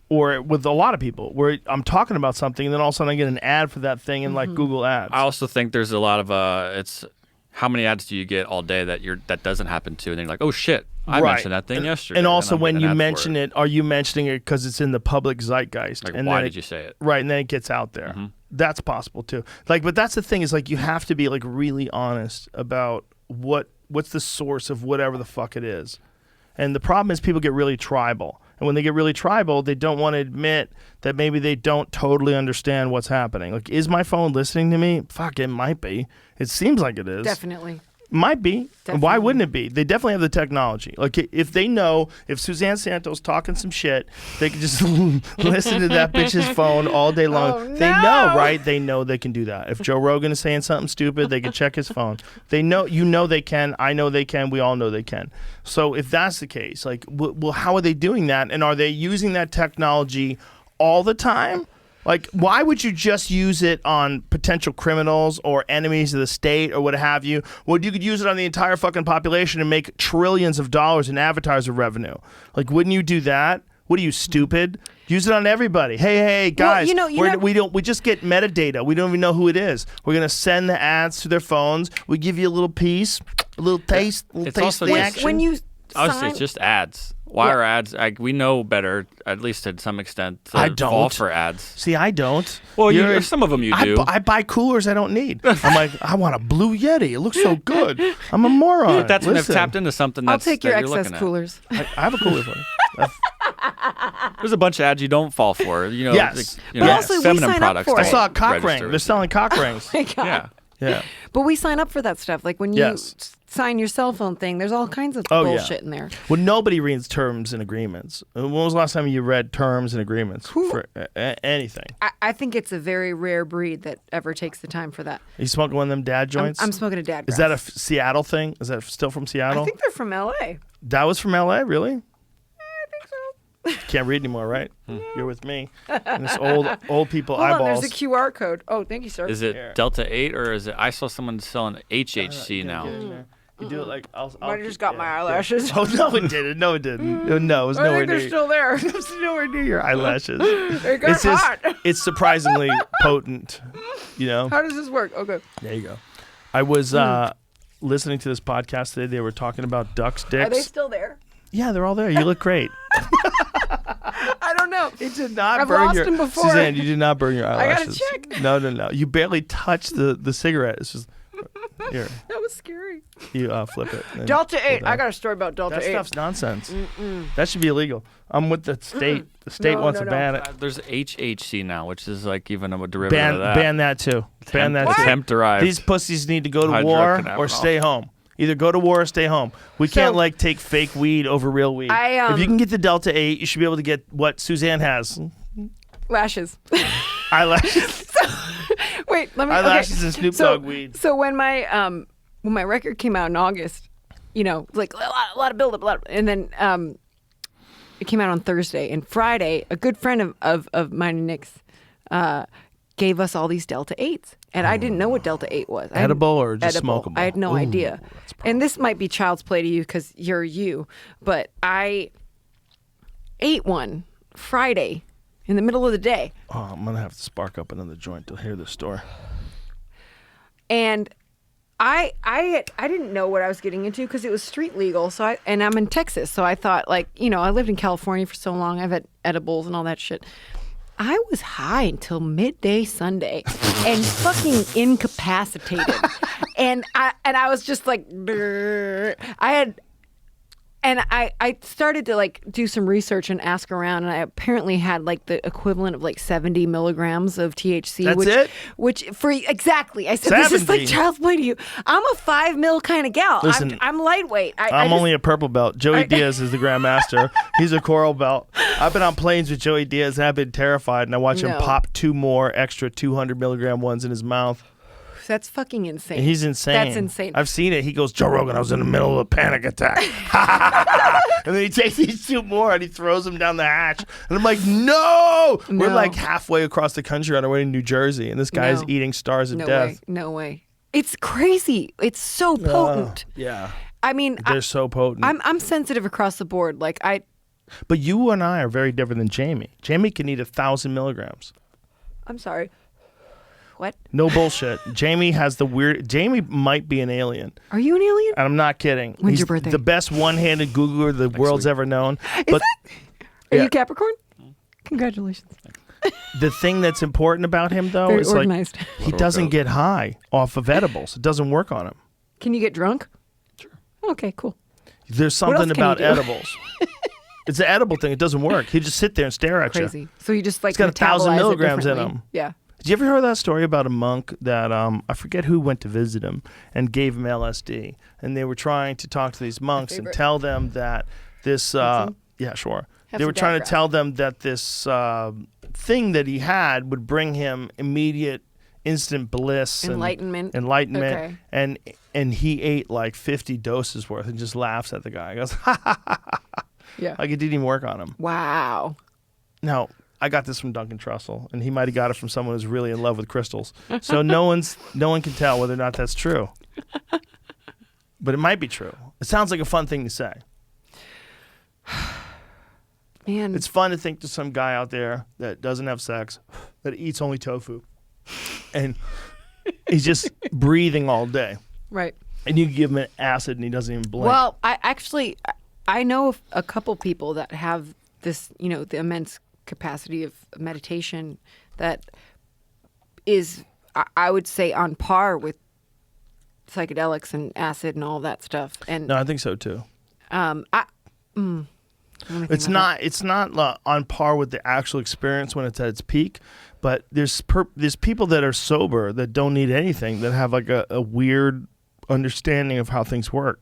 or with a lot of people where I'm talking about something and then all of a sudden I get an ad for that thing in like Google Ads. I also think there's a lot of it's how many ads do you get all day that doesn't happen to, and then you're like, oh shit, I mentioned that thing yesterday. And also I'm when getting you an ad mention for it, are you mentioning it because it's in the public zeitgeist? Like, and why then did you say it? Right, and then it gets out there. That's possible too. Like, but that's the thing is like you have to be like really honest about what's the source of whatever the fuck it is. And the problem is people get really tribal. And when they get really tribal, they don't want to admit that maybe they don't totally understand what's happening. Like, is my phone listening to me? Fuck, it might be. It seems like it is. Definitely. Might be. Definitely. Why wouldn't it be? They definitely have the technology. Like, if they know, if Suzanne Santo's talking some shit, they can just listen to that bitch's phone all day long. Oh, They no. know, right? They know they can do that. If Joe Rogan is saying something stupid, they can check his phone. They know, you know they can. I know they can. We all know they can. So if that's the case, like, well, how are they doing that? And are they using that technology all the time? Like, why would you just use it on potential criminals or enemies of the state or what have you? Well, you could use it on the entire fucking population and make trillions of dollars in advertiser revenue. Like, wouldn't you do that? What are you, stupid? Use it on everybody. Hey, guys, we just get metadata. We don't even know who it is. We're going to send the ads to their phones. We give you a little piece, a little taste, a little taste of the action. When you Obviously, it's just ads. Why are ads? We know better, at least to some extent. To I don't fall for ads. See, I don't. Well, some of them you do. I buy coolers I don't need. I'm like, I want a blue Yeti. It looks so good. I'm a moron. But that's when they've tapped into something. I'll That's, take your that you're excess looking coolers. I have a cooler for you. There's a bunch of ads you don't fall for. You know, Yes. like, But also, we feminine sign up products. for I it. saw a cock ring. register. They're selling cock rings. My God. Yeah. Yeah. But we sign up for that stuff. Like when you Yes. sign your cell phone thing, there's all kinds of Oh, yeah. bullshit in there. Well, nobody reads terms and agreements. When was the last time you read terms and agreements for anything? I think it's a very rare breed that ever takes the time for that. Are you smoking one of them dad joints? I'm smoking a dad Is grass. that a Seattle thing? Is that still from Seattle? I think they're from L.A. That was from L.A., really? I think so. Can't read anymore, right? You're with me. And this old people Hold on, eyeballs. there's a QR code. Oh, thank you, sir. Is it Delta 8 or is it? I saw someone selling HHC now. You do it like I'll Might have just got my eyelashes. Oh no, it didn't. No, it didn't. No, it was I nowhere think they're near. still there. It's nowhere near your eyelashes. They got It's just, hot. it's surprisingly potent. You know. How does this work? Okay. There you go. I was listening to this podcast today. They were talking about ducks' dicks. Are they still there? Yeah, they're all there. You look great. I don't know. It did not I've burn lost your them before. Suzanne, you did not burn your I gotta eyelashes. check. No. You barely touched the cigarette. It's just here. That was scary. You flip it. and Delta pull 8. down. I got a story about Delta That 8. stuff's nonsense. That should be illegal. I'm with the state. The state No, wants no, to no. ban it. There's HHC now, which is like even a derivative of that. Ban that too. Ban that too. Hemp derived. These pussies need to go to war Hydrocannabinol. or stay home. Either go to war or stay home. We can't like take fake weed over real weed. If you can get the Delta 8, you should be able to get what Suzanne has. Lashes. Eyelashes. Wait, let me. Eyelashes okay. and Snoop so, Dogg weed. So when my record came out in August, you know, like a lot of buildup, and then it came out on Thursday and Friday. A good friend of mine and Nick's gave us all these Delta 8s, and I didn't know what Delta 8 was. Edible or just edible. smokable? I had no idea. And this might be child's play to you because you're you, but I ate one Friday in the middle of the day. Oh, I'm gonna have to spark up another joint to hear this story. And I didn't know what I was getting into because it was street legal. So and I'm in Texas, so I thought, like, you know, I lived in California for so long. I've had edibles and all that shit. I was high until midday Sunday and fucking incapacitated. and I was just like, I started to like do some research and ask around, and I apparently had like the equivalent of like 70 milligrams of THC. That's which, it? Which for exactly, I said, this is like 70? child's play to you. I'm a 5 mil kind of gal. Listen, I'm lightweight. I'm only a purple belt. Joey Diaz is the grandmaster. He's a coral belt. I've been on planes with Joey Diaz, and I've been terrified, and I watch him No. pop 2 more extra 200 milligram ones in his mouth. That's fucking insane. And he's insane. That's insane. I've seen it. He goes, Joe Rogan, I was in the middle of a panic attack. And then he takes these 2 more and he throws them down the hatch. And I'm like, no! We're No. like halfway across the country on our way to New Jersey, and this guy is No. eating stars of no death. way. No way. It's crazy. It's so potent. Yeah. I mean, They're so potent. I'm sensitive across the board. Like But you and I are very different than Jamie. Jamie can eat 1,000 milligrams. I'm sorry. What? No bullshit. Jamie has the weird. Jamie might be an alien. Are you an alien? And I'm not kidding. When's He's your birthday? the best one-handed Googler the world's ever known. But Are yeah. you Capricorn? Congratulations. the thing that's important about him, though, Very is organized. like he doesn't get high off of edibles. It doesn't work on him. Can you get drunk? Sure. Okay, cool. There's What else something can you about do? edibles. It's an edible thing. It doesn't work. He just sit there and stare at you. Crazy. So you just like It's got 1,000 metabolize it milligrams in differently. him. Yeah. Did you ever hear that story about a monk that I forget who went to visit him and gave him LSD, and they were trying to talk to these monks and favorite. tell them that this yeah, sure. Have They were some trying to background. tell them that this thing that he had would bring him immediate instant bliss Enlightenment. and enlightenment, Okay. and he ate like 50 doses worth and just laughs at the guy. He goes, ha ha ha ha. Yeah. Like it didn't even work on him. Wow. Now, I got this from Duncan Trussell, and he might have got it from someone who's really in love with crystals. So no one can tell whether or not that's true. But it might be true. It sounds like a fun thing to say. Man. It's fun to think to some guy out there that doesn't have sex, that eats only tofu, and he's just breathing all day. Right. And you give him an acid, and he doesn't even blink. Well, I know of a couple people that have this, the immense capacity of meditation that is, I would say, on par with psychedelics and acid and all that stuff. And no, I think so too. It's not on par with the actual experience when it's at its peak, but there's people that are sober that don't need anything, that have like a weird understanding of how things work.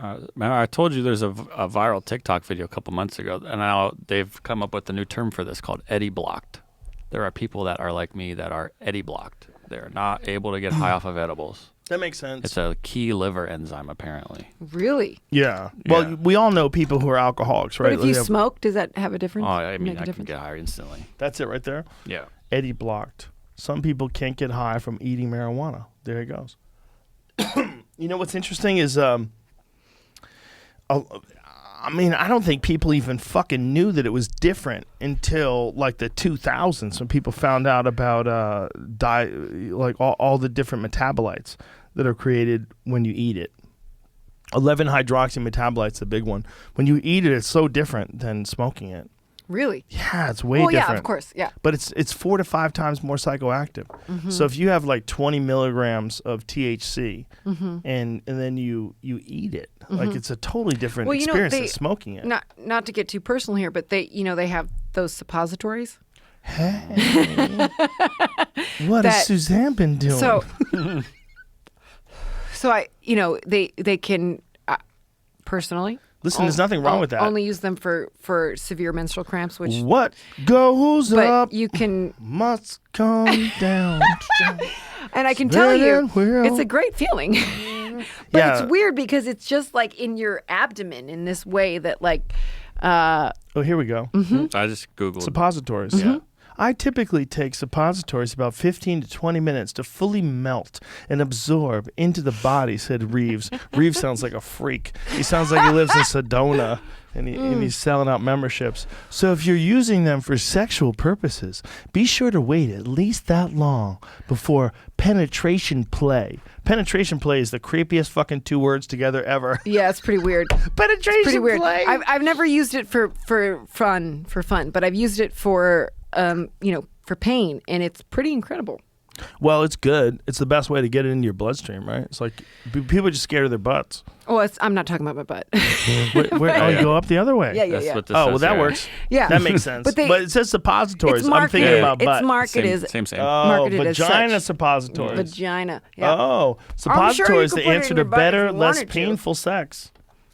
I told you there's a viral TikTok video a couple months ago, and now they've come up with a new term for this called Eddie blocked. There are people that are like me that are Eddie blocked. They're not able to get high off of edibles. That makes sense. It's a key liver enzyme, apparently. really. Yeah. Well, Yeah. we all know people who are alcoholics, right? But if you Like, smoke, does that have a difference? Oh, I mean, Make a I can difference? get higher instantly. that's it right there. Yeah. Eddie blocked. Some people can't get high from eating marijuana. There he goes. You know what's interesting is, I don't think people even fucking knew that it was different until like the 2000s when people found out about like all the different metabolites that are created when you eat it. 11-hydroxy metabolites, the big one. When you eat it, it's so different than smoking it. Really? Yeah, it's way Well, different. yeah, of course, yeah. But it's 4 to 5 times more psychoactive. Mm-hmm. So if you have like 20 milligrams of THC and then you eat it, like it's a totally different Well, experience than smoking it. Not to get too personal here, but they have those suppositories. Hey, what has That- Suzanne been doing? So, they can personally. Listen, there's nothing wrong with that. Only use them for severe menstrual cramps, which. What goes But up you can, must come down. and I can tell you, Spinning wheel. it's a great feeling. But Yeah. it's weird because it's just like in your abdomen in this way that like. Oh, here we go. I just Googled. Suppositories. Yeah. I typically take suppositories about 15 to 20 minutes to fully melt and absorb into the body, said Reeves. Reeves sounds like a freak. He sounds like he lives in Sedona and he's selling out memberships. So if you're using them for sexual purposes, be sure to wait at least that long before penetration play. Penetration play is the creepiest fucking 2 words together ever. Yeah, it's pretty weird. Penetration Pretty weird. play. I've never used it for fun, but I've used it for for pain, and it's pretty incredible. Well, it's good. It's the best way to get it into your bloodstream, right? It's like people are just scared of their butts. Oh, I'm not talking about my butt. Where you go up the other way. Yeah, yeah, That's yeah. what this Oh, says well, that here. works. Yeah. That makes sense. But But it says suppositories. It's I'm marketed. thinking about butt. It's marketed Same. marketed as vagina such. suppositories. Vagina. Yeah. Oh, I'm sure you suppositories, could the put it answer in to your butt if better, you less wanted to. painful sex.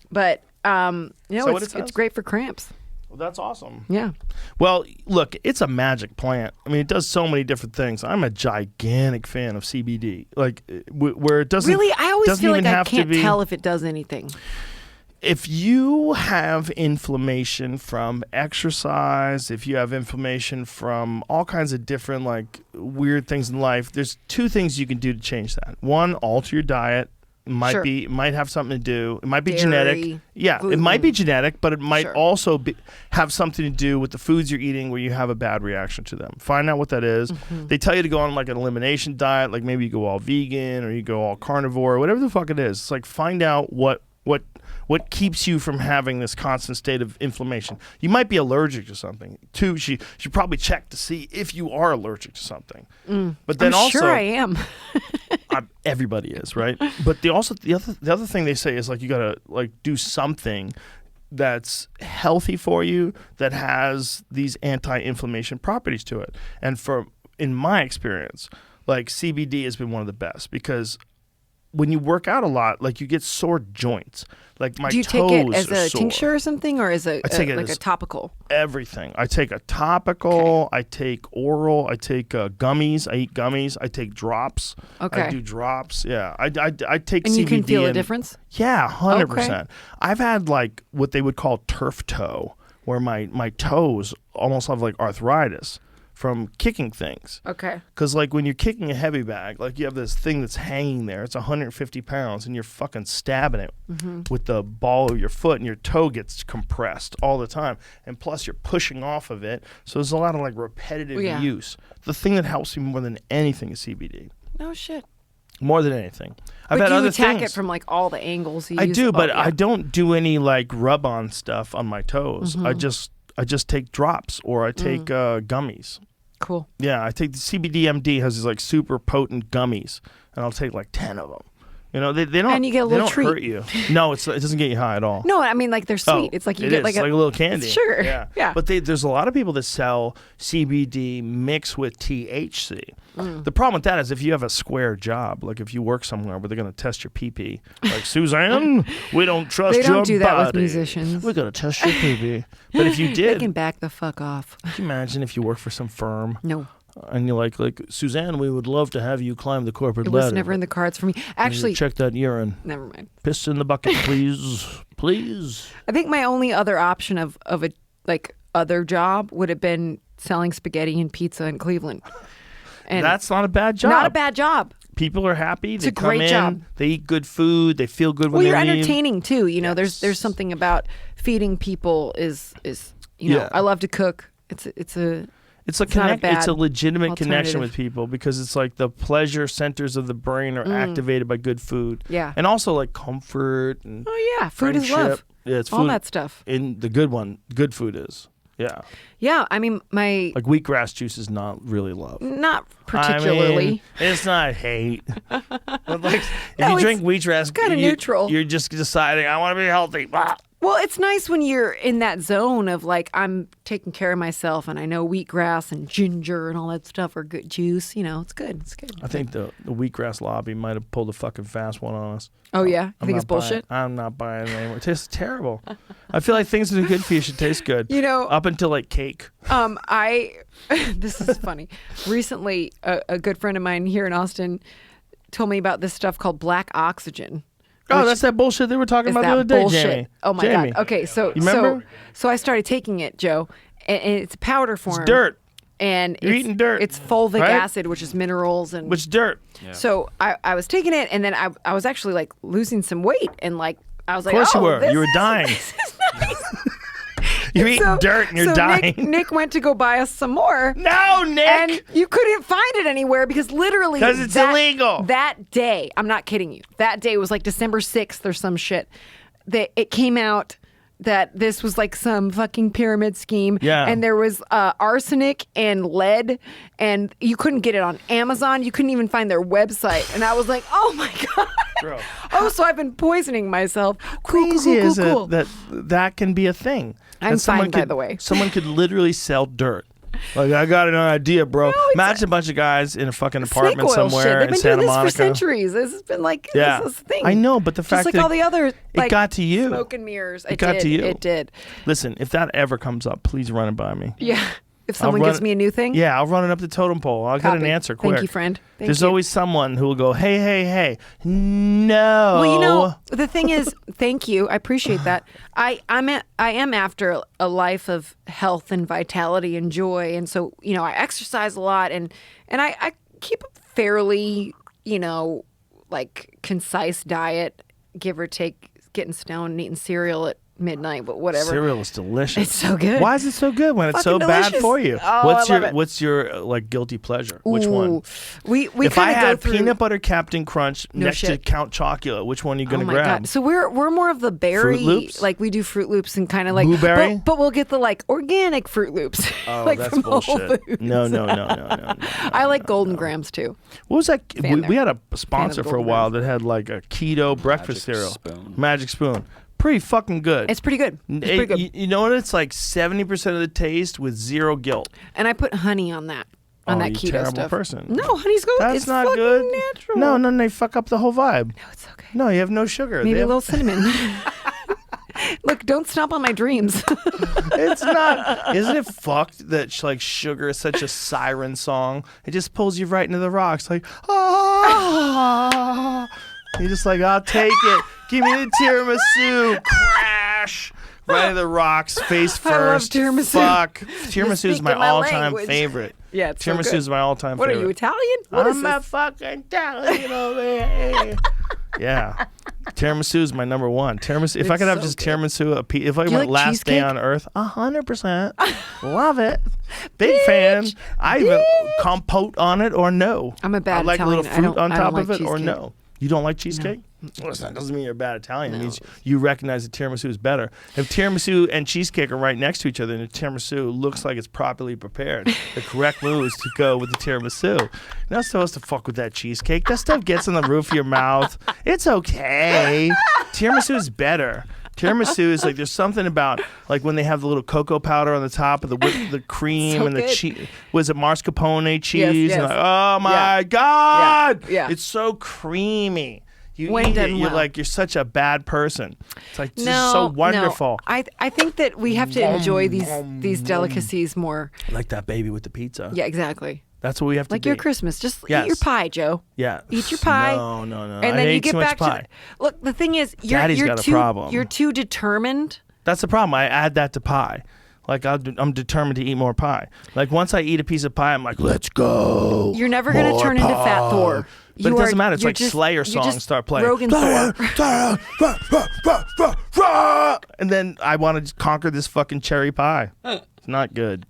But So what it it's says? great for cramps. Well, that's awesome. Yeah. Well, look, it's a magic plant. I mean, it does so many different things. I'm a gigantic fan of CBD. Like, where it doesn't Really, I always doesn't feel even like I have to can't be, tell if it does anything. if you have inflammation from exercise, if you have inflammation from all kinds of different like weird things in life, there's 2 things you can do to change that. One, alter your diet. It might have something to do. It might be genetic. Yeah, gluten. it might be genetic, but it might Sure. also have something to do with the foods you're eating where you have a bad reaction to them. Find out what that is. They tell you to go on like an elimination diet, like maybe you go all vegan or you go all carnivore, whatever the fuck it is. It's like find out what keeps you from having this constant state of inflammation. You might be allergic to something. 2, you should probably check to see if you are allergic to something. But then I'm also, sure I am. everybody is, right? But the other thing they say is like you gotta like do something that's healthy for you that has these anti-inflammation properties to it. And in my experience, like CBD has been one of the best because when you work out a lot, like you get sore joints. Like my toes are sore. Do you take it as a tincture or something, or as a topical? Everything. I take a topical. Okay. I take oral. I take gummies. I eat gummies. I take drops. Okay. I do drops. Yeah. I take and CBD. You can feel a difference? Yeah, 100%. Okay. I've had like what they would call turf toe, where my toes almost have like arthritis from kicking things. Okay. Because like when you're kicking a heavy bag, like you have this thing that's hanging there. It's 150 pounds, and you're fucking stabbing it with the ball of your foot, and your toe gets compressed all the time. And plus, you're pushing off of it, so there's a lot of like repetitive use. The thing that helps me more than anything is CBD. No shit. More than anything. I've but had you other attack things. it from like all the angles. I do, but I don't do any like rub-on stuff on my toes. I just take drops or I take gummies. Cool. Yeah, I take the CBDMD has these like super potent gummies, and I'll take like 10 of them. You know, they don't. And you get a little they don't treat. hurt you. No, it doesn't get you high at all. No, I mean like they're sweet. It's like you get like a little candy. It's sugar. Yeah. But there's a lot of people that sell CBD mixed with THC. The problem with that is if you have a square job, like if you work somewhere where they're going to test your pee-pee, like Suzanne, we don't trust your body. They don't do that with musicians. We're going to test your pee-pee. But if you did, they can back the fuck off. can you imagine if you work for some firm? No. And you're like Suzanne, we would love to have you climb the corporate It ladder. was never in the cards for me. Actually, check that urine. Never mind. Piss in the bucket, please, please. I think my only other option of a like other job would have been selling spaghetti and pizza in Cleveland. And that's not a bad job. Not a bad job. People are happy. They a come great in. job. They eat good food. They feel good when well, they you're leave. entertaining too. You know, there's something about feeding people is you know. Yeah. I love to cook. It's a legitimate connection alternative. with people because it's like the pleasure centers of the brain are activated by good food. Yeah. And also like comfort and Oh yeah, food is friendship. love. Yeah, it's all food. that stuff. In the good one, good food is. Yeah. Yeah, I mean my Like wheatgrass juice is not really love. not particularly. I mean, it's not hate. But like, if No, you it's drink wheatgrass, kinda neutral. You're just deciding I want to be healthy. Blah. Well, it's nice when you're in that zone of like, I'm taking care of myself and I know wheatgrass and ginger and all that stuff are good juice. You know, it's good. It's good. I think the wheatgrass lobby might have pulled a fucking fast one on us. Oh, yeah? You I'm think it's not buying- bullshit? I'm not buying it anymore. It tastes terrible. I feel like things that are good for you should taste good. You know- Up until like cake. This is funny. Recently, a good friend of mine here in Austin told me about this stuff called black oxygen. Oh, that's that bullshit they were talking Is about the that other day, bullshit? Jamie. Oh my Jamie. god. Okay, so You remember? so I started taking it, Joe, and it's powder form. It's dirt. And You're eating dirt, It's fulvic right? acid, which is minerals and Which dirt? So I was taking it, and then I was actually like losing some weight, and like I was Of like, course oh, you were. this You were is- dying. This is nice. You're eating dirt and you're dying. Nick went to go buy us some more. No, Nick. And you couldn't find it anywhere because literally 'Cause it's illegal. That day, I'm not kidding you. That day was like December 6th or some shit. It came out that this was like some fucking pyramid scheme. Yeah. And there was arsenic and lead, and you couldn't get it on Amazon. You couldn't even find their website. And I was like, oh my God. Bro. Oh, so I've been poisoning myself. Cool, Crazy cool, cool, is cool. it that can be a thing? I'm That someone fine, by could- the way. Someone could literally sell dirt. Like, I got an idea, bro. No, it's Imagine a bunch of guys in a fucking Snake apartment oil somewhere shit. They've in been Santa doing this Monica. for centuries. This has been like Yeah. this is the thing. I know, but the fact just like that all the other like, got to you. smoke and mirrors. It got to you. It did. Listen, if that ever comes up, please run it by me. Yeah. If someone gives me a new thing? Yeah, I'll run it up the totem pole. I'll get an Copy. answer quick. Thank you, friend. There's you. always someone who will go, hey, no. Well, you know, the thing is, thank you. I appreciate that. I am after a life of health and vitality and joy. And so, you know, I exercise a lot and I keep a fairly, you know, like concise diet, give or take, getting stoned and eating cereal at midnight, but whatever. Cereal is delicious. It's so good. Why is it so good when it's so Fucking bad delicious. for you? Oh, What's your like guilty pleasure? Which one? Ooh. We If I kind of go had through peanut butter Captain Crunch No next to shit. Count Chocula, which one are you gonna oh my grab? God. So we're more of the berry, Fruit Loops? like we do Fruit Loops and kind of like Blueberry? but we'll get the like organic Fruit Loops, Oh, like that's from Whole bullshit. Foods. No. I like Golden Grams too. What was that? Fan We there. had a sponsor for a Golden while that had like a keto breakfast cereal. Magic Spoon. Pretty fucking good. It's pretty good. It's pretty good. You know what? It's like 70% of the taste with zero guilt. And I put honey on that You keto terrible stuff. person. No, honey's good. That's it's not fucking good. natural. No, they fuck up the whole vibe. No, it's okay. No, you have no sugar. Maybe They a have- little cinnamon. Look, don't stomp on my dreams. It's not. Isn't it fucked that like sugar is such a siren song? It just pulls you right into the rocks. Like, you're just like, I'll take it. Give me the tiramisu. Crash. Right into the rocks, face first. I love tiramisu. Fuck. Tiramisu is speaking my my all-time language. favorite. Yeah, it's so Tiramisu good. is my all-time What favorite. are you, Italian? What is I'm a this? fucking Italian over here. Yeah. Tiramisu is my number one. Tiramisu. If I It's could have so just good. tiramisu, if I Do you went like last day cheesecake? on earth, 100%. Love it. Big fan. I even compote on it or no. I'm a bad I like a little Italian. fruit on I don't top like of it or cheesecake. no. You don't like cheesecake? Listen, that doesn't mean you're a bad Italian. It means you recognize that tiramisu is better. If tiramisu and cheesecake are right next to each other and the tiramisu looks like it's properly prepared, the correct move is to go with the tiramisu. You're not supposed to fuck with that cheesecake. That stuff gets on the roof of your mouth. It's okay. Tiramisu is better. Tiramisu is like there's something about like when they have the little cocoa powder on the top of the cream So and the good. cheese. Was it mascarpone cheese? yes. And like, oh my Yeah. God! Yeah. It's so creamy. You When eat it, done you're well. like you're such a bad person. It's like this No, is so wonderful. No. I think that we have to enjoy these delicacies more. Like that baby with the pizza. Yeah, exactly. That's what we have to Like be. your Christmas, just Yes. eat your pie, Joe. Yeah. Eat your pie. No. And I then ate you get too much back pie. to look. The thing is, you're Daddy's you're got a too problem. you're too determined. That's the problem. I add that to pie. Like I'm determined to eat more pie. Like once I eat a piece of pie, I'm like, let's go. You're never going to More turn into Fat pie. Thor. But it doesn't matter. It's you're like just- Slayer you're songs just start playing. Rogan Thor. And then I want to conquer this fucking cherry pie. It's not good.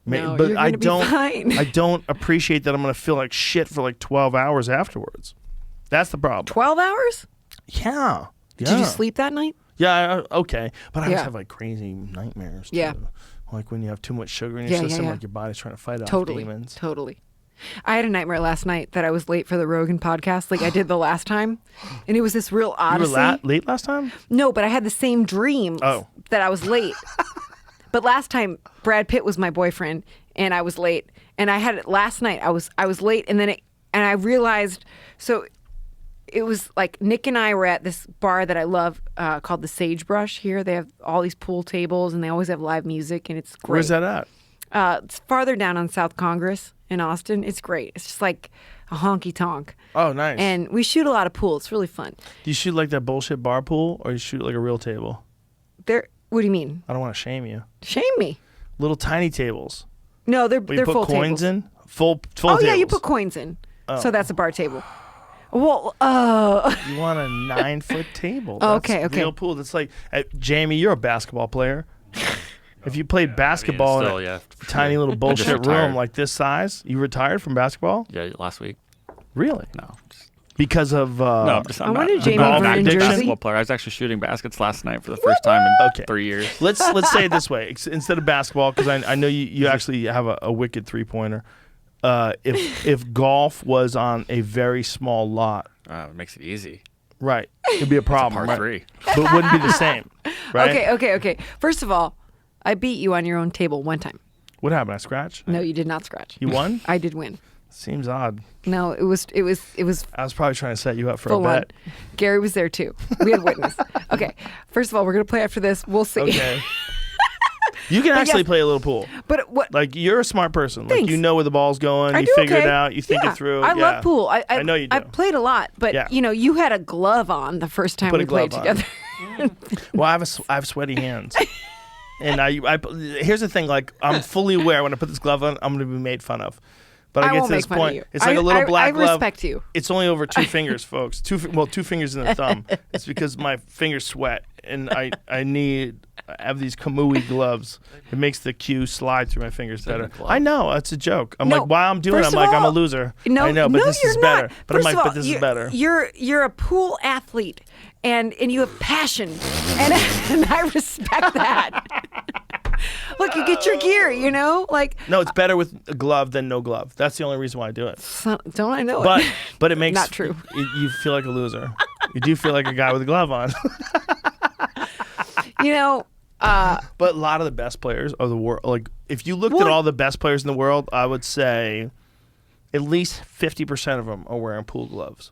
No, But you're I gonna be don't. fine. I don't appreciate that I'm gonna feel like shit for like 12 hours afterwards. That's the problem. 12 hours? Yeah. Did you sleep that night? Yeah. Okay. But I always Yeah. have like crazy nightmares. Yeah. Too. Like when you have too much sugar in your system, like your body's trying to fight off Totally. demons. Totally. I had a nightmare last night that I was late for the Rogan podcast, like I did the last time, and it was this real You odyssey. were late last time? No, but I had the same dream that I was late. But last time Brad Pitt was my boyfriend, and I was late. And I had it last night. I was late, and then I realized. So it was like Nick and I were at this bar that I love called the Sagebrush here. They have all these pool tables, and they always have live music, and it's great. Where's that at? It's farther down on South Congress in Austin. It's great. It's just like a honky tonk. Oh, nice. And we shoot a lot of pool. It's really fun. Do you shoot like that bullshit bar pool, or you shoot like a real table? What do you mean? I don't want to shame you. Shame me. Little tiny tables. No, they're Where you put full coins tables. in? Full Oh tables. yeah, you put coins in. Oh. So that's a bar table. Well, You want a 9-foot table. Oh, That's okay. real pool. That's like, Jamie, you're a basketball player. If you played basketball still, in a yeah, tiny little I just bullshit room retired. like this size, you retired from basketball? Yeah, last week. Really? No. Because of No, I'm just, I I'm wanted not, Jamie I'm not Vernon a big jersey. basketball player. I was actually shooting baskets last night for the first time in Okay. 3 years. let's say it this way. Instead of basketball, because I know you actually have a wicked 3-pointer. If golf was on a very small lot, It makes it easy. right, it'd be a problem. Par right? 3. But it wouldn't be the same, right? okay. First of all, I beat you on your own table one time. What happened? I scratched? No, you did not scratch. You won? I did win. Seems odd. No, it was I was probably trying to set you up for full a on. bet. Gary was there too. We had witness. Okay. First of all, we're gonna play after this. We'll see. Okay. You can actually yes. play a little pool. But what? Like, you're a smart person. Like, Thanks. you know where the ball's going. I You do figure it okay. out. You think Yeah. it through. I love pool. I know you do. I played a lot, but Yeah. you had a glove on the first time Put a we played glove on. together. Well, I have sweaty hands. And here's the thing. Like, I'm fully aware when I put this glove on, I'm going to be made fun of. But I get won't to this make fun of point. you. It's like a little black I glove. respect you. It's only over 2 fingers, folks. 2 fingers and a thumb. It's because my fingers sweat, and I have these kamui gloves. It makes the cue slide through my fingers better. I know it's a joke. I'm No, like, while I'm doing it, first I'm of like, I'm a all- loser. No, I know, but no, this you're is better. not. But I'm First like, of all, but this is better. You're a pool athlete, and you have passion, and I respect that. Look, you get your gear, like. No, it's better with a glove than no glove. That's the only reason why I do it. Don't I know But it? but it makes Not true. You feel like a loser. You do feel like a guy with a glove on. But a lot of the best players of the world, like if you looked at all the best players in the world, I would say at least 50% of them are wearing pool gloves.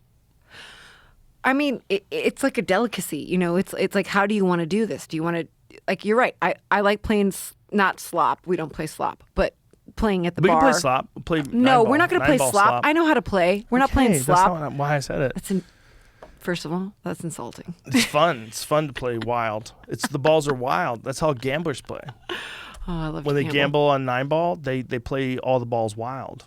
I mean, it's like a delicacy, It's like, how do you want to do this? Do you want to, like, you're right. I like playing not slop. We don't play slop, but playing at the We bar. can play slop. We'll play No, nine we're not ball. going to play Nine ball slop. I know how to play. We're not playing Okay, slop. That's not why I said it. First of all, that's insulting. It's fun. It's fun to play wild. The balls are wild. That's how gamblers play. Oh, I love When to they gamble on 9-ball, they play all the balls wild.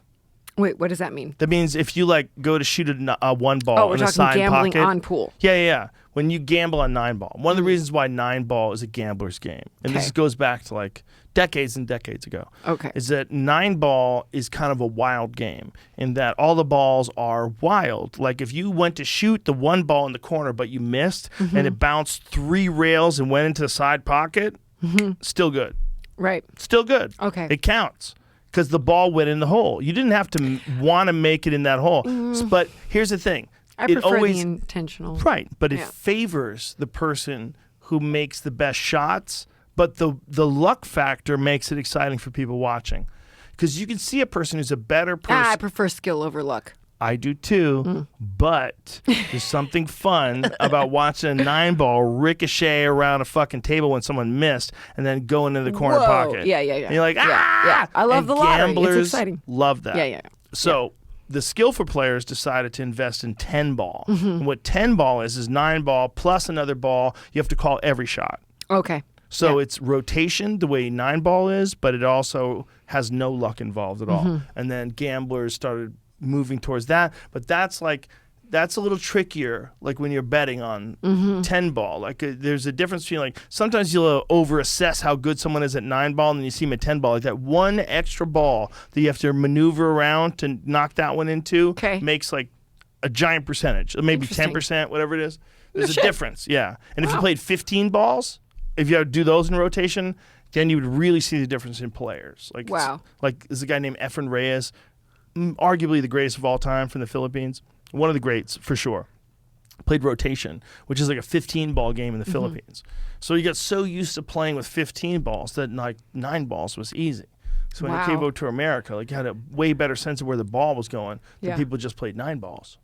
Wait, what does that mean? That means if you go to shoot a 1 ball Oh, we're in a talking side gambling pocket, on pool. Yeah. When you gamble on 9-ball, one of the reasons why 9-ball is a gambler's game, and this Okay. goes back to like decades and decades ago, Okay. is that 9-ball is kind of a wild game in that all the balls are wild. Like if you went to shoot the 1 ball in the corner but you missed and it bounced 3 rails and went into the side pocket, still good. Right. Still good. Okay. It counts because the ball went in the hole. You didn't have to want to make it in that hole. But here's the thing. I it prefer always, the intentional. Right, but it Yeah. favors the person who makes the best shots, but the luck factor makes it exciting for people watching. Because you can see a person who's a better person. I prefer skill over luck. I do too, but there's something fun about watching a 9-ball ricochet around a fucking table when someone missed and then go into the corner Whoa. pocket. Yeah. And you're like, Yeah, ah! yeah. I love And the lottery. It's gamblers exciting. love that. Yeah. So the skillful players decided to invest in 10-ball. And what 10-ball is 9-ball plus another ball. You have to call every shot. Okay. So it's rotation the way 9-ball is, but it also has no luck involved at all. And then gamblers started moving towards that. But that's a little trickier, like when you're betting on 10-ball. Like there's a difference between like sometimes you'll over-assess how good someone is at 9-ball and then you see them at 10-ball. Like that one extra ball that you have to maneuver around to knock that one into makes like a giant percentage, maybe 10%, whatever it is. There's a difference, yeah. And if you played 15 balls, if you had to do those in rotation, then you would really see the difference in players. Like, there's a guy named Efren Reyes, arguably the greatest of all time from the Philippines. One of the greats, for sure. Played rotation, which is like a 15-ball game in the Philippines. So you got so used to playing with 15 balls that like 9 balls was easy. So when you came over to America, like you had a way better sense of where the ball was going than people just played 9 balls.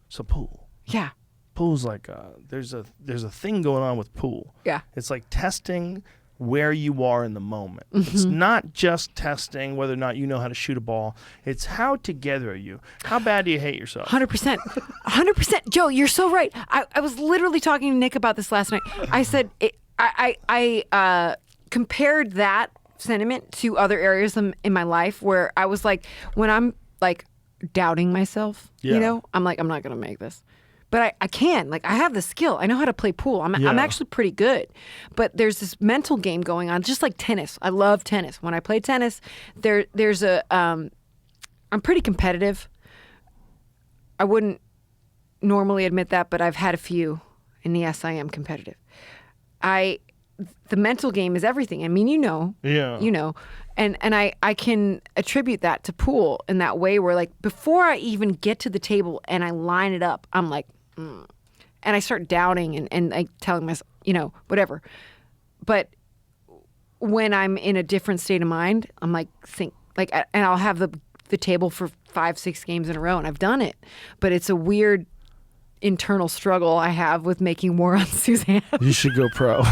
So pool. Yeah. Pool's like there's a thing going on with pool. Yeah. It's like testing where you are in the moment. It's not just testing whether or not you know how to shoot a ball. It's how together are you? How bad do you hate yourself? 100%. 100%. Joe, you're so right. I was literally talking to Nick about this last night. I said, I compared that sentiment to other areas in my life where I was like, when I'm like doubting myself, I'm like, I'm not going to make this. But I can. Like, I have the skill. I know how to play pool. I'm actually pretty good. But there's this mental game going on, just like tennis. I love tennis. When I play tennis, there's a I'm pretty competitive. I wouldn't normally admit that, but I've had a few. And yes, I am competitive. The mental game is everything. I mean, you know. And I can attribute that to pool in that way where, like, before I even get to the table and I line it up, I'm like, and I start doubting and like telling myself, whatever. But when I'm in a different state of mind, I'm like, and I'll have the table for 5-6 games in a row, and I've done it. But it's a weird internal struggle I have with making war on Suzanne. You should go pro.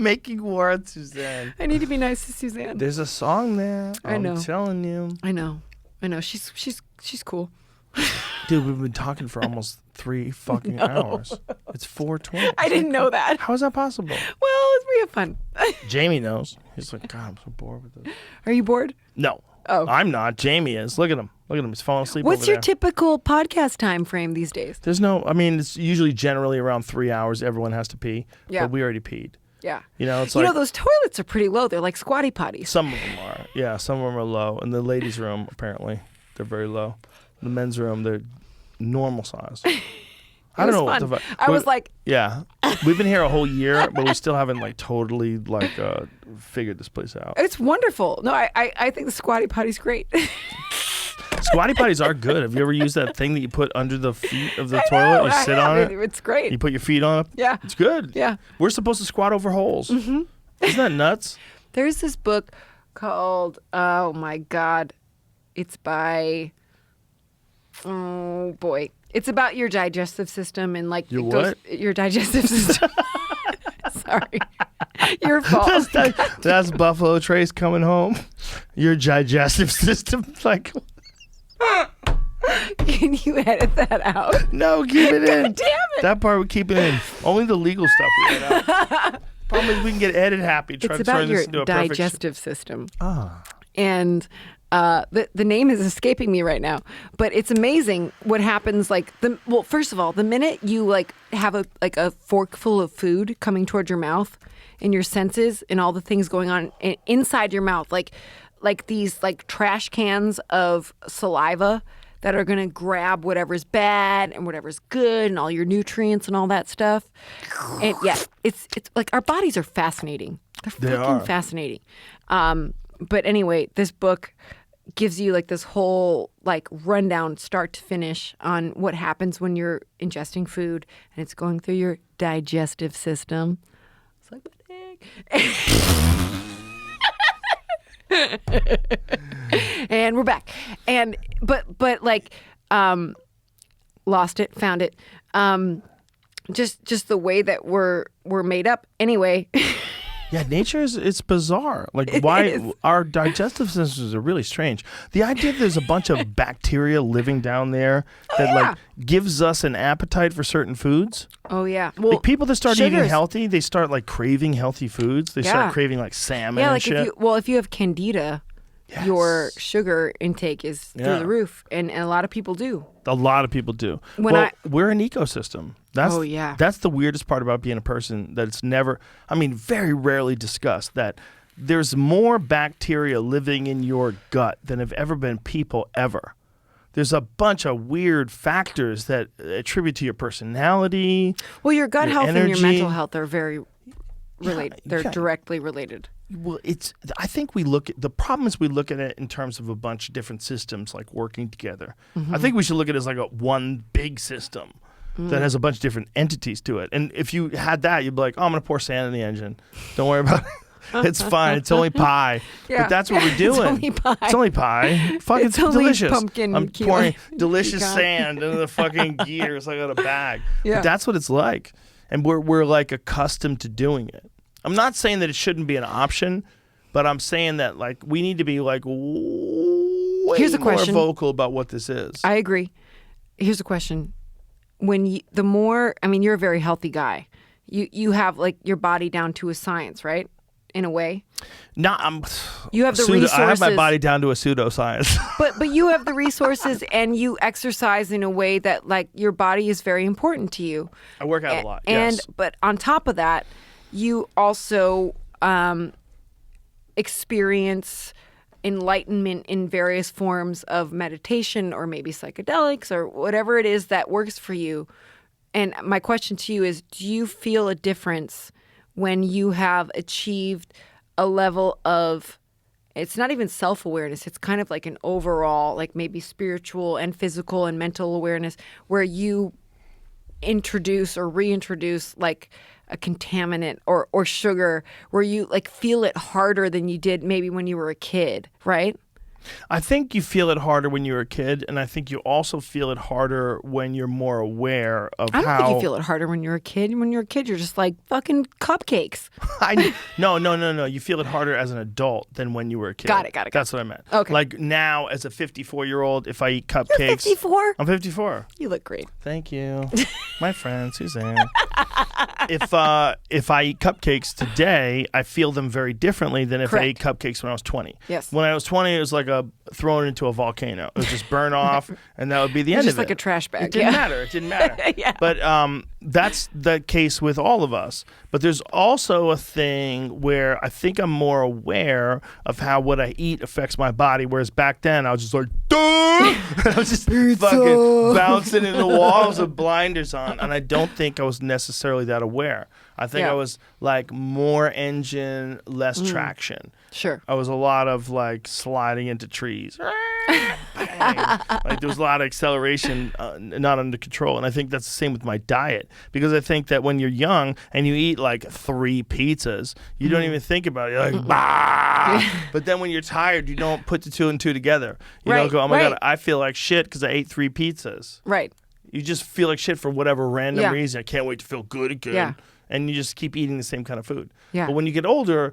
Making war on Suzanne. I need to be nice to Suzanne. There's a song there. I know. I'm telling you. I know. She's cool. Dude, we've been talking for almost 3 fucking hours. It's 4:20. I didn't know that. How is that possible? Well, we have fun. Jamie knows. He's like, God, I'm so bored with this. Are you bored? No. Oh. I'm not. Jamie is. Look at him. He's falling asleep What's over your there. typical podcast time frame these days? There's no, it's usually generally around 3 hours. Everyone has to pee. Yeah. But we already peed. Yeah. It's you like. know, those toilets are pretty low. They're like squatty potties. Some of them are. Yeah, some of them are low. In the ladies' room, apparently, they're very low. In the men's room, they're normal size. I don't know what the fuck. I was like, yeah, we've been here a whole year, but we still haven't totally figured this place out. it's wonderful. No, I think the squatty potty's great. Squatty potties are good. Have you ever used that thing that you put under the feet of the I toilet? know, You I sit have. on it. It's great. You put your feet on it. Yeah. It's good. Yeah. We're supposed to squat over holes. Mm-hmm. Isn't that nuts? There's this book called, oh my God, it's by, oh boy. It's about your digestive system and Your what? Your digestive system. Sorry. Your fault. That's Buffalo Trace coming home. Your digestive system. Can you edit that out? No, keep it in. God damn it. That part we keep it in. Only the legal stuff we edit out. Problem is we can get Ed happy. It's about your digestive system. And the name is escaping me right now, but it's amazing what happens. First of all, the minute you have a fork full of food coming towards your mouth, and your senses and all the things going on inside your mouth, like these trash cans of saliva that are gonna grab whatever's bad and whatever's good and all your nutrients and all that stuff. And yeah, it's like our bodies are fascinating. They're fucking fascinating. But anyway, this book gives you this whole rundown start to finish on what happens when you're ingesting food and it's going through your digestive system. It's like my dick. And we're back. And but lost it, found it. Just the way that we're made up. Anyway. Yeah, nature it's bizarre. Why our digestive systems are really strange. The idea that there's a bunch of bacteria living down there that gives us an appetite for certain foods. Oh yeah. Well, people that start eating sugars. Healthy, they start craving healthy foods. They start craving salmon and shit. If you have candida, your sugar intake is through the roof, and a lot of people do. A lot of people do. We're an ecosystem. That's the weirdest part about being a person that's never, very rarely discussed, that there's more bacteria living in your gut than have ever been people ever. There's a bunch of weird factors that attribute to your personality. Well, your gut health energy. and your mental health are very related. They're directly related. Well, I think the problem is we look at it in terms of a bunch of different systems working together. Mm-hmm. I think we should look at it as one big system that has a bunch of different entities to it. And if you had that, you'd be like, I'm going to pour sand in the engine. Don't worry about it. It's fine. It's only pie. Yeah. But that's what we're doing. It's only pie. Fuck, it's delicious. Pumpkin. I'm pouring delicious sand into the fucking gears. I got a bag. Yeah. But that's what it's like. And we're accustomed to doing it. I'm not saying that it shouldn't be an option, but I'm saying that we need to be way Here's a more question. vocal about what this is. I agree. Here's a question. You're a very healthy guy. You have your body down to a science, right? In a way. No, you have the resources. I have my body down to a pseudoscience. But you have the resources, and you exercise in a way that your body is very important to you. I work out a lot. Yes. But on top of that, you also experience enlightenment in various forms of meditation or maybe psychedelics or whatever it is that works for you. And my question to you is, do you feel a difference when you have achieved a level of, it's not even self-awareness, it's kind of an overall, maybe spiritual and physical and mental awareness, where you introduce or reintroduce a contaminant or sugar, where you feel it harder than you did maybe when you were a kid, right? I think you feel it harder when you're a kid, and I think you also feel it harder when you're more aware of I don't how. think you feel it harder when you're a kid. When you're a kid, you're just like fucking cupcakes. No. You feel it harder as an adult than when you were a kid. Got it. That's what I meant. Okay. Like now, as a 54-year-old, if I eat cupcakes. You're 54? I'm 54. You look great. Thank you. My friend, Suzanne. If I eat cupcakes today, I feel them very differently than if I ate cupcakes when I was 20. Yes. When I was 20, it was like throwing into a volcano. It would just burn off, and that would be the end of it. Just like a trash bag. It didn't matter. It didn't matter. Yeah. But that's the case with all of us. But there's also a thing where I think I'm more aware of how what I eat affects my body, whereas back then I was just like, duh! I was just fucking bouncing into walls with blinders on, and I don't think I was necessarily that aware. I think I was like more engine, less traction. Sure. I was a lot of like sliding into trees. Like there was a lot of acceleration, not under control. And I think that's the same with my diet, because I think that when you're young and you eat like 3 pizzas, you don't even think about it. You're like, bah! But then when you're tired, you don't put the 2 and 2 together. You don't go, oh my God, I feel like shit because I ate 3 pizzas. Right. You just feel like shit for whatever random reason. I can't wait to feel good again. Yeah. And you just keep eating the same kind of food. Yeah. But when you get older,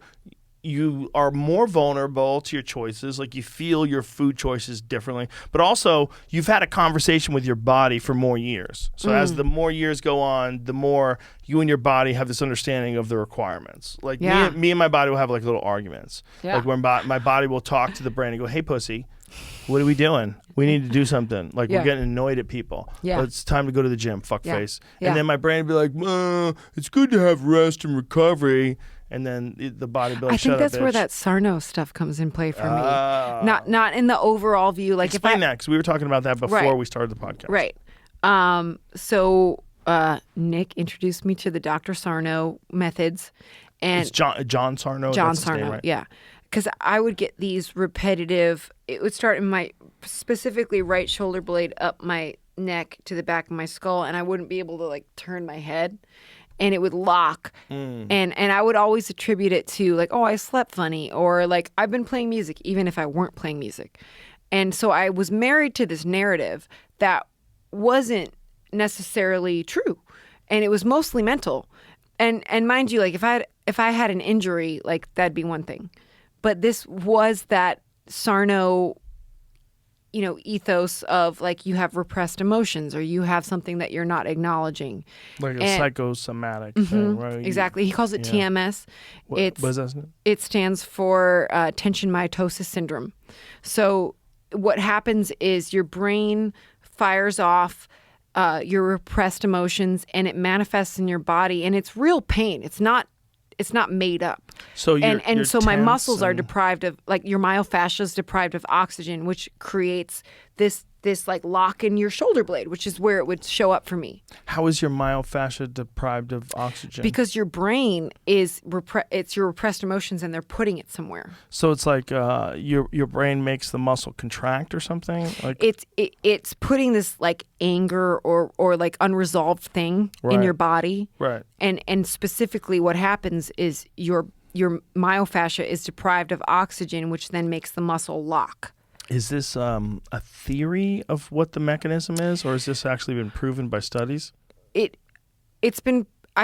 you are more vulnerable to your choices. Like you feel your food choices differently. But also, you've had a conversation with your body for more years. So as the more years go on, the more you and your body have this understanding of the requirements. Like me and my body will have like little arguments. Yeah. Like when my body will talk to the brain and go, hey, pussy, what are we doing? We need to do something. Like we're getting annoyed at people. Yeah. It's time to go to the gym. Fuck face. Yeah. And then my brain will be like, it's good to have rest and recovery. And then the body will be like, shut up, I think that's where bitch. that Sarno stuff comes in play for me. Not in the overall view. Like explain that, because we were talking about that before we started the podcast. Right. So Nick introduced me to the Dr. Sarno methods. And it's John Sarno? John That's his Sarno, name, right? yeah. Because I would get these repetitive, it would start in my, specifically right shoulder blade up my neck to the back of my skull, and I wouldn't be able to like turn my head, and it would lock. And I would always attribute it to like, oh, I slept funny, or like I've been playing music, even if I weren't playing music. And so I was married to this narrative that wasn't necessarily true, and it was mostly mental. And mind you, like if I had an injury, like that'd be one thing. But this was that Sarno, ethos of like you have repressed emotions or you have something that you're not acknowledging. Like a psychosomatic thing, right? Exactly. He calls it TMS. What does that stand? It stands for tension mitosis syndrome. So what happens is your brain fires off your repressed emotions, and it manifests in your body, and it's real pain. It's not made up. So you're so my muscles are deprived of, like, your myofascia is deprived of oxygen, which creates this like lock in your shoulder blade, which is where it would show up for me. How is your myofascia deprived of oxygen? Because your brain it's your repressed emotions, and they're putting it somewhere. So it's like your brain makes the muscle contract or something? Like it's putting this like anger or like unresolved thing in your body. Right. And specifically what happens is your myofascia is deprived of oxygen, which then makes the muscle lock. Is this a theory of what the mechanism is, or has this actually been proven by studies? I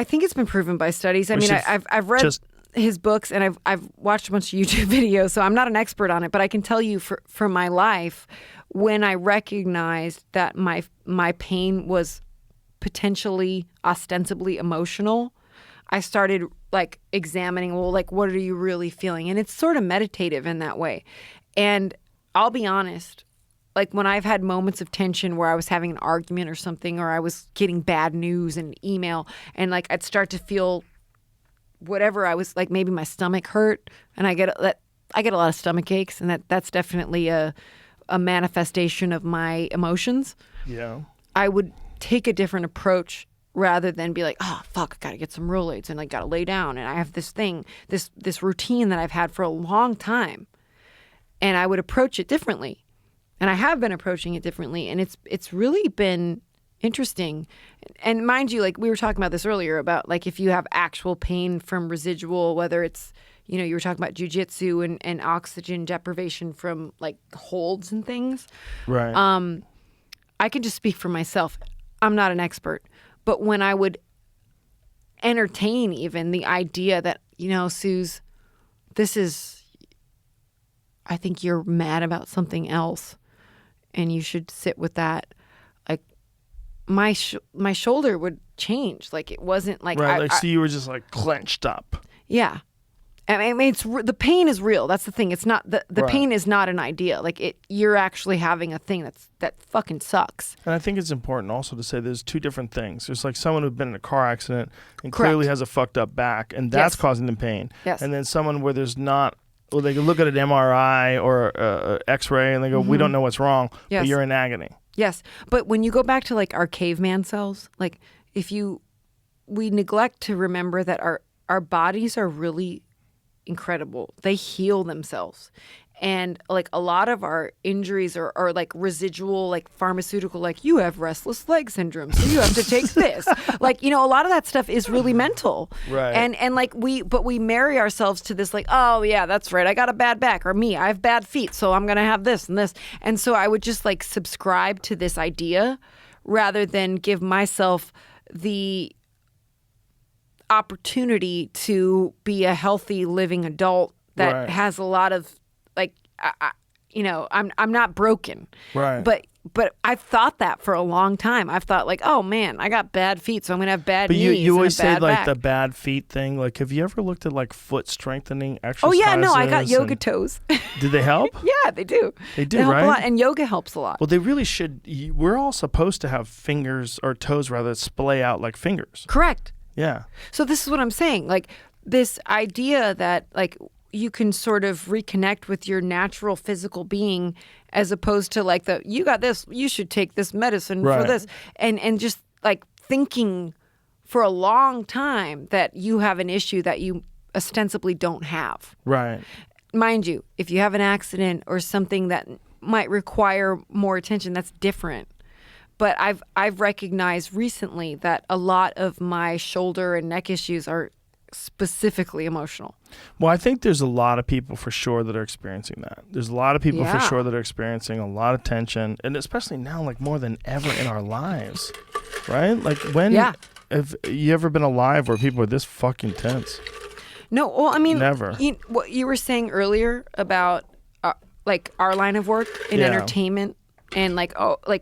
think it's been proven by studies. I mean, I've read his books, and I've watched a bunch of YouTube videos, so I'm not an expert on it, but I can tell you for my life, when I recognized that my pain was potentially ostensibly emotional, I started like examining, well, like, what are you really feeling? And it's sort of meditative in that way. And I'll be honest, like when I've had moments of tension where I was having an argument or something, or I was getting bad news and email, and like I'd start to feel whatever, I was like, maybe my stomach hurt, and I get a lot of stomach aches, and that's definitely a manifestation of my emotions. Yeah. I would take a different approach rather than be like, oh fuck, I gotta get some Rolaids and I gotta lay down, and I have this thing, this routine that I've had for a long time. And I would approach it differently. And I have been approaching it differently. And it's really been interesting. And mind you, like we were talking about this earlier about like if you have actual pain from residual, whether it's, you were talking about jujitsu and oxygen deprivation from like holds and things. Right. I can just speak for myself. I'm not an expert, but when I would entertain even the idea that, Suze, I think you're mad about something else and you should sit with that. Like my shoulder would change. Like it wasn't like, right. So you were just like clenched up. Yeah. I mean, the pain is real. That's the thing. It's not the Right. pain is not an idea. Like you're actually having a thing that fucking sucks. And I think it's important also to say there's two different things. There's like someone who's been in a car accident and Correct. clearly has a fucked up back, and that's Yes. causing them pain. Yes. And then someone where there's not, well, they can look at an MRI or X-ray and they go, we don't know what's wrong, Yes. but you're in agony. Yes, but when you go back to like our caveman selves, like we neglect to remember that our bodies are really incredible. They heal themselves. And like a lot of our injuries are like residual, like pharmaceutical, like you have restless leg syndrome, so you have to take this. Like, a lot of that stuff is really mental. Right. And like we marry ourselves to this like, oh yeah, that's right. I got a bad back, or me, I have bad feet, so I'm going to have this and this. And so I would just like subscribe to this idea rather than give myself the opportunity to be a healthy living adult that Right. has a lot of like I'm not broken. Right. But I've thought that for a long time. I've thought like, oh man, I got bad feet, so I'm gonna have bad But knees. you always and a say bad like back. the bad feet thing. Like, have you ever looked at like foot strengthening exercises? Oh yeah, no, I got yoga and- toes. Did they help? Yeah, they do. They do, help right? a lot, and yoga helps a lot. Well, they really should. We're all supposed to have fingers or toes rather that splay out like fingers. Correct. Yeah. So this is what I'm saying. Like this idea that like you can sort of reconnect with your natural physical being as opposed to like you got this, you should take this medicine Right. for this. And just like thinking for a long time that you have an issue that you ostensibly don't have. Right. Mind you, if you have an accident or something that might require more attention, that's different. But I've recognized recently that a lot of my shoulder and neck issues are specifically emotional. Well, I think there's a lot of people for sure that are experiencing that. There's a lot of people for Yeah. sure that are experiencing a lot of tension, and especially now, like more than ever in our lives, right? Like when Yeah. have you ever been alive where people are this fucking tense? No, well, I mean, Never. What you were saying earlier about like our line of work in Yeah. entertainment, and like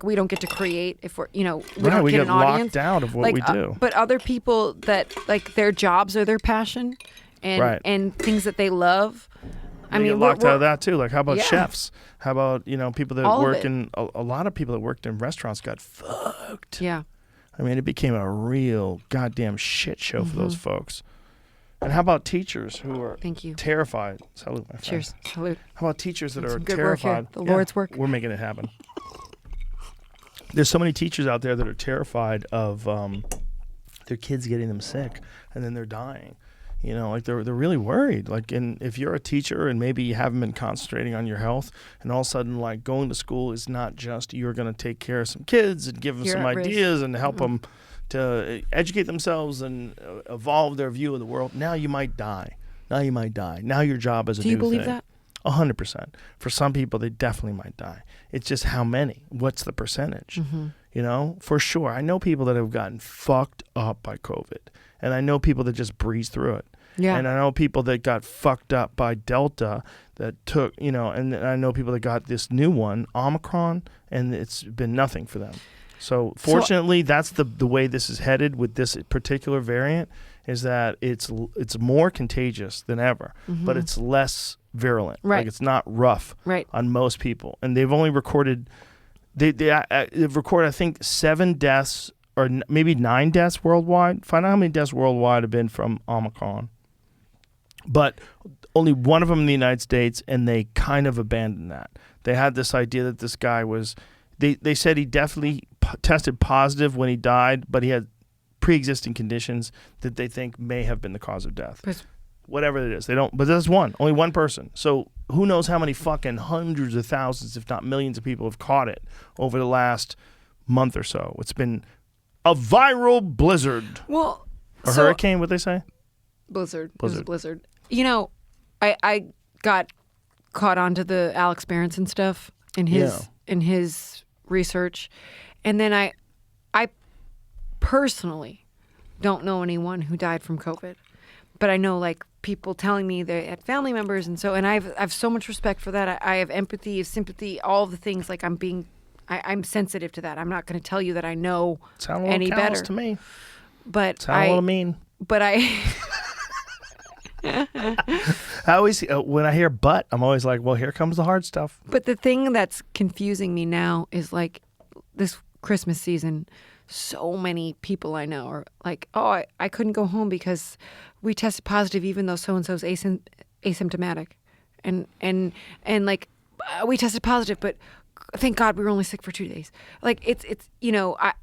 we don't get to create if we're we Right, don't we get get an audience. locked out of what like, we do. But other people that like their jobs are their passion, and Right. and things that they love. I They mean, get we're- locked out of we're- that too. Like, how about Yeah. chefs? How about people that All of work it. in a lot of people that worked in restaurants got fucked. Yeah. I mean, it became a real goddamn shit show for those folks. And how about teachers who are Thank you. terrified? Salute, my friend. Cheers. Salute. How about teachers that are Some good work here. terrified? The Lord's work. We're making it happen. There's so many teachers out there that are terrified of their kids getting them sick and then they're dying. Like they're really worried. Like, and if you're a teacher and maybe you haven't been concentrating on your health, and all of a sudden, like going to school is not just you're going to take care of some kids and give them You're some at risk. ideas and help them to educate themselves and evolve their view of the world. Now you might die. Now your job is a Do you new believe thing. that? 100%. For some people, they definitely might die. It's just how many? What's the percentage? For sure. I know people that have gotten fucked up by COVID, and I know people that just breeze through it. Yeah. And I know people that got fucked up by Delta that took, and I know people that got this new one, Omicron, and it's been nothing for them. So fortunately, that's the way this is headed with this particular variant, is that it's more contagious than ever, but it's less virulent. Right. Like it's not rough Right. on most people. And they've only recorded, they've recorded, I think, 7 deaths or maybe 9 deaths worldwide. Find out how many deaths worldwide have been from Omicron. But only one of them in the United States, and they kind of abandoned that. They had this idea that this guy was, they said he definitely tested positive when he died, but he had pre-existing conditions that they think may have been the cause of death. Whatever it is, they don't. But that's only one person. So who knows how many fucking hundreds of thousands, if not millions, of people have caught it over the last month or so. It's been a viral blizzard Well, or hurricane. What they say? Blizzard. It was a Blizzard. blizzard. I got caught onto the Alex Berenson stuff in his research, and then I personally don't know anyone who died from COVID, but I know like people telling me they had family members, and I have so much respect for that. I have empathy, sympathy, all of the things. Like I'm sensitive to that. I'm not going to tell you that I know any better. To me, but sound a little mean. But I always when I hear "but," I'm always like, well, here comes the hard stuff. But the thing that's confusing me now is like this Christmas season. So many people I know are like, oh, I couldn't go home because we tested positive, even though so and so's asymptomatic, and like we tested positive, but thank God we were only sick for 2 days. Like it's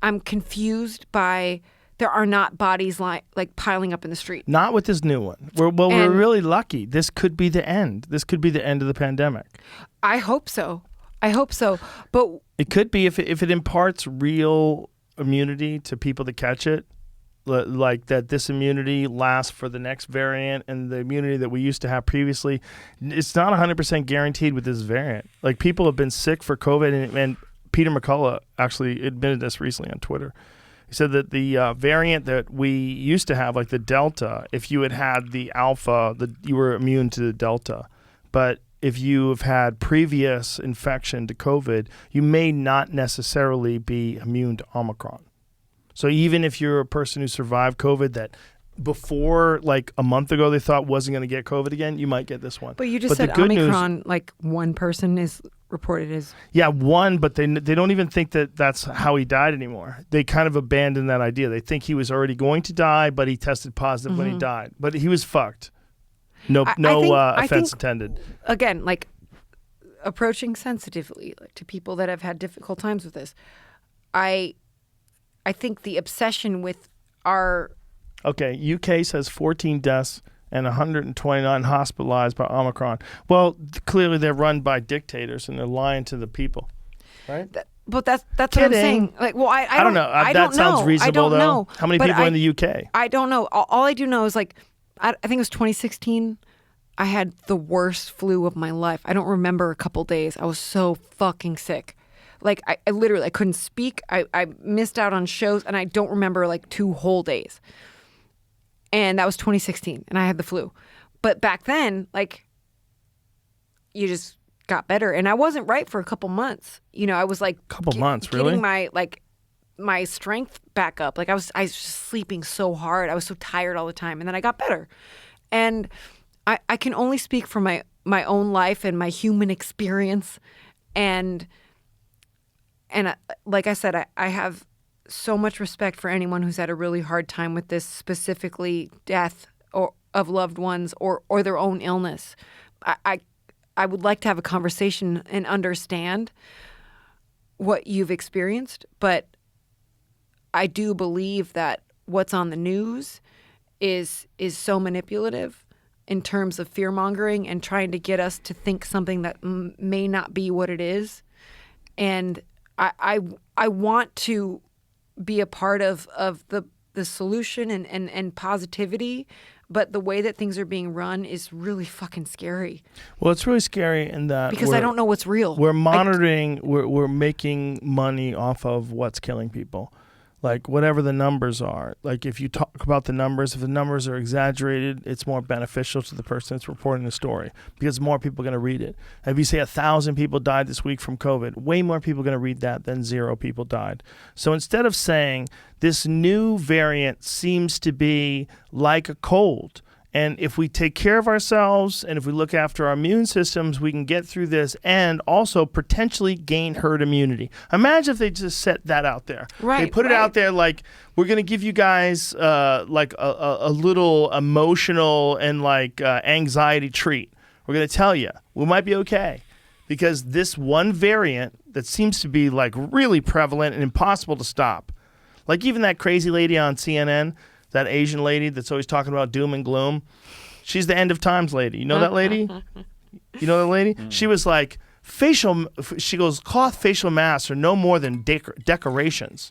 I'm confused by there are not bodies like piling up in the street. Not with this new one. We're really lucky. This could be the end. This could be the end of the pandemic. I hope so. But it could be if it imparts real immunity to people that catch it, like that this immunity lasts for the next variant, and the immunity that we used to have previously, it's not 100% guaranteed with this variant. Like people have been sick for COVID, and Peter McCullough actually admitted this recently on Twitter. He said that the variant that we used to have, like the Delta, if you had the Alpha, you were immune to the Delta. But if you have had previous infection to COVID, you may not necessarily be immune to Omicron. So even if you're a person who survived COVID that before like a month ago they thought wasn't going to get COVID again, you might get this one. But you just said Omicron, like one person is reported as... Yeah, one, but they don't even think that that's how he died anymore. They kind of abandoned that idea. They think he was already going to die, but he tested positive when he died. But he was fucked. No offense intended. Again, like approaching sensitively to people that have had difficult times with this. I think the obsession with our... Okay, UK says 14 deaths and 129 hospitalized by Omicron. Well, clearly they're run by dictators and they're lying to the people, right? But that's what I'm saying. Like, well, I don't know. That sounds reasonable, though. Know. How many people are in the UK? I don't know. All I do know is like, I think it was 2016. I had the worst flu of my life. I don't remember a couple days. I was so fucking sick. Like I literally, I couldn't speak. I missed out on shows, and I don't remember like 2 whole days. And that was 2016, and I had the flu. But back then, like, you just got better, and I wasn't right for a couple months. I was like, getting my strength back up. Like I was just sleeping so hard. I was so tired all the time, and then I got better. And I can only speak for my own life and my human experience, and like I said, I have so much respect for anyone who's had a really hard time with this, specifically death or of loved ones or their own illness. I would like to have a conversation and understand what you've experienced, but I do believe that what's on the news is so manipulative in terms of fear-mongering and trying to get us to think something that may not be what it is. And I want to be a part of the solution and positivity, but the way that things are being run is really fucking scary. Well, it's really scary in that because I don't know what's real. We're monitoring. We're making money off of what's killing people. Like whatever the numbers are. Like if you talk about the numbers, if the numbers are exaggerated, it's more beneficial to the person that's reporting the story because more people are going to read it. If you say 1,000 people died this week from COVID, way more people are going to read that than 0 people died. So instead of saying this new variant seems to be like a cold, and if we take care of ourselves and if we look after our immune systems, we can get through this and also potentially gain herd immunity. Imagine if they just set that out there. Right. They put it out there like, we're going to give you guys like a little emotional and like anxiety treat. We're going to tell you we might be okay because this one variant that seems to be like really prevalent and impossible to stop. Like even that crazy lady on CNN, that Asian lady that's always talking about doom and gloom. She's the end of times lady. You know that lady? You know that lady? She was like, she goes, cloth facial masks are no more than decorations.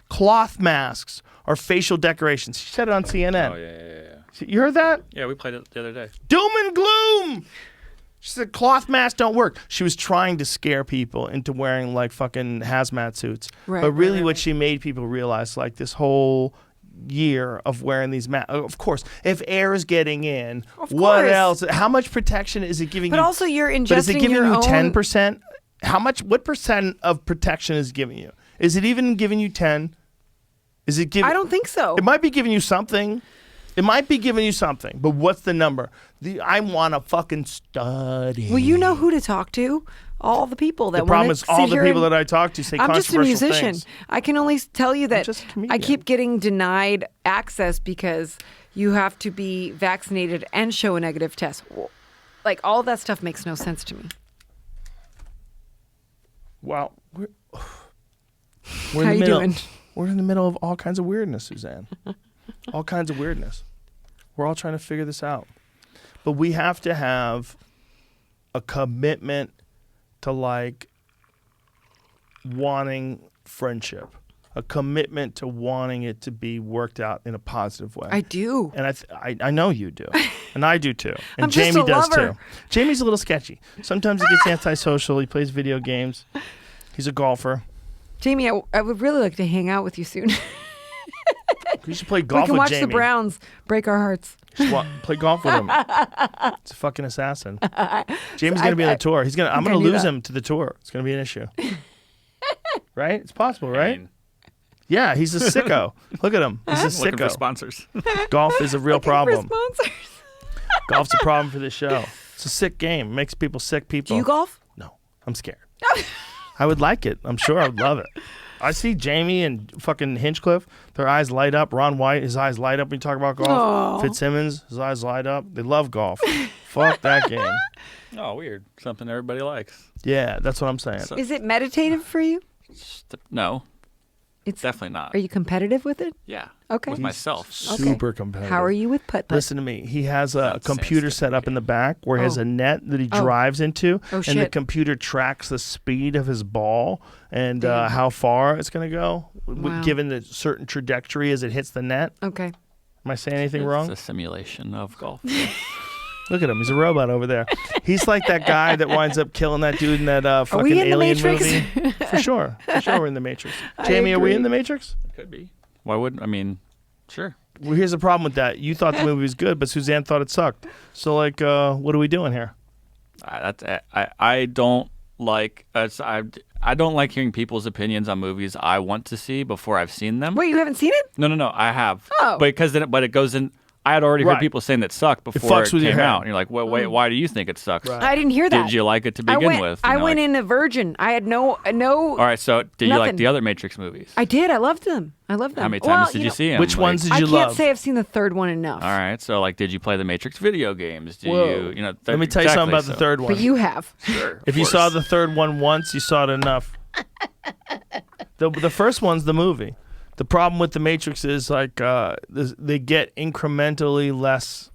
Cloth masks are facial decorations. She said it on CNN. Oh, yeah. You heard that? Yeah, we played it the other day. Doom and gloom! boom. She said cloth masks don't work. She was trying to scare people into wearing like fucking hazmat suits. Right, but really right. what she made people realize, like this whole year of wearing these masks, of course, if air is getting in, Of what course. else? How much protection is it giving But you? also you're But is it ingesting giving your you own- 10%? How much? What percent of protection is it giving you? Is it even giving you 10? Is it giving? I don't think so. It might be giving you something. It might be giving you something. But what's the number? I want to fucking study. Well, you know who to talk to. All the people that The problem wanna is all sit the here people and- that I talk to say I'm just a controversial musician. things. I can only tell you that just a I comedian. keep getting denied access because you have to be vaccinated and show a negative test. Like all that stuff makes no sense to me. Well, we're in How the you middle. doing? We're in the middle of all kinds of weirdness, Suzanne. All kinds of weirdness. We're all trying to figure this out. But we have to have a commitment to like wanting friendship, a commitment to wanting it to be worked out in a positive way. I do. And I know you do. And I do too. And I'm just Jamie a does lover. too. Jamie's a little sketchy. Sometimes he gets antisocial. He plays video games. He's a golfer. Jamie, I would really like to hang out with you soon. You should play We golf can with watch Jamie. the Browns break our hearts. You should play golf with him. It's a fucking assassin. Jamie's gonna be on the tour. I'm think gonna I knew lose that. him to the tour. It's gonna be an issue. Right? It's possible, I right? mean, Yeah, he's a sicko. Look at him. He's a looking for sicko. sponsors. Golf is a real For problem. sponsors. Golf's a problem for this show. It's a sick game. It makes people sick people. Do you golf? No, I'm scared. I would like it. I'm sure I would love it. I see Jamie and fucking Hinchcliffe. Their eyes light up. Ron White, his eyes light up when you talk about golf. Aw. Fitzsimmons, his eyes light up. They love golf. Fuck that game. Oh, weird. Something everybody likes. Yeah, that's what I'm saying. So- Is it meditative for you? No, It's definitely not. Are you competitive with it? Yeah. Okay. With myself. Super competitive. How are you with putt-putt? Listen to me. He has a Not computer saying set up in the back where he has Oh. a net that he Oh. drives into, Oh, and the shit. computer tracks the speed of his ball and how far it's going to go, Wow. given the certain trajectory as it hits the net. Okay. Am I saying anything It's wrong? a simulation of golf. Look at him. He's a robot over there. He's like that guy that winds up killing that dude in that fucking we in the alien Matrix? movie. For sure. For sure we're in the Matrix. Jamie, are we agree. in the Matrix? Could be. Why wouldn't? I mean, sure. Well, here's the problem with that. You thought the movie was good, but Suzanne thought it sucked. So, like, what are we doing here? I don't like. I don't like hearing people's opinions on movies I want to see before I've seen them. Wait, you haven't seen it? No. I have. Oh. But it goes in. I had already Right. heard people saying that sucked before fucks it with your came head. out. And you're like, wait, why do you think it sucks? Right. I didn't hear that. Did you like it to begin with? I You know, went like- in a virgin. I had no. All right. So did you like Nothing. the other Matrix movies? I did. I loved them. I loved them. How many Well, times did you know, see them? Which ones did I you can't love? say I've seen the third one enough. All right. So like, did you play the Matrix video games? Did Whoa. you know? Let me tell you something about the so- third one. But you have. Sure. If you saw the third one once, you saw it enough. The first one's the movie. The problem with the Matrix is like they get incrementally less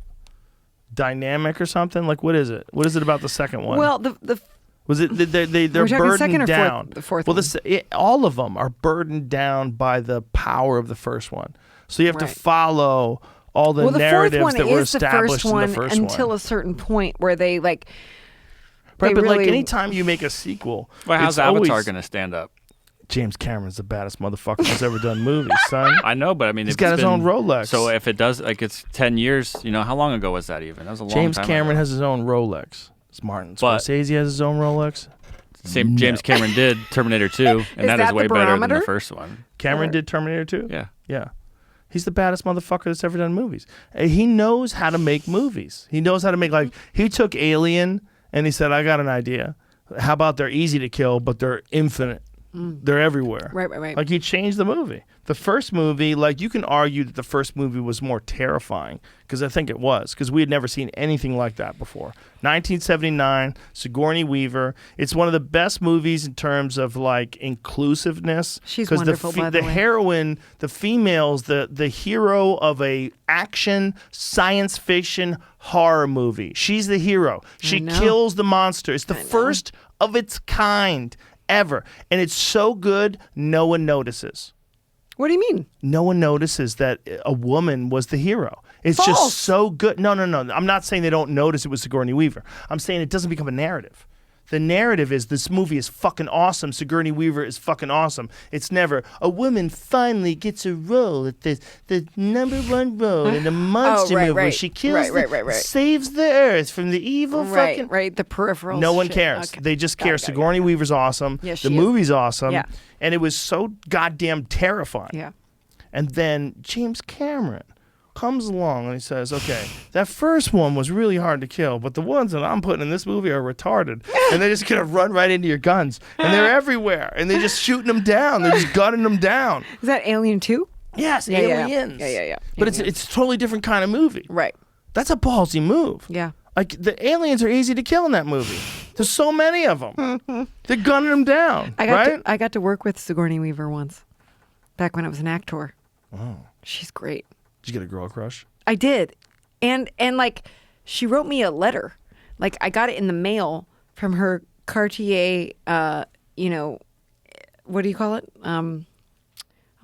dynamic or something. Like what is it? What is it about the second one? Well, the was it they're We're talking burdened second or fourth- down? the fourth well, one. all of them are burdened down by the power of the first one. So you have to Right. follow all the well, the fourth narratives one that were is the established first one in the first until one. a certain point where they like. Right, they but like really- anytime you make a sequel, Well, how's it's Avatar always- going to stand up? James Cameron's the baddest motherfucker that's ever done movies, son. I know, but I mean, He's if got it's his own been- Rolex. So if it does, like, it's 10 years. You know, how long ago was that even? That was a long James time Cameron ago. has his own Rolex. It's Martin But- Scorsese has his own Rolex. Same James Cameron did Terminator 2, and that is that way the better than the barometer? first one. Cameron did Terminator 2? Yeah. Yeah. He's the baddest motherfucker that's ever done movies. He knows how to make movies. He knows how to make, like, he took Alien and he said, I got an idea. How about they're easy to kill, but they're infinite? They're everywhere. Right. Like, he changed the movie. The first movie, like, you can argue that the first movie was more terrifying, because I think it was, because we had never seen anything like that before. 1979, Sigourney Weaver. It's one of the best movies in terms of, like, inclusiveness. She's 'cause wonderful, by the way. heroine, the females, the hero of a action science fiction horror movie. She's the hero. She know. kills the monster. It's the first of its kind ever. And it's so good, no one notices. What do you mean? No one notices that a woman was the hero. It's False. just so good. No. I'm not saying they don't notice it was Sigourney Weaver. I'm saying it doesn't become a narrative. The narrative is this movie is fucking awesome. Sigourney Weaver is fucking awesome. It's never a woman finally gets a role at the number one role in a monster movie where she kills saves the earth from the evil fucking the peripheral. No one shit. cares. Okay. They just Got it, care. got it, Sigourney Weaver's awesome. Yeah, the she is. movie's awesome. Yeah. And it was so goddamn terrifying. Yeah. And then James Cameron comes along and he says, okay, that first one was really hard to kill, but the ones that I'm putting in this movie are retarded. And they're just going to run right into your guns. And they're everywhere. And they're just shooting them down. They're just gunning them down. Is that Alien 2? Yes, Yeah, Aliens. Yeah. But it's a totally different kind of movie. Right. That's a ballsy move. Yeah. Like, the aliens are easy to kill in that movie. There's so many of them. They're gunning them down, I got to work with Sigourney Weaver once, back when I was an actor. Oh. She's great. Did you get a girl crush? I did. And like, she wrote me a letter. Like, I got it in the mail from her Cartier, you know, what do you call it?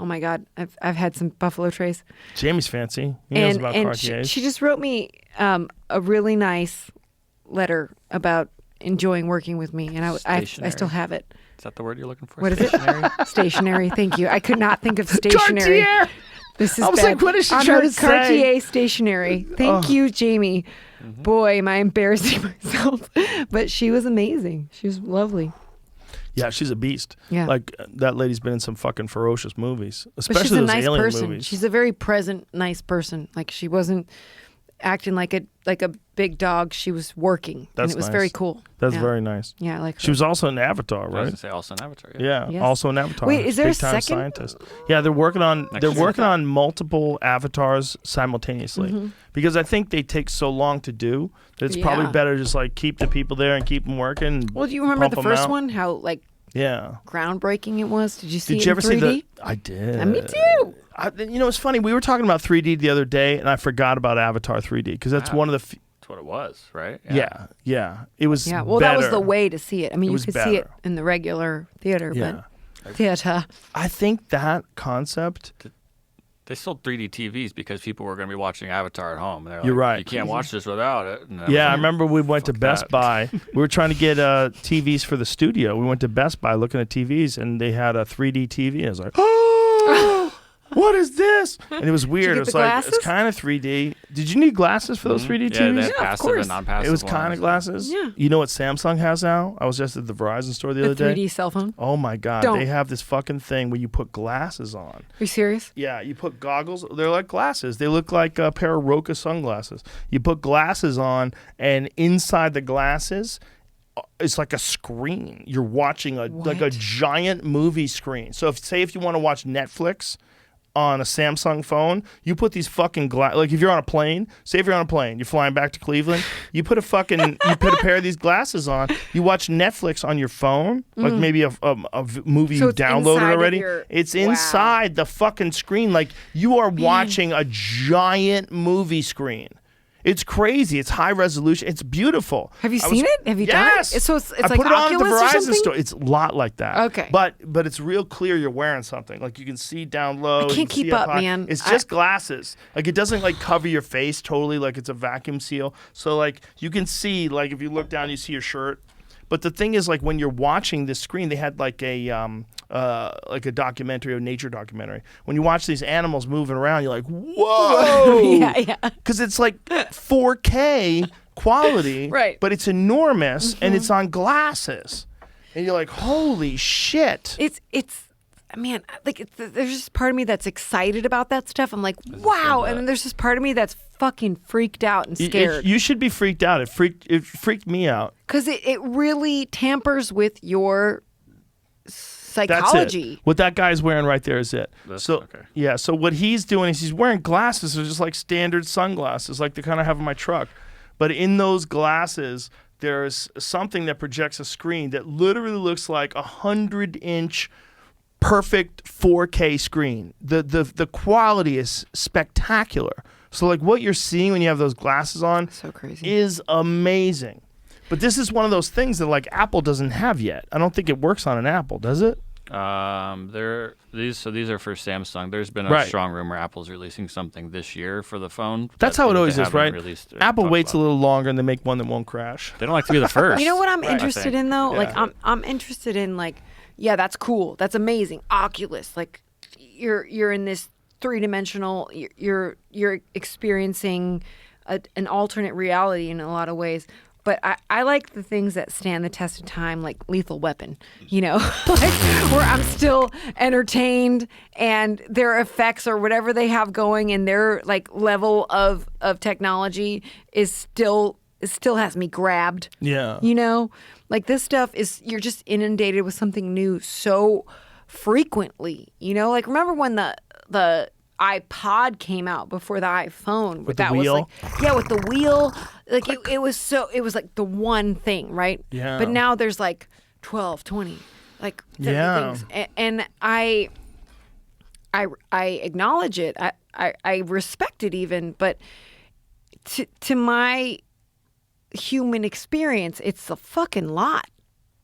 Oh my God, I've had some Buffalo Trace. Jamie's fancy. He knows about Cartiers. She just wrote me a really nice letter about enjoying working with me, and I still have it. Is that the word you're looking for? What is it? Stationary. Thank you. I could not think of stationary. Cartier! This is I was bad. like, what is she On trying her to say? Cartier stationery. Thank you, Jamie. Boy, am I embarrassing myself. But she was amazing. She was lovely. Yeah, she's a beast. Yeah. Like, that lady's been in some fucking ferocious movies, But especially she's a those nice alien person. movies. She's a very present, nice person. Like, she wasn't acting like a big dog. She was working. That's and it was nice. very cool. That's Yeah. very nice. Yeah, I like her. She was also in Avatar, I was right? gonna say also an Avatar. Yeah, Yes. also in Avatar. Wait, is there a Big time second? scientist. Yeah, they're working on Next multiple avatars simultaneously because I think they take so long to do that it's probably Yeah. better to just like keep the people there and keep them working. Well, do you remember pump the 'em first out. one? How like Yeah. groundbreaking it was? Did you see Did it you in ever 3D? see the? I did. Me too. You know, it's funny. We were talking about 3D the other day, and I forgot about Avatar 3D because that's one of the. That's what it was, right? Yeah. It was. Yeah, well, that was better. the way to see it. I mean, It you was could see it better. in the regular theater, Yeah. but theater. I think that concept. They sold 3D TVs because people were going to be watching Avatar at home. They're You're like, right. You can't watch this without it. And I was Yeah, I like, remember we went to fuck Best that. Buy. We were trying to get TVs for the studio. We went to Best Buy looking at TVs, and they had a 3D TV. And I was like, oh, what is this? And it was weird. get It was the like, glasses? it's kind of 3D. Did you need glasses for those 3D Yeah, TVs? they had of passive course. and non-passive. It was kind of ones. glasses. Yeah. You know what Samsung has now? I was just at the Verizon store the The other day. 3D cell phone. Oh my God. Don't. They have this fucking thing where you put glasses on. Are you serious? Yeah, you put goggles. They're like glasses. They look like a pair of Roca sunglasses. You put glasses on, and inside the glasses, it's like a screen. You're watching like a What? giant movie screen. So if you want to watch Netflix on a Samsung phone, you put these fucking like if you're on a plane, say if you're on a plane, you're flying back to Cleveland, you put a pair of these glasses on, you watch Netflix on your phone, like maybe a movie So you it's downloaded inside of already. your- It's Wow. inside the fucking screen, like you are watching a giant movie screen. It's crazy. It's high resolution. It's beautiful. Have you I seen it? Have you done it? yes. So it's I like put it on at the Oculus or Verizon something? store. It's a lot like that. Okay. But it's real clear you're wearing something. Like you can see down low. I you can't can keep see up, high. man. It's just glasses. Like it doesn't like cover your face totally. Like it's a vacuum seal. So like you can see like if you look down, you see your shirt. But the thing is, like when you're watching this screen, they had like a documentary, a nature documentary. When you watch these animals moving around, you're like, whoa, Yeah. because it's like 4K quality, Right. But it's enormous and it's on glasses, and you're like, holy shit! It's man, like there's just part of me that's excited about that stuff. I'm like, wow, and then there's just part of me that's fucking freaked out and scared You should be freaked out. It freaked me out. because it really tampers with your That's psychology. it. What that guy's wearing right there is it. Okay. Yeah, so what he's doing is he's wearing glasses. They're just like standard sunglasses, like the kind I have in my truck. But in those glasses, there's something that projects a screen that literally looks like 100-inch perfect 4K screen. The quality is spectacular. So like what you're seeing when you have those glasses on So crazy. is amazing. But this is one of those things that like Apple doesn't have yet. I don't think it works on an Apple, does it? These are for Samsung. There's been a strong rumor Apple's releasing something this year for the phone. That's how it always they is, right? released or Apple talked waits a about. little longer and they make one that won't crash. They don't like to be the first. You know what I'm I interested think. in though? Yeah. Like I'm interested in like, yeah, that's cool. That's amazing. Oculus, like you're in this three-dimensional. You're experiencing an alternate reality in a lot of ways. But I like the things that stand the test of time, like Lethal Weapon, you know, like where I'm still entertained and their effects or whatever they have going in their like level of technology is still has me grabbed. Yeah. You know, like this stuff is, you're just inundated with something new so frequently, you know, like remember when the iPod came out before the iPhone. With the wheel? Was like, yeah, with the wheel. Like it was like the one thing, right? Yeah. But now there's like 12, 20, like 30 things. And I acknowledge it. I respect it even, but to my human experience, it's a fucking lot.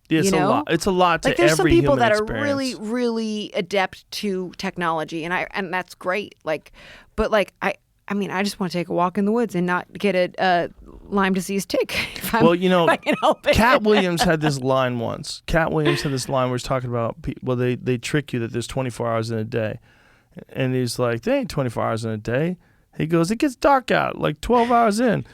It's you know? a lot. It's a lot to like there's every some people human that experience. are really, really adept to technology, and that's great. Like, but like I mean, I just want to take a walk in the woods and not get a Lyme disease tick. If I can help it. Cat Williams had this line once. Cat Williams had this line where he's talking about they trick you that there's 24 hours in a day, and he's like, there ain't 24 hours in a day. He goes, it gets dark out like 12 hours in.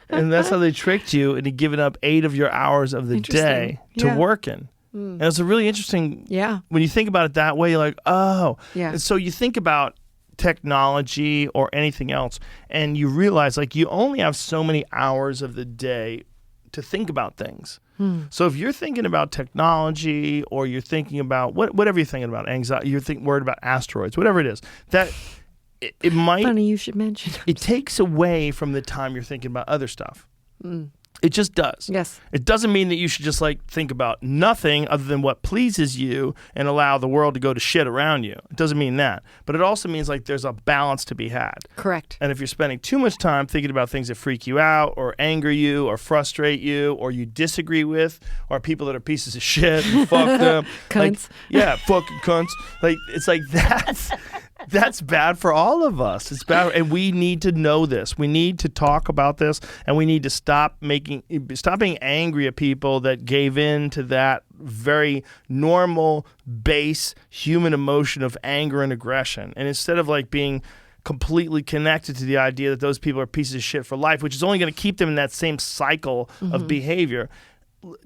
And that's how they tricked you into giving up 8 of your hours of the day to working. And it's a really interesting, when you think about it that way, you're like, oh. Yeah. And so you think about technology or anything else, and you realize like you only have so many hours of the day to think about things. So if you're thinking about technology or you're thinking about whatever you're thinking about, anxiety, you're worried about asteroids, whatever it is, that it might. Funny you should mention. It takes away from the time you're thinking about other stuff. It just does. Yes. It doesn't mean that you should just like think about nothing other than what pleases you and allow the world to go to shit around you. It doesn't mean that. But it also means like there's a balance to be had. Correct. And if you're spending too much time thinking about things that freak you out or anger you or frustrate you or you disagree with or people that are pieces of shit and fuck them. Cunts. Like, fucking cunts. Like it's like that's bad for all of us. It's bad, and we need to know this. We need to talk about this, and we need to stop being angry at people that gave in to that very normal, base human emotion of anger and aggression. And instead of like being completely connected to the idea that those people are pieces of shit for life, which is only going to keep them in that same cycle of behavior,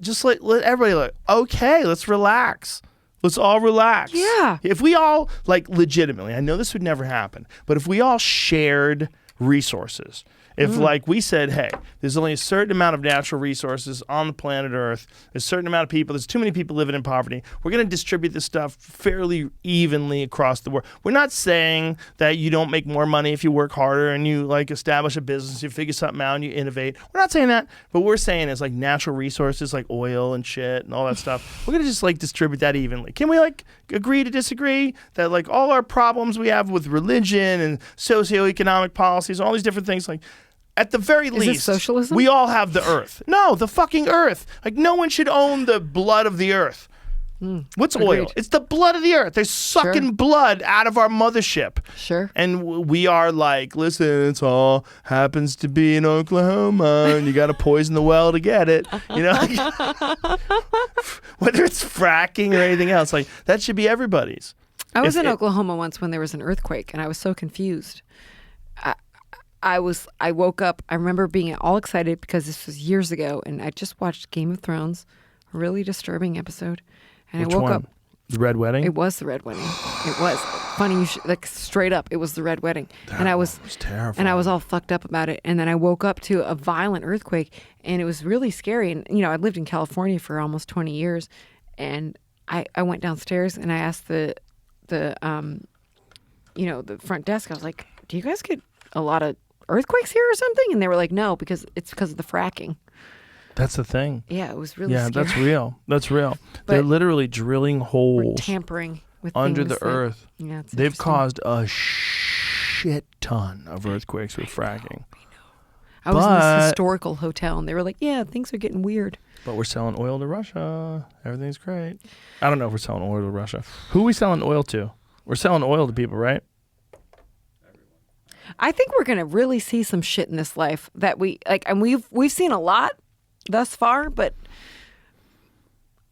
just let everybody like, okay, let's relax. Let's all relax. Yeah. If we all, like, legitimately, I know this would never happen, but if we all shared resources, if, like, we said, hey, there's only a certain amount of natural resources on the planet Earth, there's a certain amount of people, there's too many people living in poverty, we're going to distribute this stuff fairly evenly across the world. We're not saying that you don't make more money if you work harder and you, like, establish a business, you figure something out and you innovate. We're not saying that. But what we're saying is, like, natural resources like oil and shit and all that stuff, we're going to just, like, distribute that evenly. Can we, like, agree to disagree that, like, all our problems we have with religion and socioeconomic policies, all these different things, like, at the very least, this socialism? we all have the earth. No, the fucking earth. Like, no one should own the blood of the earth. What's oil? Agreed. It's the blood of the earth. They're sucking blood out of our mothership. Sure. And we are like, listen, it's all happens to be in Oklahoma, and you got to poison the well to get it. You know, whether it's fracking or anything else, like that should be everybody's. I was in Oklahoma once when there was an earthquake, and I was so confused. I woke up. I remember being all excited because this was years ago, and I just watched Game of Thrones, a really disturbing episode. And Which I woke one? up. The Red Wedding? It was the Red Wedding. It was funny. You should, like straight up, it was the Red Wedding. And I was terrifying. And I was all fucked up about it. And then I woke up to a violent earthquake, and it was really scary. And you know, I lived in California for almost 20 years, and I went downstairs and I asked the front desk. I was like, "Do you guys get a lot of earthquakes here or something?" And they were like, "No, because it's because of the fracking." That's the thing. Yeah, it was really Yeah, scary. that's real. That's real. But They're literally drilling We're holes tampering with under things the that- earth. Yeah, it's They've interesting. caused a shit ton of earthquakes with fracking. I was in this historical hotel, and they were like, yeah, things are getting weird. But we're selling oil to Russia. Everything's great. I don't know if we're selling oil to Russia. Who are we selling oil to? We're selling oil to people, right? I think we're going to really see some shit in this life that we like, and we've seen a lot thus far, but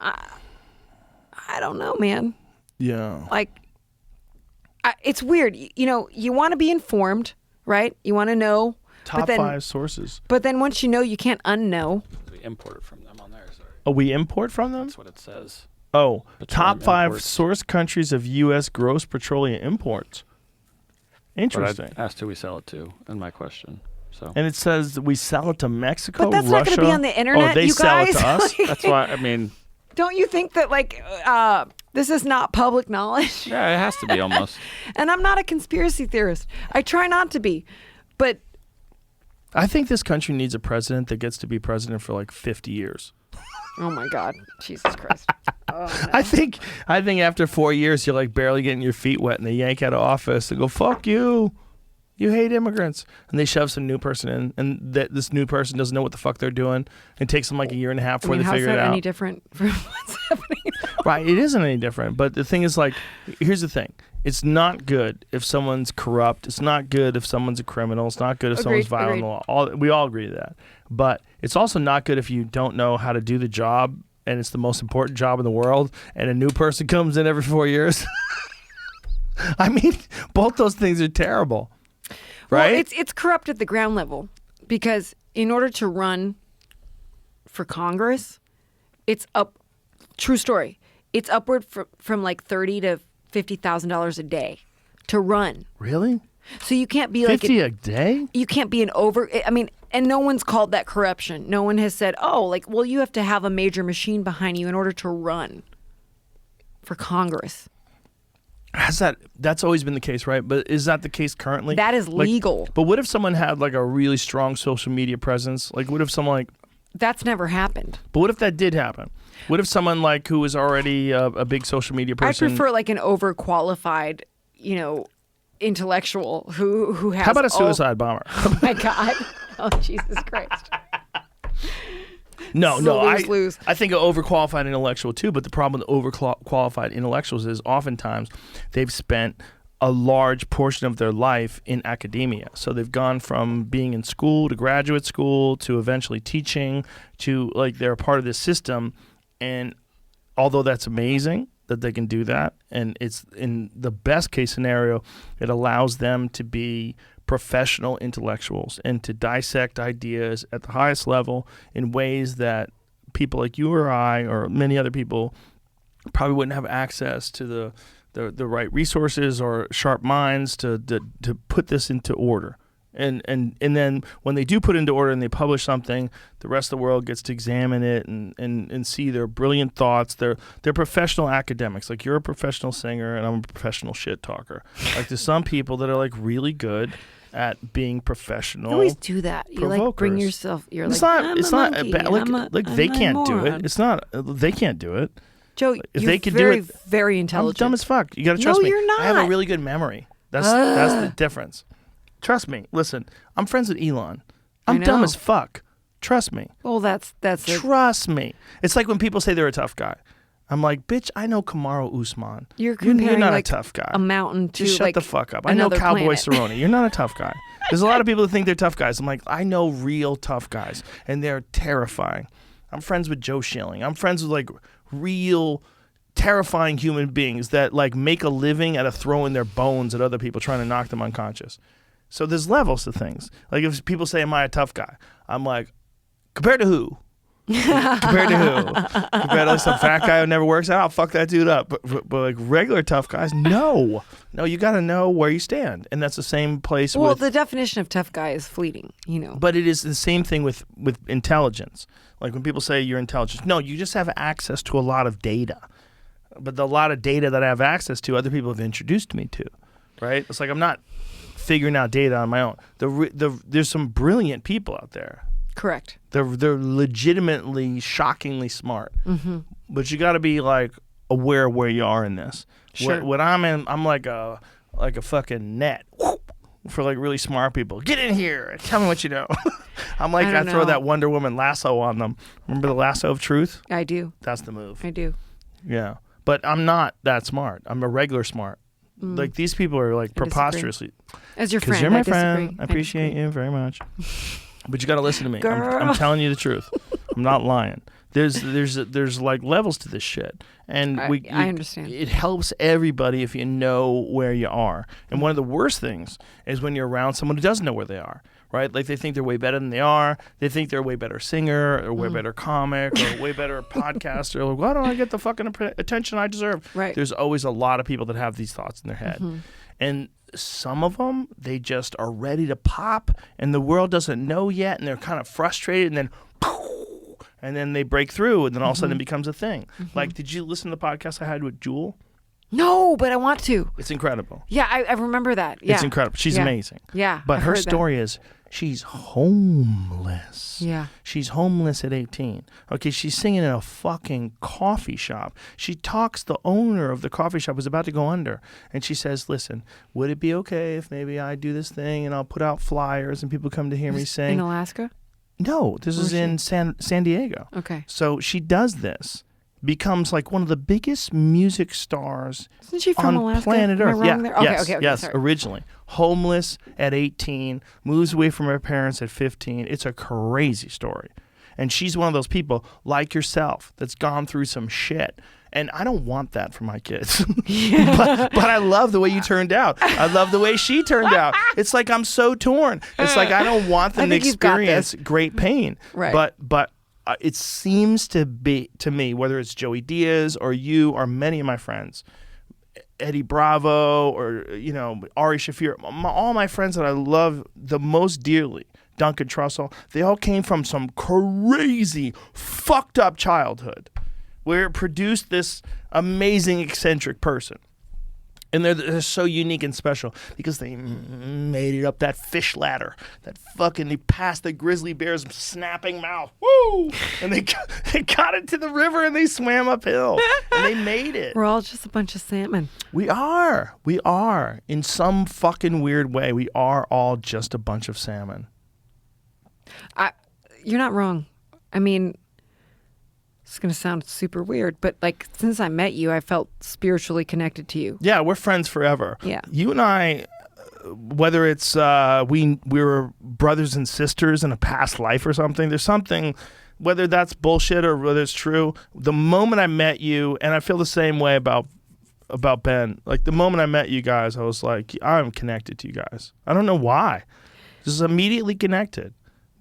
I don't know, man. Yeah. Like, it's weird. You know, you want to be informed, right? You want to know. Top 5 sources. But then once you know, you can't unknow. We import it from them on there. Sorry. Oh, we import from them? That's what it says. Oh, Petroleum top 5 imports. source countries of U.S. gross petroleum imports. Interesting. But I asked who we sell it to in my question. So. And it says that we sell it to Mexico, But that's Russia. not going to be on the internet, Oh, they you sell guys. it to us? That's why, I mean. Don't you think that, like, this is not public knowledge? Yeah, it has to be almost. And I'm not a conspiracy theorist. I try not to be. But I think this country needs a president that gets to be president for like 50 years. oh my God, Jesus Christ. Oh, no. I think after 4 years, you're like barely getting your feet wet, and they yank out of office and go, "Fuck you, you hate immigrants," and they shove some new person in, and this new person doesn't know what the fuck they're doing. It takes them like a year and a half before they figure it how's that out. any different from what's happening now? Right, it isn't any different. But the thing is, like, here's the thing: it's not good if someone's corrupt. It's not good if someone's a criminal. It's not good if someone's violating the law. We all agree to that. But it's also not good if you don't know how to do the job, and it's the most important job in the world, and a new person comes in every 4 years. I mean, both those things are terrible, right? Well, it's corrupt at the ground level because in order to run for Congress, it's up. True story. It's upward from like $30,000 to $50,000 a day to run. Really? So you can't be like 50 a day? You can't be and no one's called that corruption. No one has said, "Oh, like, well, you have to have a major machine behind you in order to run for Congress." That's always been the case, right? But is that the case currently? That is legal. But what if someone had like a really strong social media presence? Like, what if someone like? That's never happened. But what if that did happen? What if someone like who was already a big social media person? I prefer like an overqualified, intellectual who has. How about a suicide bomber? Oh my God! Oh Jesus Christ! No, lose. I think an overqualified intellectual too. But the problem with overqualified intellectuals is oftentimes they've spent a large portion of their life in academia. So they've gone from being in school to graduate school to eventually teaching to like they're a part of this system. And although that's amazing that they can do that, and it's in the best case scenario, it allows them to be professional intellectuals and to dissect ideas at the highest level in ways that people like you or I or many other people probably wouldn't have access to the right resources or sharp minds to put this into order. And then when they do put it into order and they publish something, the rest of the world gets to examine it and see their brilliant thoughts. They're professional academics. Like, you're a professional singer and I'm a professional shit talker. Like, there's some people that are like really good at being professional. You always do that. You like bring yourself. You're it's like, not. It's not bad. Like they can't do it. It's not. They can't do it. Joe, if you're they could very, do it, very intelligent. I'm dumb as fuck. You got to trust me. No, you're not. I have a really good memory. That's the difference. Trust me. Listen, I'm friends with Elon. I'm dumb as fuck. Trust me. Well, that's Trust me. It's like when people say they're a tough guy. I'm like, bitch, I know Kamaru Usman. You're comparing not like a tough guy. a mountain to Just shut like the fuck up. I know another Cowboy planet. Cerrone. You're not a tough guy. There's a lot of people that think they're tough guys. I'm like, I know real tough guys, and they're terrifying. I'm friends with Joe Schilling. I'm friends with like real terrifying human beings that like make a living out of throwing their bones at other people, trying to knock them unconscious. So there's levels to things. Like if people say, am I a tough guy? I'm like, compared to who? Compared to who? Compared to like some fat guy who never works out? I'll fuck that dude up. But like regular tough guys, no. No, you got to know where you stand. And that's the same place Well, with... the definition of tough guy is fleeting, But it is the same thing with intelligence. Like when people say you're intelligent, no, you just have access to a lot of data. But the lot of data that I have access to, other people have introduced me to, right? It's like I'm not figuring out data on my own. There's some brilliant people out there. Correct. They're legitimately, shockingly smart. Mm-hmm. But you got to be like aware of where you are in this. Sure. What I'm in, I'm like a fucking net. for like really smart people. Get in here and tell me what you know. I'm like, I I don't throw know. that Wonder Woman lasso on them. Remember the lasso of truth? I do. That's the move. I do. Yeah. But I'm not that smart. I'm a regular smart. Like these people are like preposterously. As your Because friend, you're my I friend. disagree. I appreciate you very much. But you got to listen to me. Girl. I'm telling you the truth. I'm not lying. There's like levels to this shit, and I understand. It helps everybody if you know where you are. And one of the worst things is when you're around someone who doesn't know where they are. Right? Like they think they're way better than they are. They think they're a way better singer, or way better comic, or way better podcaster. Like, why don't I get the fucking attention I deserve? Right. There's always a lot of people that have these thoughts in their head, and some of them, they just are ready to pop, and the world doesn't know yet, and they're kind of frustrated, and then they break through, and then all of a sudden it becomes a thing. Like, did you listen to the podcast I had with Jewel? No, but I want to. It's incredible. Yeah, I remember that. Yeah. It's incredible. She's Yeah. amazing. Yeah. But I've her heard that. story is she's homeless. Yeah. She's homeless at 18. Okay, she's singing in a fucking coffee shop. She talks the owner of the coffee shop was about to go under. And she says, listen, would it be okay if maybe I do this thing and I'll put out flyers and people come to hear me sing? In Alaska? No, this is in San Diego. Okay. So she does this. Becomes like one of the biggest music stars Isn't she from on Alaska? planet Am I Earth. wrong Yeah, there? Okay, yes, okay, yes. sorry. Originally, homeless at 18, moves away from her parents at 15. It's a crazy story, and she's one of those people like yourself that's gone through some shit. And I don't want that for my kids. but I love the way you turned out. I love the way she turned out. It's like I'm so torn. It's like I don't want them to think you've got experience this. great pain. Right. But it seems to be, to me, whether it's Joey Diaz or you or many of my friends, Eddie Bravo or, Ari Shafir, all my friends that I love the most dearly, Duncan Trussell, they all came from some crazy, fucked up childhood where it produced this amazing, eccentric person. And they're so unique and special because they made it up that fish ladder. They passed the grizzly bear's snapping mouth. Woo! And they got into the river and they swam uphill. And they made it. We're all just a bunch of salmon. We are. In some fucking weird way, we are all just a bunch of salmon. You're not wrong. I mean, it's going to sound super weird, but like since I met you, I felt spiritually connected to you. Yeah, we're friends forever. Yeah. You and I, whether it's we were brothers and sisters in a past life or something, there's something, whether that's bullshit or whether it's true, the moment I met you, and I feel the same way about Ben, like the moment I met you guys, I was like, I'm connected to you guys. I don't know why. Just immediately connected.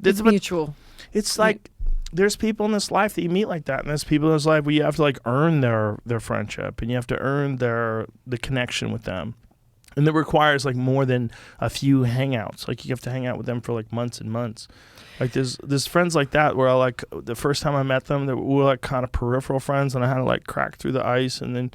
It's mutual. It's like there's people in this life that you meet like that, and there's people in this life where you have to like earn their friendship, and you have to earn the connection with them, and it requires like more than a few hangouts. Like you have to hang out with them for like months and months. Like there's friends like that where I like the first time I met them, we were like kind of peripheral friends, and I had to like crack through the ice, and then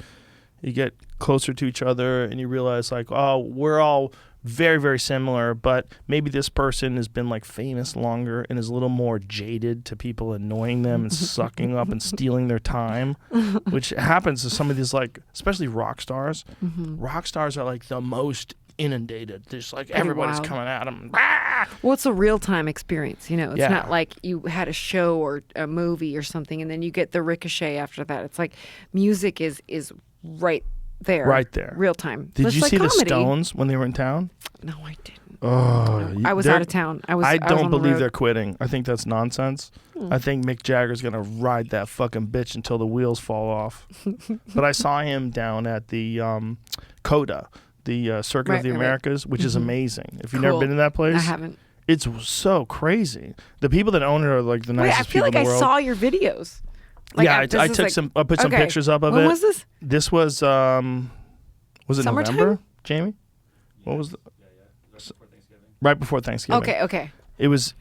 you get closer to each other, and you realize like, oh, we're all very, very similar, but maybe this person has been like famous longer and is a little more jaded to people annoying them and sucking up and stealing their time, which happens to some of these, like, especially rock stars. Rock stars are like the most inundated. There's like everybody's wild. coming at them. Well, it's a real-time experience, It's Yeah. not like you had a show or a movie or something, and then you get the ricochet after that. It's like music is right there. Right there. Real time. Did It's you like see the comedy. Stones when they were in town? No, I didn't. Oh, I was out of town. I I was don't on the believe road. they're quitting. I think that's nonsense. I think Mick Jagger's gonna ride that fucking bitch until the wheels fall off. But I saw him down at the CODA, the Circuit of the Right. Americas, which is amazing. If you've never Cool. been in that place, I haven't. It's so crazy. The people that own it are like the Wait, nicest I feel people like in I the world. saw your videos. Like, yeah, this I is took like- some. I put some okay. pictures up of when it. was this? This was it Summertime? November, Jamie? What was the? Right before Thanksgiving. Okay. It was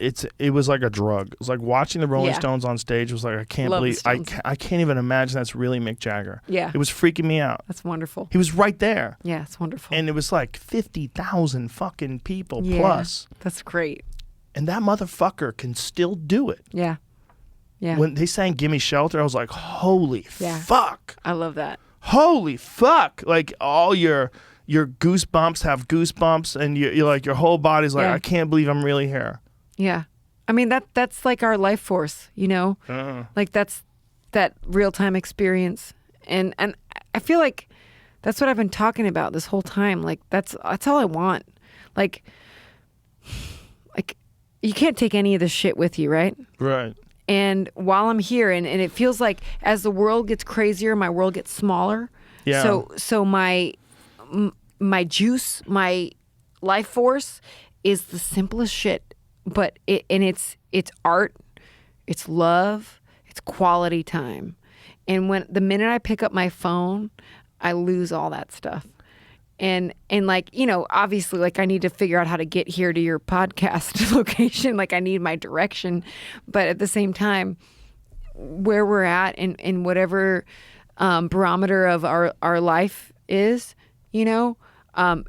like a drug. It was like watching the Rolling Yeah. Stones on stage. It was like I can't Love the believe Stones. I can't even imagine that's really Mick Jagger. Yeah. It was freaking me out. That's wonderful. He was right there. Yeah, it's wonderful. And it was like 50,000 fucking people yeah, plus. That's great. And that motherfucker can still do it. Yeah. Yeah. When they sang Gimme Shelter, I was like, holy Yeah. fuck. I love that. Holy fuck. Like all your your goosebumps have goosebumps, and you're like your whole body's like, Yeah. I can't believe I'm really here. Yeah. I mean, that's like our life force, you know? Like that's that real-time experience. And I feel like that's what I've been talking about this whole time. Like that's all I want. Like you can't take any of this shit with you, right? Right. And while I'm here, and it feels like as the world gets crazier, my world gets smaller. Yeah. So my juice, my life force is the simplest shit, but it's art, it's love, it's quality time. And when the minute I pick up my phone, I lose all that stuff. And like, you know, obviously, like I need to figure out how to get here to your podcast location. Like I need my direction. But at the same time, where we're at in whatever barometer of our life is, you know,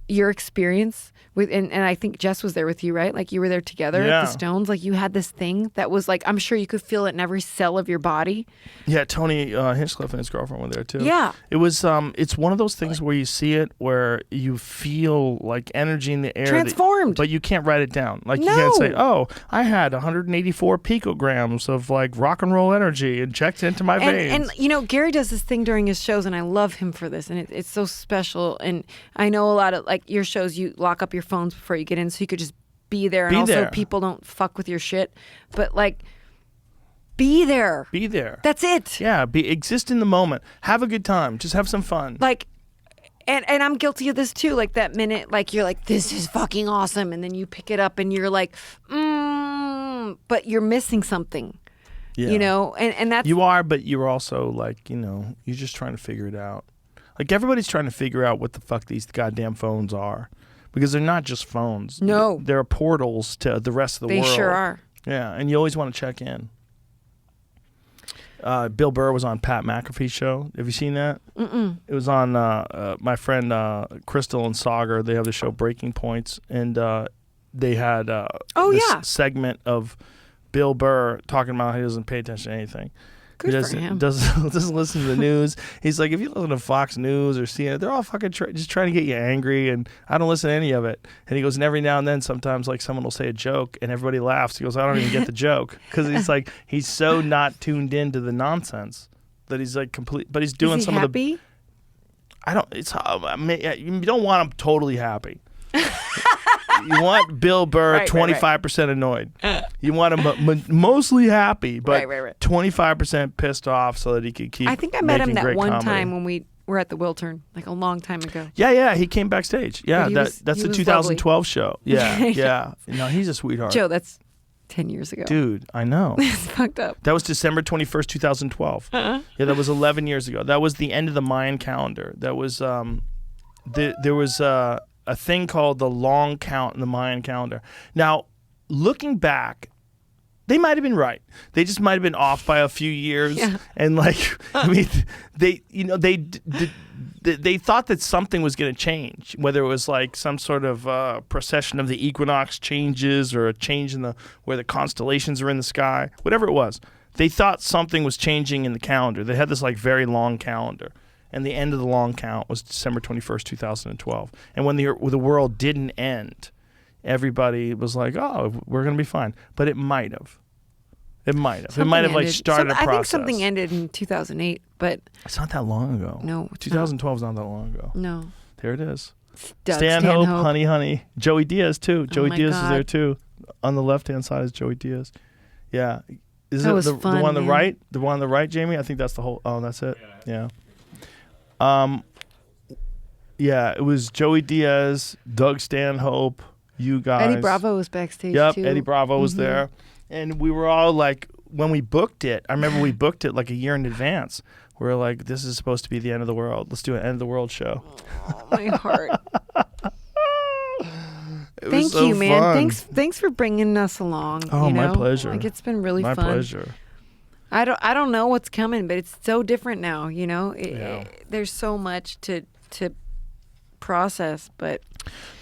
your experience with, and I think Jess was there with you, right? Like you were there together at the Stones. Like you had this thing that was like, I'm sure you could feel it in every cell of your body. Yeah, Tony Hinchcliffe and his girlfriend were there too. Yeah. It was it's one of those things where you see it, where you feel like energy in the air. Transformed. But you can't write it down. Like No. you can't say, oh, I had 184 picograms of like rock and roll energy and checked into my veins. And you know, Gary does this thing during his shows, and I love him for this, and it's so special. And I know a lot of like your shows, you lock up your phones before you get in, so you could just be there. And Be also, there. people don't fuck with your shit, but like, be there. Be there. That's it. Yeah, exist in the moment. Have a good time. Just have some fun. Like, and I'm guilty of this too. Like that minute, like you're like, this is fucking awesome, and then you pick it up and you're like, but you're missing something. Yeah. You know, and that's You are, but you're also like, you know, you're just trying to figure it out. Like everybody's trying to figure out what the fuck these goddamn phones are, because they're not just phones. No. They're portals to the rest of the They world. sure are. Yeah, and you always want to check in. Bill Burr was on Pat McAfee's show. Have you seen that? Mm-mm. It was on my friend Crystal and Sagar. They have the show Breaking Points, and they had this segment of Bill Burr talking about how he doesn't pay attention to anything. Good He for him. doesn't listen to the news. He's like, if you listen to Fox News or CNN, they're all fucking just trying to get you angry, and I don't listen to any of it. And he goes, and every now and then, sometimes like someone will say a joke, and everybody laughs. He goes, I don't even get the joke, because he's like, he's so not tuned into the nonsense that he's like complete. But he's doing is he some happy? of the. I don't. It's. I mean, you don't want him totally happy. You want Bill Burr Right, 25% annoyed. You want him mostly happy, but Right. 25% pissed off so that he could keep. I think I met him making that great one comedy. time when we were at the Wiltern, like a long time ago. Yeah, he came backstage. Yeah, But he that's the was 2012 show. Yeah. No, he's a sweetheart. Joe, that's 10 years ago. Dude, I know. It's fucked up. That was December 21st, 2012. Yeah, that was 11 years ago. That was the end of the Mayan calendar. That was there was a thing called the long count in the Mayan calendar. Now, looking back, they might have been right. They just might have been off by a few years. Yeah. And like, I mean, they thought that something was going to change, whether it was like some sort of precession of the equinox changes or a change in where the constellations are in the sky, whatever it was. They thought something was changing in the calendar. They had this like very long calendar. And the end of the long count was December 21st, 2012. And when the world didn't end, everybody was like, oh, we're going to be fine. But it might have. It might have. It might have like started a process. I think something ended in 2008, but It's not that long ago. No, it's 2012 is not that long ago. no. There it is. Stanhope. Honey. Joey Diaz, too. Joey my Diaz is there, God. too. On the left-hand side is Joey Diaz. Yeah. Is That it was the fun, one on the man. right? The one on the right, Jamie? I think that's the whole. Oh, that's it? Yeah. Yeah, it was Joey Diaz, Doug Stanhope, you guys. Eddie Bravo was backstage Yep, too. Eddie Bravo was there. And we were all like, when we booked it, I remember we booked it like a year in advance. We were like, this is supposed to be the end of the world. Let's do an end of the world show. Oh, my heart. It was Thank so you, man. fun. Thanks for bringing us along. Oh, you my know? pleasure. Like it's been really My fun. pleasure. I don't know what's coming, but it's so different now. You know, Yeah. there's so much to process, but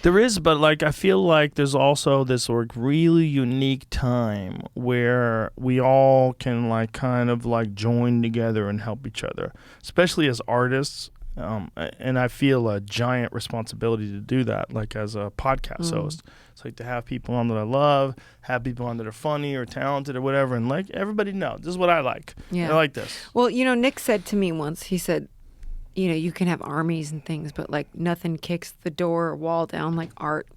There is, but like I feel like there's also this like really unique time where we all can like kind of like join together and help each other, especially as artists. And I feel a giant responsibility to do that, like as a podcast host. It's like to have people on that I love, have people on that are funny or talented or whatever, and like everybody know this is what I like. Yeah. I like this. Well, Nick said to me once, he said, you can have armies and things, but like nothing kicks the door or wall down like art.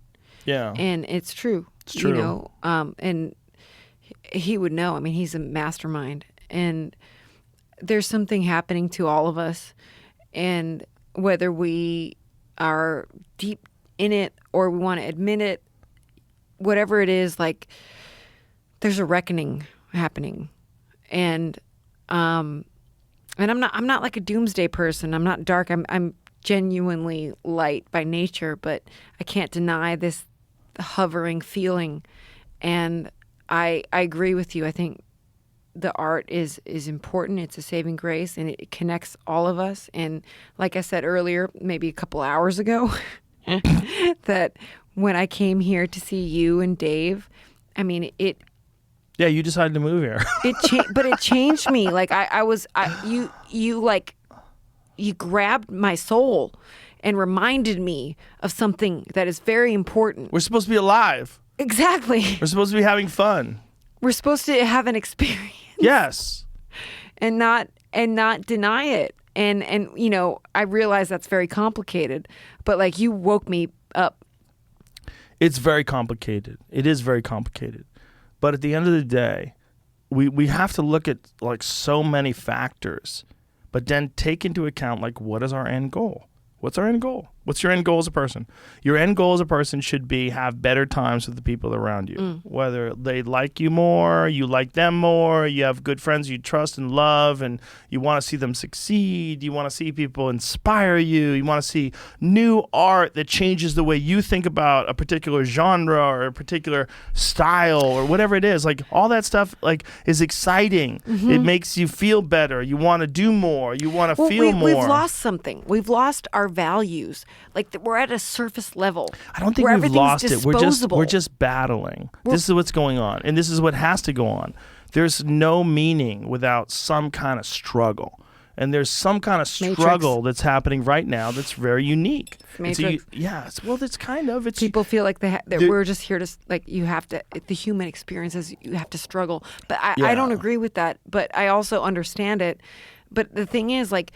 Yeah. And it's true. It's true. And he would know. I mean, he's a mastermind, and there's something happening to all of us, and whether we are deep in it or we want to admit it, whatever it is, like there's a reckoning happening. And I'm not like a doomsday person. I'm not dark. I'm genuinely light by nature, but I can't deny this hovering feeling. And I agree with you. I think the art is important. It's a saving grace, and it connects all of us. And like I said earlier, maybe a couple hours ago, that when I came here to see you and Dave, I mean, Yeah, you decided to move here. But it changed me. Like you grabbed my soul and reminded me of something that is very important. We're supposed to be alive. Exactly. We're supposed to be having fun. We're supposed to have an experience. Yes. And not deny it. And I realize that's very complicated, but like you woke me up. It's very complicated. It is very complicated. But at the end of the day, we have to look at like so many factors, but then take into account like what is our end goal? What's our end goal? What's your end goal as a person? Your end goal as a person should be have better times with the people around you. Whether they like you more, you like them more, you have good friends you trust and love, and you want to see them succeed. You want to see people inspire you. You want to see new art that changes the way you think about a particular genre or a particular style or whatever it is. Like all that stuff like is exciting. It makes you feel better. You want to do more. You want to feel more. We've lost something. We've lost our values. Like we're at a surface level. I don't think we've lost it. We're just battling. This is what's going on, and this is what has to go on. There's no meaning without some kind of struggle, and there's some kind of struggle that's happening right now that's very unique. Matrix. It's kind of. It's people feel like that we're just here to like you have to. The human experience is you have to struggle, but I don't agree with that. But I also understand it. But the thing is, like,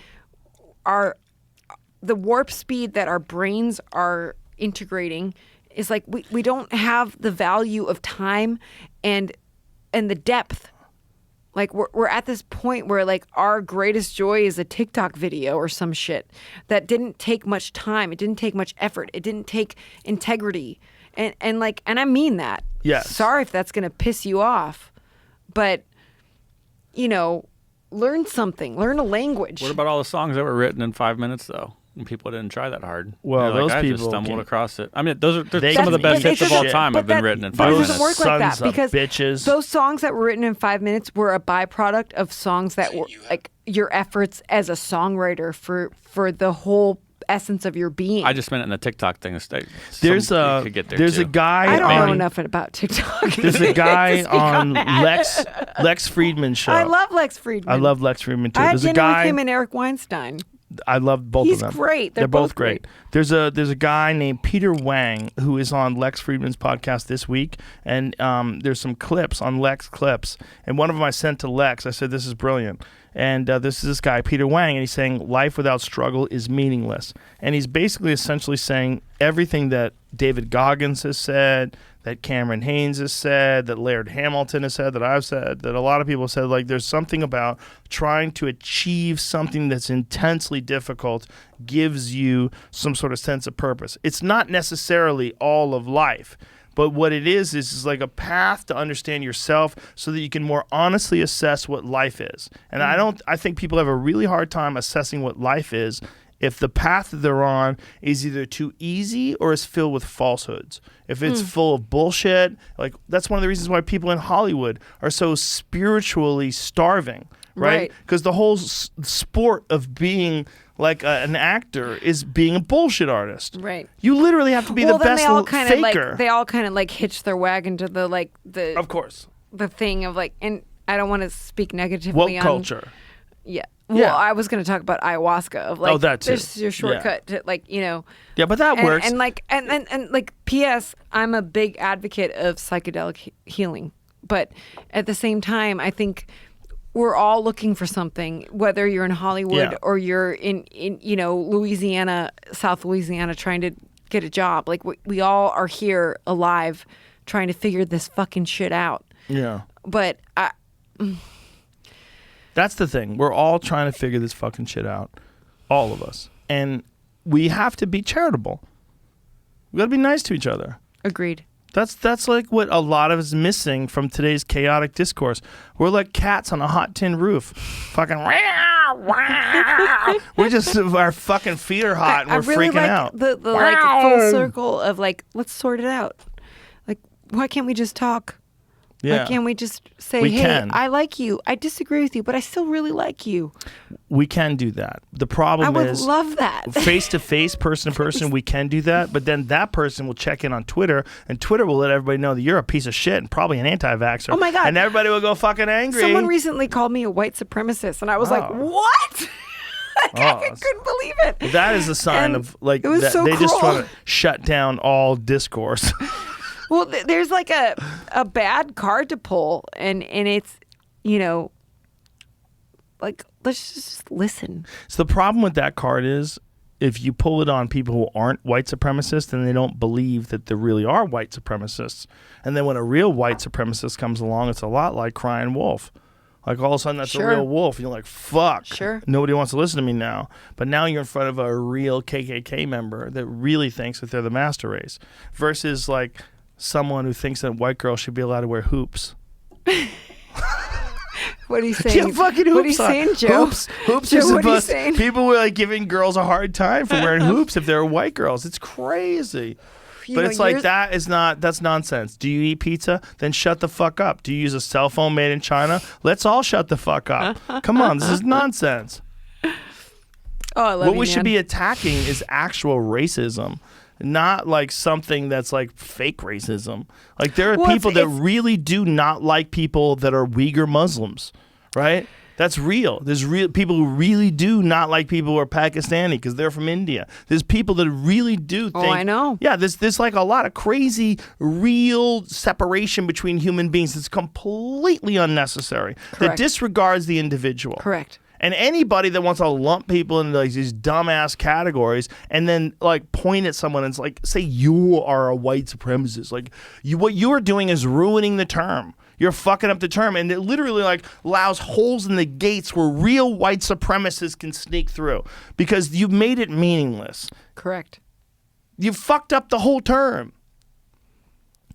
the warp speed that our brains are integrating is like we don't have the value of time and the depth. Like we're at this point where like our greatest joy is a TikTok video or some shit that didn't take much time. It didn't take much effort. It didn't take integrity. And I mean that. Yes. Sorry if that's gonna piss you off, but learn something. Learn a language. What about all the songs that were written in 5 minutes though? And people didn't try that hard. Well, those those I people just stumbled can- across it. I mean, those are They some of the can best eat hits of all shit. time have been written in 5 But it minutes. doesn't work like that Sons of because bitches. those songs that were written in 5 minutes were a byproduct of songs that were like your efforts as a songwriter for the whole essence of your being. I just meant it in the TikTok thing. There's a a guy. I don't know on, enough about TikTok. There's a guy to speak on that. Lex Friedman's show. I love Lex Friedman. I love Lex Friedman too. I had There's a dinner guy. with him and Eric Weinstein. I love both He's of them. great. They're They're both great. There's a guy named Peter Wang who is on Lex Friedman's podcast this week, and there's some clips on Lex clips, and one of them I sent to Lex. I said, "This is brilliant." And this is this guy, Peter Wang, and he's saying life without struggle is meaningless. And he's basically essentially saying everything that David Goggins has said, that Cameron Haynes has said, that Laird Hamilton has said, that I've said, that a lot of people have said, like there's something about trying to achieve something that's intensely difficult gives you some sort of sense of purpose. It's not necessarily all of life. But what it is like a path to understand yourself so that you can more honestly assess what life is. And I think people have a really hard time assessing what life is if the path that they're on is either too easy or is filled with falsehoods. If it's full of bullshit, like that's one of the reasons why people in Hollywood are so spiritually starving, right? Because the whole sport of being like an actor is being a bullshit artist. Right. You literally have to be the best faker. Like they all kind of like hitch their wagon to the Of course. the thing of like, and I don't want to speak negatively Woke on culture. Yeah. Yeah. Well, I was going to talk about ayahuasca of like, that too. there's your shortcut to like, Yeah, but that works. And like, and like, P.S. I'm a big advocate of psychedelic healing, but at the same time, I think we're all looking for something. Whether you're in Hollywood or you're in Louisiana, South Louisiana, trying to get a job, like we all are here alive, trying to figure this fucking shit out. Yeah. But That's the thing. We're all trying to figure this fucking shit out. All of us. And we have to be charitable. We gotta be nice to each other. Agreed. That's like what a lot of us is missing from today's chaotic discourse. We're like cats on a hot tin roof. Fucking we're just, our fucking feet are hot and we're I really freaking like out. the like full circle of like, let's sort it out. Like, why can't we just talk? Yeah. Why can't we just say, We hey, can. I like you. I disagree with you, but I still really like you. We can do that. The problem I would is love that. face to face, person to person, we can do that. But then that person will check in on Twitter, and Twitter will let everybody know that you're a piece of shit and probably an anti-vaxxer. Oh my God. And everybody will go fucking angry. Someone recently called me a white supremacist, and I was like, what? I couldn't believe it. That is a sign And of like it was that so they just cruel. want to shut down all discourse. Well, there's like a bad card to pull, and it's, like, let's just listen. So the problem with that card is if you pull it on people who aren't white supremacists, then they don't believe that there really are white supremacists. And then when a real white supremacist comes along, it's a lot like crying wolf. Like all of a sudden that's Sure. a real wolf. You're like, fuck. Sure. Nobody wants to listen to me now. But now you're in front of a real KKK member that really thinks that they're the master race versus like someone who thinks that white girls should be allowed to wear hoops. What are you saying? Yeah, fucking hoops. What are you saying, Joe? Hoops Joe, are what are you supposed. saying? People were like giving girls a hard time for wearing hoops if they were white girls. It's crazy. But it's like that's nonsense. Do you eat pizza? Then shut the fuck up. Do you use a cell phone made in China? Let's all shut the fuck up. Come on, this is nonsense. Oh, I love What you, we man. should be attacking is actual racism. Not like something that's like fake racism. Like there are Well, people that it's- really do not like people that are Uyghur Muslims, right? That's real. There's real people who really do not like people who are Pakistani because they're from India. There's people that really do think. Oh, I know. Yeah, there's like a lot of crazy, real separation between human beings that's completely unnecessary. That Correct. disregards the individual. Correct. And anybody that wants to lump people into like these dumbass categories and then like point at someone and it's like say you are a white supremacist, like what you are doing is ruining the term. You're fucking up the term, and it literally like allows holes in the gates where real white supremacists can sneak through because you've made it meaningless. Correct. You fucked up the whole term.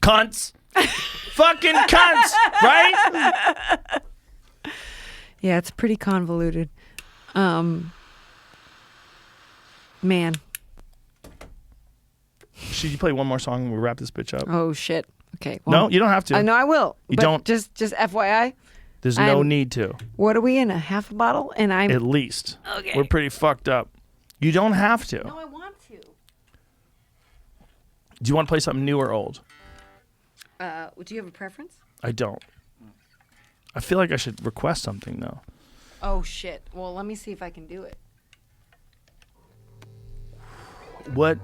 Cunts. Fucking cunts, right? Yeah, it's pretty convoluted. Man. Should you play one more song and we wrap this bitch up? Oh shit. Okay. No, you don't have to. No, I will. You But don't. Just FYI. There's no I'm- need to. What are we in? A half a bottle? And I'm. At least. Okay. We're pretty fucked up. You don't have to. No, I want to. Do you want to play something new or old? Do you have a preference? I don't. I feel like I should request something though. Oh shit. Well, let me see if I can do it. What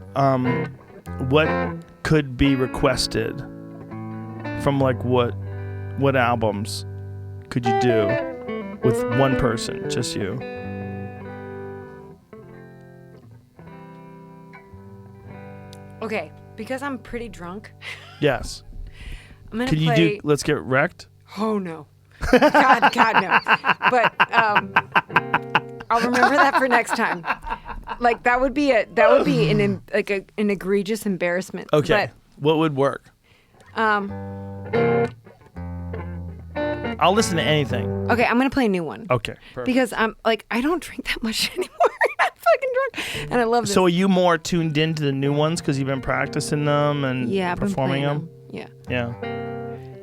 could be requested from like what albums could you do with one person, just you? Okay, because I'm pretty drunk. Yes. I'm gonna Can you play. do Let's Get Wrecked? Oh no. God no. But I'll remember that for next time. Like that would be an egregious embarrassment. Okay. What would work? But I'll listen to anything. okay, I'm gonna play a new one. Okay. Perfect. Because I'm like I don't drink that much anymore. I'm fucking drunk, and I love this. So are you more tuned into the new ones because you've been practicing them and yeah, I've been performing playing them? Yeah. Yeah.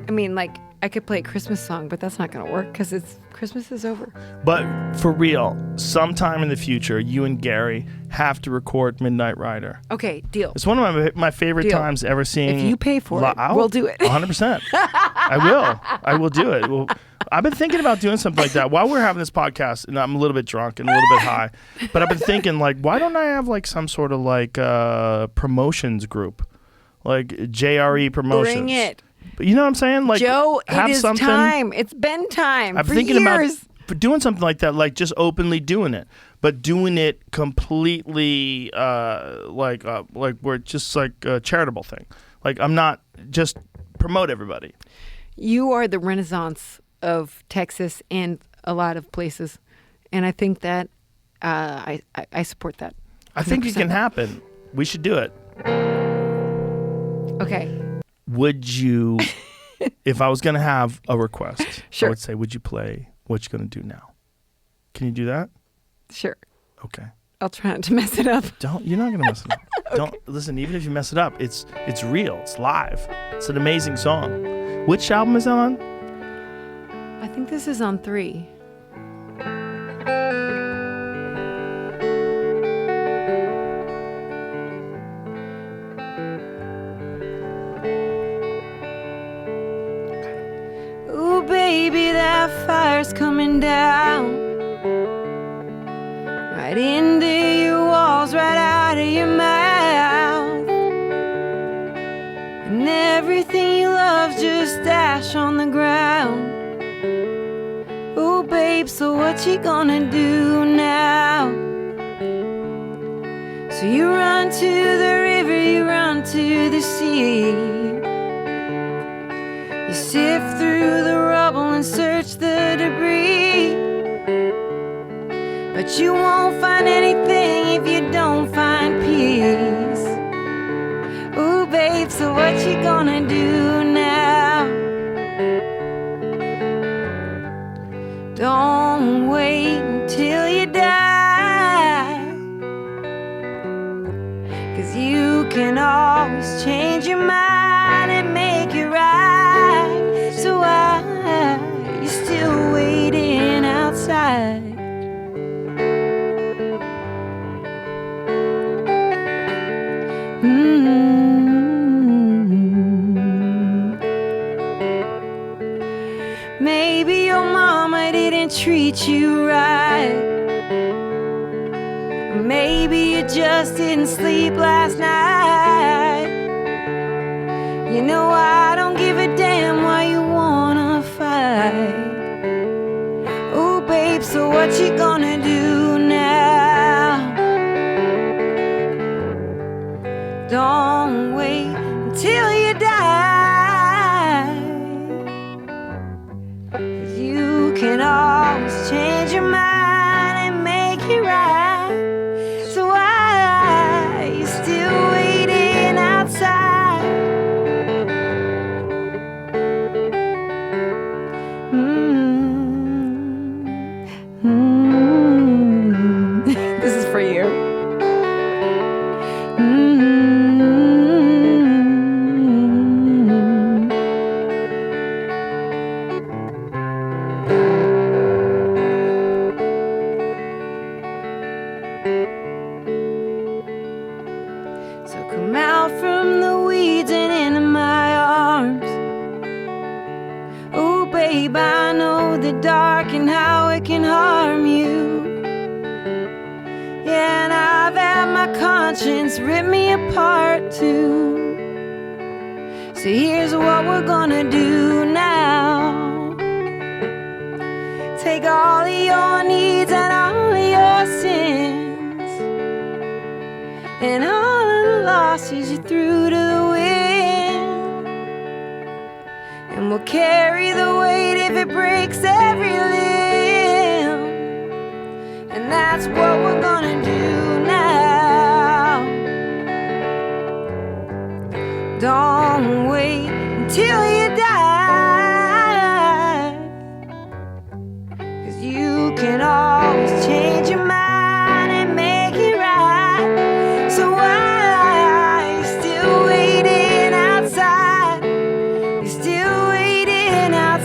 I mean, like I could play a Christmas song, but that's not going to work because Christmas is over. But for real, sometime in the future, you and Gary have to record Midnight Rider. Okay, deal. It's one of my favorite Deal. times ever seeing. If you pay for it, we'll do it. 100%. I will do it. Well, I've been thinking about doing something like that while we're having this podcast, and I'm a little bit drunk and a little bit high. But I've been thinking, like, why don't I have like some sort of like promotions group, like JRE Promotions? Bring it. You know what I'm saying? Like, Joe, have it is something. time. It's been time I'm for thinking years. about doing something like that, like just openly doing it, but doing it completely like we're just like a charitable thing. Like, I'm not just promote everybody. You are the Renaissance of Texas and a lot of places, and I think that I support that. 100%. I think it can happen. We should do it. Okay. Would you, if I was going to have a request, Sure. I would say, would you play What You Gonna Do Now? Can you do that? Sure. Okay. I'll try not to mess it up. You're not going to mess it up. Okay. Don't, listen, even if you mess it up, it's real. It's live. It's an amazing song. Which album is that on? I think this is on 3. Ooh, baby, that fire's coming down right into your walls, right out of your mouth, and everything you love just dash on the ground. Ooh, babe, so what you gonna do now? So you run to the river, you run to the sea. You sift through the rubble and search the debris, but you won't find anything if you don't find peace. Ooh, babe, so what you gonna do now? Don't wait until you die, 'cause you can always change your mind and make it right. So why you still waiting outside? Maybe your mama didn't treat you right. Maybe you just didn't sleep last night. You know I don't give a damn why you wanna fight. Oh, babe, so what you gonna do now? Don't wait until you die, 'cause you can always change your mind and make it right. So why you still waiting outside? This is for you. So come out from the weeds and into my arms. Oh, babe, I know the dark and how it can harm you. Yeah, and I've had my conscience rip me apart too. So here's what we're gonna do now. Take all of your needs and all of your sins and all of the losses you threw to the wind, and we'll carry the weight if it breaks every limb. And that's what we're gonna do now. Don't wait until you die, 'cause you can always change your mind and make it right. So why you still waiting outside? You're still waiting outside.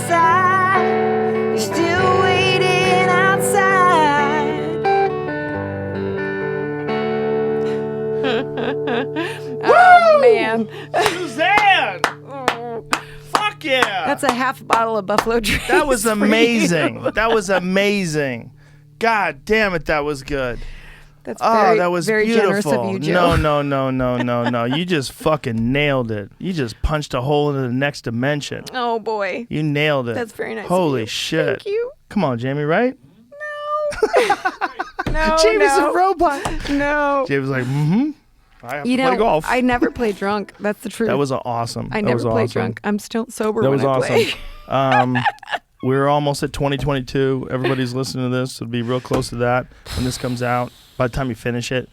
That's a half bottle of Buffalo Trace. That was for you. amazing. That was amazing. God damn it, that was good. That's very, that was very beautiful. generous of you, Joe. No. You just fucking nailed it. You just punched a hole into the next dimension. Oh, boy. You nailed it. That's very nice of Holy you. shit. Thank you. Come on, Jamie, right? No, Jamie's no. a robot. No. Jamie was like, mm-hmm. I have to play golf. I never play drunk. That's the truth. That was awesome. I That never was play awesome. drunk. I'm still sober That when was I play. awesome. We're almost at 2022. Everybody's listening to this. It'll be real close to that when this comes out. By the time you finish it,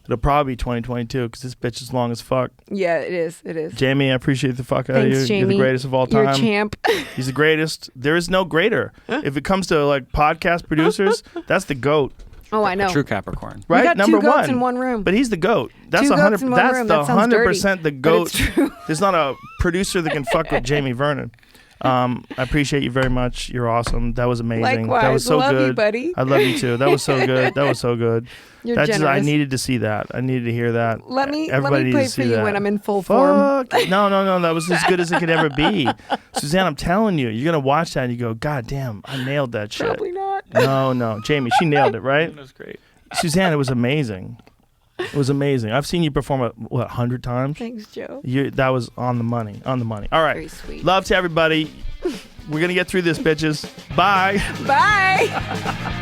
it'll probably be 2022 because this bitch is long as fuck. Yeah, it is. It is. Jamie, I appreciate the fuck out of you. Thanks, Jamie. You're the greatest of all time. You're a champ. He's the greatest. There is no greater. If it comes to like podcast producers, that's the GOAT. Oh, I know. True Capricorn. Right? got Number two goats one. in one room. But he's the GOAT. That's Two 100. goats in one That's room. the That sounds 100% the dirty, but GOAT. it's true. There's not a producer that can fuck with Jamie Vernon. I appreciate you very much. You're awesome. That was amazing. Likewise. That was so Love you, good. buddy. I love you too. That was so good. That was so good. You're That's just, I generous. needed to see that. I needed to hear that. Let me Everybody needs play to for see you that. when I'm in full form. Fuck. No. That was as good as it could ever be. Suzanne, I'm telling you, you're gonna watch that and you go, God damn, I nailed that shit. Probably not. No. Jamie, she nailed it, right? That was great. Suzanne, it was amazing. It was amazing. I've seen you perform it, 100 times? Thanks, Joe. That was on the money. On the money. All right. Very sweet. Love to everybody. We're going to get through this, bitches. Bye. Bye.